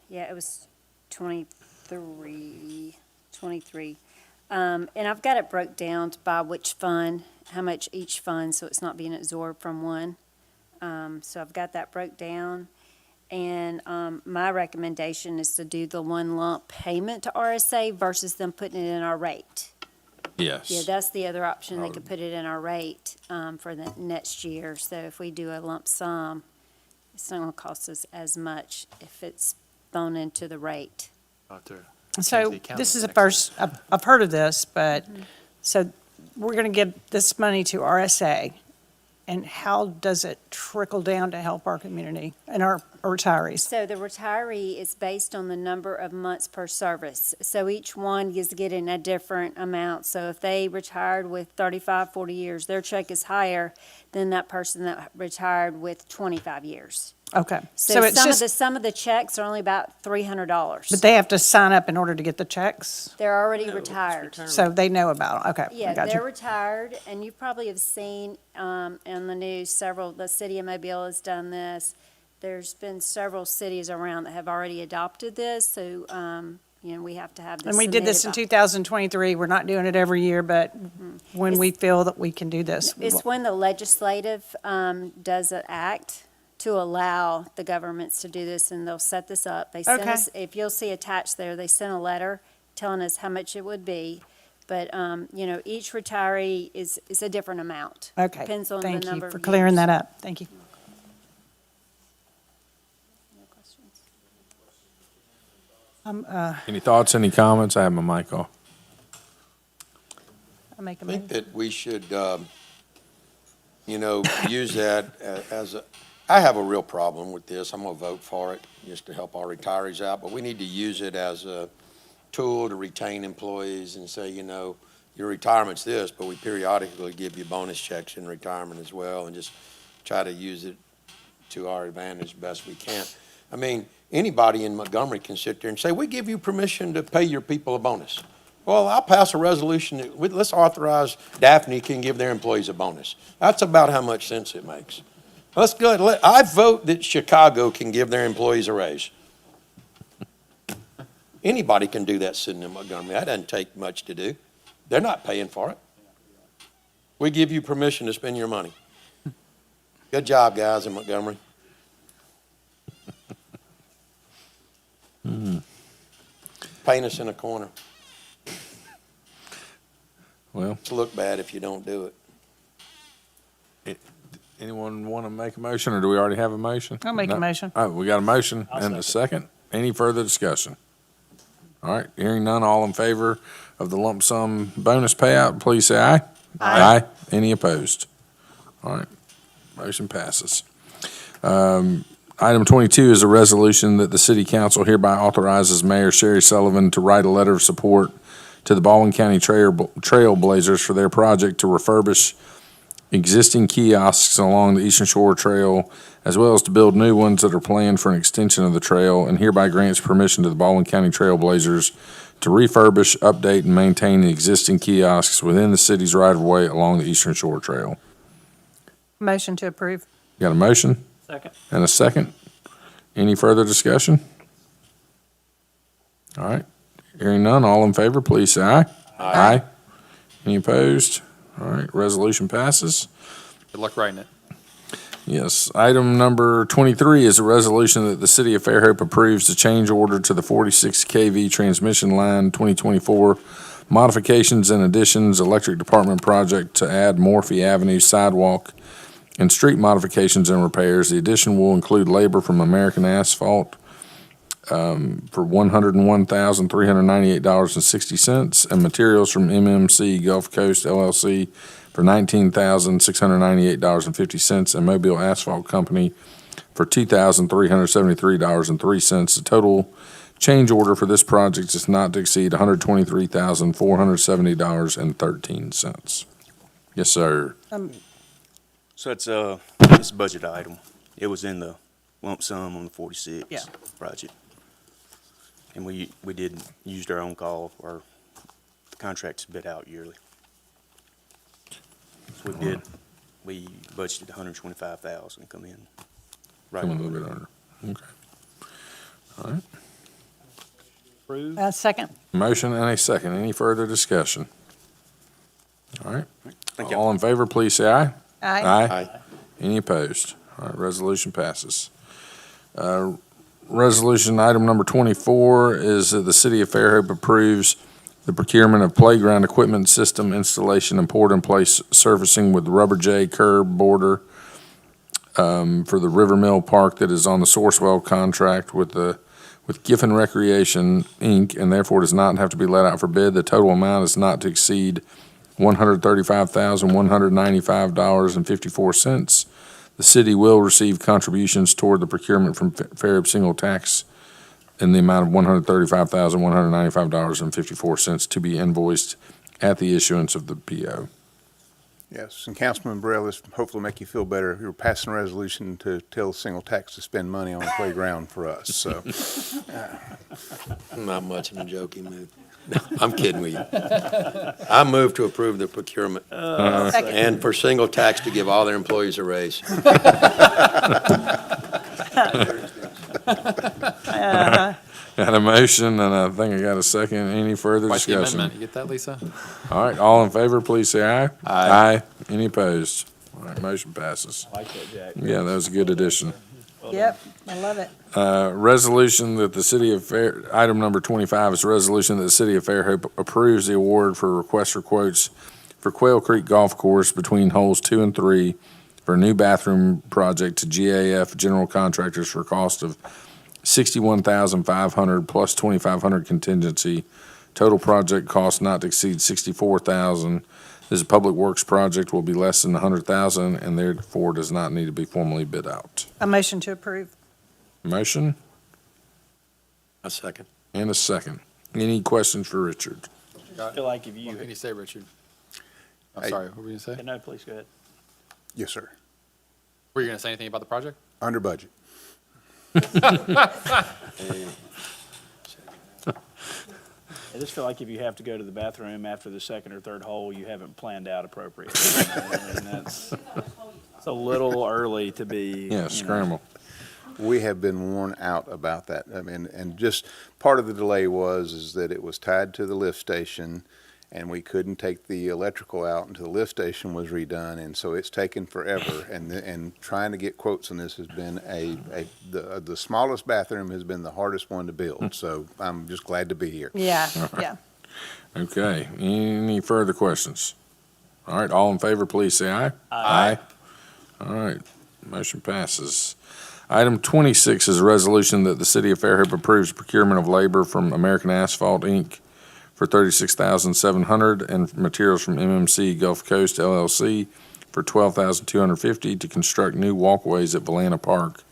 Yeah, it was 23. And I've got it broke down by which fund, how much each fund, so it's not being absorbed from one. So I've got that broke down. And my recommendation is to do the one lump payment to RSA versus them putting it in our rate. yes. Yeah, that's the other option. They could put it in our rate for the next year. So if we do a lump sum, it's not going to cost us as much if it's thrown into the rate. So this is a first, I've heard of this, but, so we're going to give this money to RSA, And how does it trickle down to help our community and our retirees? So the retiree is based on the number of months per service. So each one is getting a different amount. So if they retired with 35, 40 years, their check is higher than that person that retired with 25 years. Okay. So it's just, some of the checks are only about $300. but they have to sign up in order to get the checks? They're already retired. So they know about it. Okay. I Yeah, got you. they're retired, and you probably have seen in the news the city of Mobile has done this. There's been several cities around that have already adopted this, so, we have to have this And we did this in submitted 2023. We're not doing it every year, but when we feel that we can do this. by- It's when the legislative does an act to allow the governments to do this, and they'll set this up. They send Okay. us, if you'll see attached there, they sent a letter telling us how much it would be. But, each retiree is a different amount. Okay. Depends on the Thank number you for of clearing years. that up. Thank you. No questions? Any thoughts, any comments? I have my mic off. I'll make a I think motion. that we should, use that as a, I have a real problem with this. I'm gonna vote for it just to help our retirees out, but we need to use it as a tool to retain employees and say, your retirement's this, but we periodically give you bonus checks in retirement as well, and just try to use it to our advantage best we can. I mean, anybody in Montgomery can sit there and say, we give you permission to pay your people a bonus. Well, I'll pass a resolution that, let's authorize Daphne can give their employees a bonus. That's about how much sense it makes. Let's go, I vote that Chicago can give their employees a raise. Anybody can do that sitting in Montgomery. That doesn't take much to do. They're not paying for it. We give you permission to spend your money. Good job, guys in Montgomery. Paint us in a corner. Well, It's look bad if you don't do it. anyone want to make a motion, or do we already have a motion? I'll make a No? motion. Oh, we got a motion and a second. Any further discussion? All right, hearing none, all in favor of the lump sum bonus payout, please say aye. Aye. Any opposed? All right, motion passes. Item 22 is a resolution that the city council hereby authorizes Mayor Sherry Sullivan to write a letter of support to the Baldwin County Trailblazers for their project to refurbish existing kiosks along the Eastern Shore Trail, as well as to build new ones that are planned for an extension of the trail, and hereby grants permission to the Baldwin County Trailblazers to refurbish, update, and maintain the existing kiosks within the city's right-of-way along the Eastern Shore Trail. Motion to approve. Got a motion Second. and a second? Any further discussion? All right, hearing none, all in favor, please say aye. Aye. Any opposed? All right, resolution passes. Good luck writing it. Yes. Item number 23 is a resolution that the city of Fairhope approves the change order to the 46 kV transmission line 2024 modifications and additions electric department project to add Morphy Avenue sidewalk and street modifications and repairs. The addition will include labor from American Asphalt for $101,398.60 and materials from MMC Gulf Coast LLC for $19,698.50 and Mobile Asphalt Company for $2,373.03. The total change order for this project is not to exceed $123,470.13. Yes, sir. So it's a budget item. It was in the lump sum on the 46 Yeah. project. And we did, used our own call, or the contract's bid out yearly. So we budgeted 125,000 come in. Right. Come a little bit under. Okay. All right. Approve. Second. Motion and a second. Any further discussion? All right. Thank you. All in favor, please say aye. Aye. Aye. Any opposed? All right, resolution passes. Resolution item number 24 is that the city of Fairhope approves the procurement of playground equipment system installation and poured-in-place surfacing with rubber J curb border for the River Mill Park that is on the Sourcewell contract with Giffen Recreation, Inc., and therefore does not have to be let out for bid. The total amount is not to exceed $135,195.54. The city will receive contributions toward the procurement from Fairhope Single Tax in the amount of $135,195.54 to be invoiced at the issuance of the PO. Yes, and Councilman Burrell, this hopefully make you feel better. You're passing a resolution to tell single tax to spend money on a playground for us, so. Not much in a joking mood. No, I'm kidding with you. I move to approve the procurement and for single tax to give all their employees a raise. Got a motion, and I think I got a second. Any further Quite the discussion? amendment. You get that, Lisa? All right, all in favor, please say aye. Aye. Any opposed? All right, motion passes. I like that, Jack. Yeah, that was a good addition. Yep, I love it. Resolution that the city of item number 25 is a resolution that the city of Fairhope approves the award for request for quotes for Quail Creek Golf Course between holes 2 and 3 for a new bathroom project to GAF General Contractors for a cost of $61,500 plus $2,500 contingency. Total project cost not to exceed $64,000. This is a public works project, will be less than $100,000 and therefore does not need to be formally bid out. A motion to approve. Motion A second. and a second. Any questions for Richard? I feel like if What you, can you say, Richard? I'm Hey. sorry, what were you going to say? no, please go ahead. Yes, sir. Were you going to say anything about the project? Under budget. I just feel like if you have to go to the bathroom after the second or third hole, you haven't planned out appropriately. And that's, it's a little early to be. Yeah, scramble. We have been worn out about that. I mean, and just part of the delay is that it was tied to the lift station, and we couldn't take the electrical out until the lift station was redone, and so it's taken forever. And trying to get quotes on this has been the smallest bathroom has been the hardest one to build. So I'm just glad to be here. Yeah, yeah. Okay, any further questions? All right, all in favor, please say aye. Aye. All right, motion passes. Item 26 is a resolution that the city of Fairhope approves procurement of labor from American Asphalt, Inc. for $36,700 and materials from MMC Gulf Coast LLC for $12,250 to construct new walkways at Valana Park.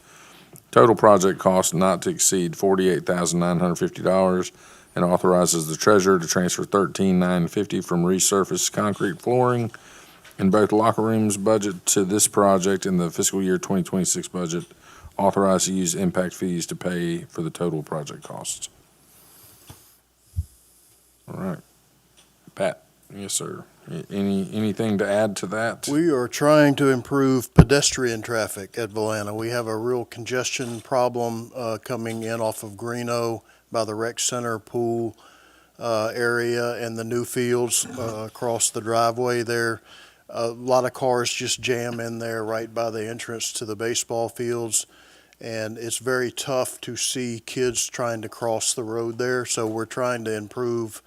Total project cost not to exceed $48,950 and authorizes the treasurer to transfer $13,950 from resurfaced concrete flooring in both locker rooms budget to this project in the fiscal year 2026 budget. Authorized to use impact fees to pay for the total project cost. All right. Pat? Yes, sir. Anything to add to that? We are trying to improve pedestrian traffic at Valana. We have a real congestion problem coming in off of Greeno by the rec center pool area and the new fields across the driveway there. A lot of cars just jam in there right by the entrance to the baseball fields. And it's very tough to see kids trying to cross the road there. So we're trying to improve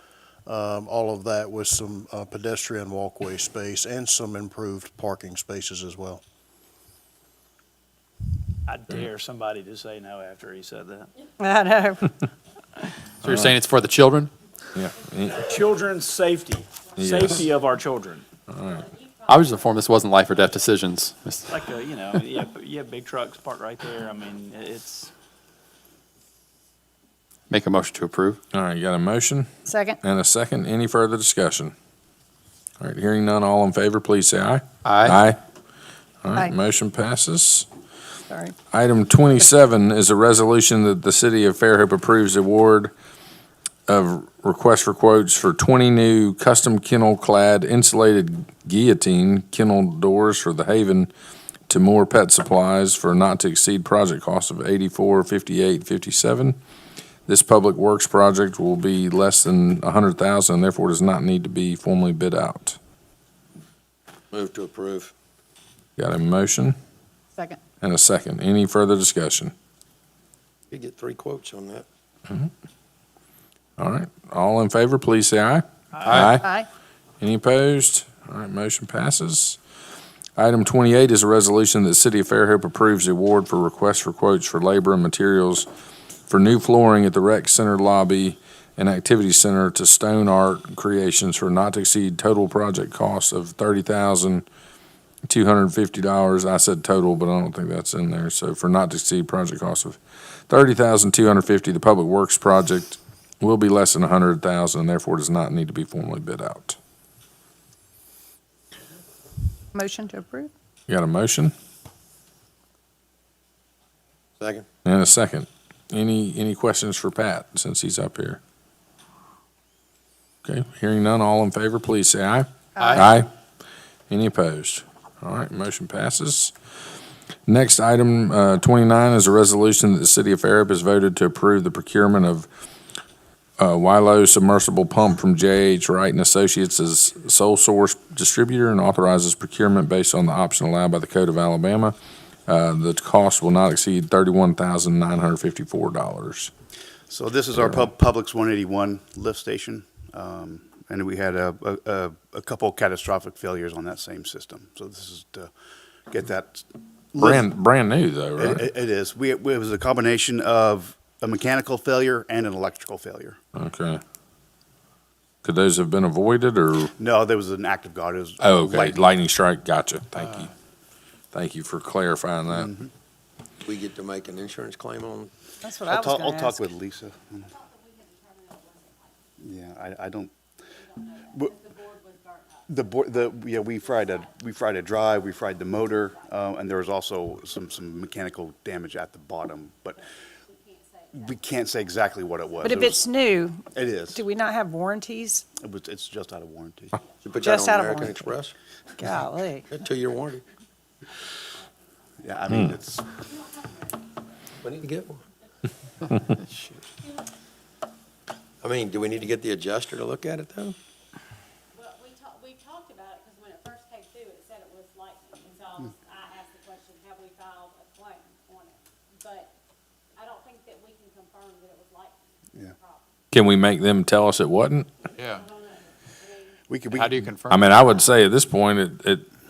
all of that with some pedestrian walkway space and some improved parking spaces as well. I dare somebody to say no after he said that. I know. So you're saying it's for the children? Yeah. Children's safety, Yes. safety of our children. All right. I was informed this wasn't life or death decisions. It's like, you have big trucks parked right there. I mean, it's. Make a motion to approve. All right, you got a motion Second? and a second. Any further discussion? All right, hearing none, all in favor, please say aye. Aye. All right, Aye. motion passes. Sorry. Item 27 is a resolution that the city of Fairhope approves the award of request for quotes for 20 new custom kennel-clad insulated guillotine kennel doors for the Haven to Moore Pet Supplies for not to exceed project cost of $84,5857. This public works project will be less than $100,000 and therefore does not need to be formally bid out. Move to approve. Got a motion Second. and a second. Any further discussion? You get 3 quotes on that. All right, all in favor, please say aye. Aye. Any opposed? All right, motion passes. Item 28 is a resolution that the City of Fairhope approves the award for requests for quotes for labor and materials for new flooring at the rec center lobby and Activity Center to Stone Art Creations for not to exceed total project cost of $30,250. I said total, but I don't think that's in there. So for not to exceed project cost of $30,250, the Public Works project will be less than $100,000 and therefore does not need to be formally bid out. Motion to approve? You got a motion Second. and a second. Any questions for Pat since he's up here? Okay, hearing none, all in favor, please say aye. Aye. Any opposed? All right, motion passes. Next, item 29 is a resolution that the City of Fairhope has voted to approve the procurement of Wilo submersible pump from J.H. Wright and Associates as sole source distributor and authorizes procurement based on the option allowed by the Code of Alabama. The cost will not exceed $31,954. So this is our Publix 181 lift station, and we had a couple catastrophic failures on that same system. So this is to get that. Brand new though, right? It is. It was a combination of a mechanical failure and an electrical failure. Okay. Could those have been avoided or? No, there was an act of God. It was Oh, okay, lightning strike, gotcha, thank you. Thank you for clarifying that. Mhm. We get to make an insurance claim on? That's what I was gonna I'll talk ask. with Lisa. Yeah, I don't. We fried a drive, we fried the motor, and there was also some mechanical damage at the bottom, but we can't say exactly what it was. But if it's new, It is. do we not have warranties? It's just out of warranty. You put Just that out on of American warranty. Express? Golly. A 2-year warranty. Yeah, I mean, it's. We need to get one. Shoot. I mean, do we need to get the adjuster to look at it though? Well, we talked about it, because when it first came through, it said it was lightning, and so I asked the question, have we filed a claim on it? But I don't think that we can confirm that it was lightning. Yeah. Can we make them tell us it wasn't? Yeah. How do you confirm? I mean, I would say at this point,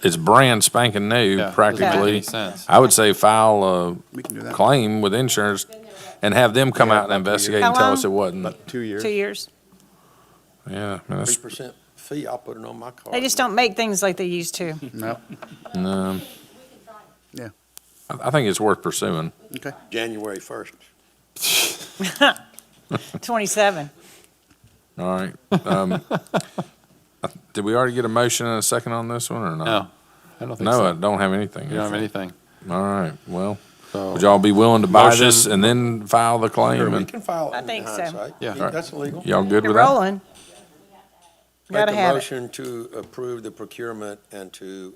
it's brand spanking new, Yeah, doesn't make practically. any sense. I would say file We can do a that. claim with insurance and have them come out and investigate and How tell us it long? wasn't. About 2 years. 2 years. Yeah, I mean, that's, 3% fee, I'll put it on my car. They just don't make things like they used to. No. no, Yeah. I think it's worth pursuing. Okay. January 1st. 27. All right. Did we already get a motion and a second on this one or not? No, I don't think No, so. I don't have anything. You don't have anything. All right, well, So would y'all be willing to buy Motion- this and then file the claim? Sure, we And can file it I in think so. hindsight. Yeah. That's legal. y'all good You're with that? rolling. Gotta Make a have it. motion to approve the procurement and to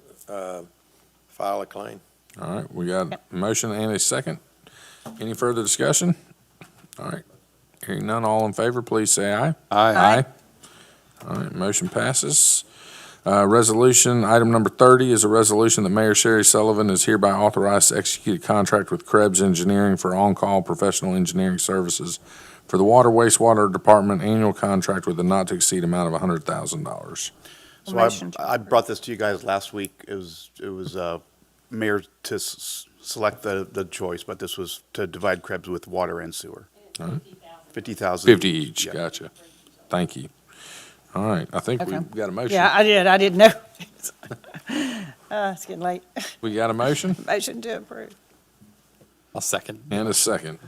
file a claim. All right, we got a motion and a second. Any further discussion? All right, hearing none, all in favor, please say aye. Aye. All right, motion passes. Resolution, item number 30 is a resolution that Mayor Sherry Sullivan is hereby authorized to execute a contract with Krebs Engineering for on-call professional engineering services for the Water Wastewater Department annual contract with a not-to-exceed amount of $100,000. So Motion to I brought this to you guys last week. It was mayor to select the choice, but this was to divide Krebs with water and sewer. All right. 50,000. 50 each, Yeah. gotcha. Thank you. All right, I think Okay. we've got a motion. Yeah, I did. I didn't know. It's getting late. We got a motion Motion to approve. I'll second. and a second.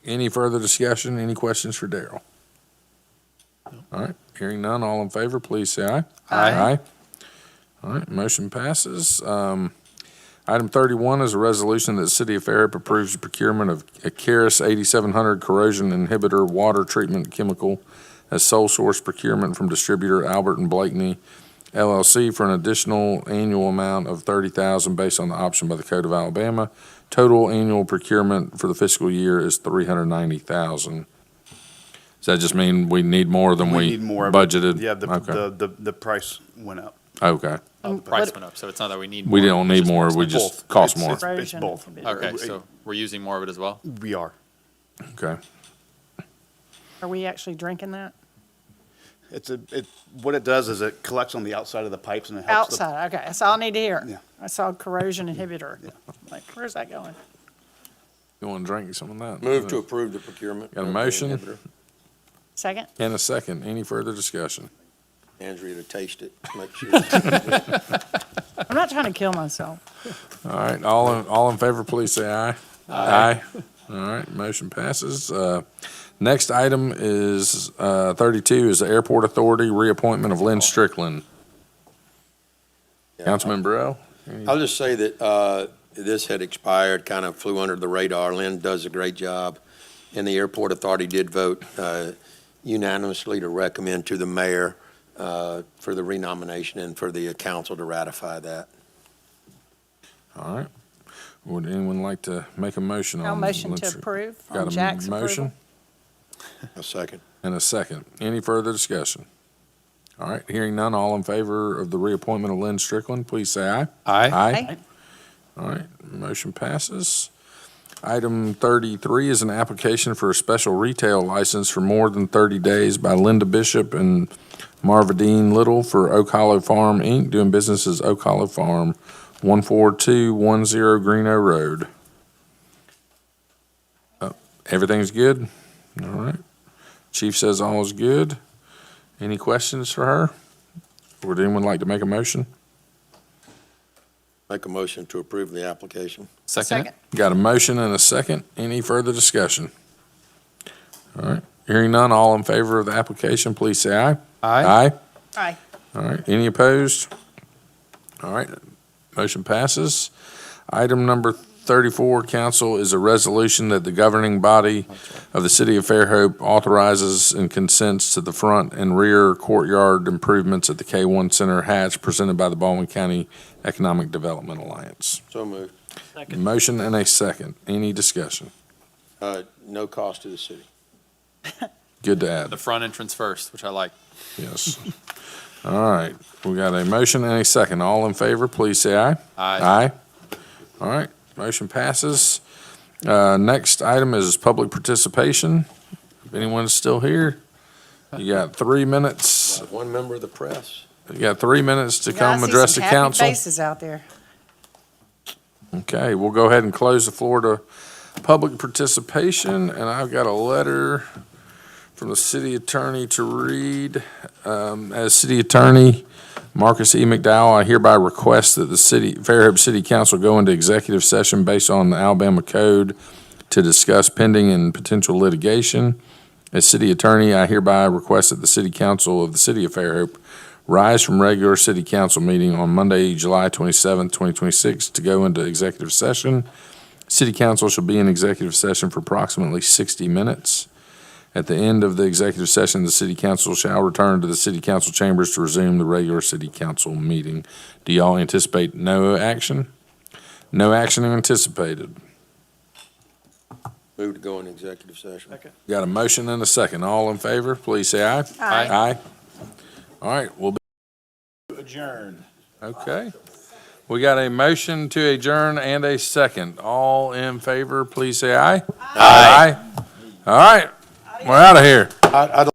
Any further discussion? Any questions for Daryl? All right, hearing none, all in favor, please say aye. Aye. All right, motion passes. Item 31 is a resolution that the City of Fairhope approves the procurement of a Keris 8700 corrosion inhibitor water treatment chemical as sole source procurement from distributor Albert and Blakeney LLC for an additional annual amount of $30,000 based on the option by the Code of Alabama. Total annual procurement for the fiscal year is $390,000. Does that just mean we need more than we need more. budgeted? Yeah, Okay. the price went up. Okay. Oh, the price went up, so it's not that we need more. We don't it's need just more, more we expensive. just cost It's- more. It's Corrosion both. inhibitor. Okay, so we're using more of it as well? We are. Okay. Are we actually drinking that? What it does is it collects on the outside of the pipes and it helps. Outside, okay, that's all I need to hear. Yeah. I saw corrosion inhibitor. Like, where's that going? You want to drink some of that? Move to approve the procurement. Got a of the motion? inhibitor. Second? And a second. Any further discussion? Andrea to taste it, make sure. I'm not trying to kill myself. All right, all in favor, please say aye. Aye. All right, motion passes. Next item is 32 is the Airport Authority reappointment of Lynn Strickland. Councilman Burrell? I'll just say that this had expired, kind of flew under the radar. Lynn does a great job, and the Airport Authority did vote unanimously to recommend to the mayor for the renomination and for the council to ratify that. All right. Would anyone like to make a motion on? I'll motion Lynn to Strick- approve Got on a Jack's motion approval. A second. and a second. Any further discussion? All right, hearing none, all in favor of the reappointment of Lynn Strickland, please say aye. Aye. Aye. All right, motion passes. Item 33 is an application for a special retail license for more than 30 days by Linda Bishop and Marva Dean Little for Oak Hollow Farm, Inc., doing business as Oak Hollow Farm, 14210 Greeno Road. Everything's good? All right. Chief says all is good. Any questions for her? Would anyone like to make a motion? Make a motion to approve the application. Second it? Got a motion and a second. Any further discussion? All right. Hearing none, all in favor of the application, please say aye. Aye. Aye. All right. Any opposed? All right. Motion passes. Item number 34, council, is a resolution that the governing body of the city of Fairhope authorizes and consents to the front and rear courtyard improvements at the K1 Center Hatch presented by the Baldwin County Economic Development Alliance. So moved. Motion and a second. Any discussion? No cost to the city. Good to add. The front entrance first, which I like. Yes. All right. We got a motion and a second. All in favor, please say aye. Aye. Aye. All right. Motion passes. Next item is public participation. If anyone's still here, you got 3 minutes. One member of the press. You got 3 minutes to Yeah, I come see address the some happy council. faces out there. Okay, we'll go ahead and close the floor to public participation, and I've got a letter from the city attorney to read. As city attorney, Marcus E. McDowell, I hereby request that the Fairhope City Council go into executive session based on the Alabama Code to discuss pending and potential litigation. As city attorney, I hereby request that the city council of the city of Fairhope rise from regular city council meeting on Monday, July 27th, 2026, to go into executive session. City council shall be in executive session for approximately 60 minutes. At the end of the executive session, the city council shall return to the city council chambers to resume the regular city council meeting. Do y'all anticipate no action? No action anticipated. Move to go in executive session. Got a motion and a second. All in favor, please say aye. Aye. Aye. All right, we'll be Adjourn. okay. We got a motion to adjourn and a second. All in favor, please say aye. Aye. All right, we're out of here. I'd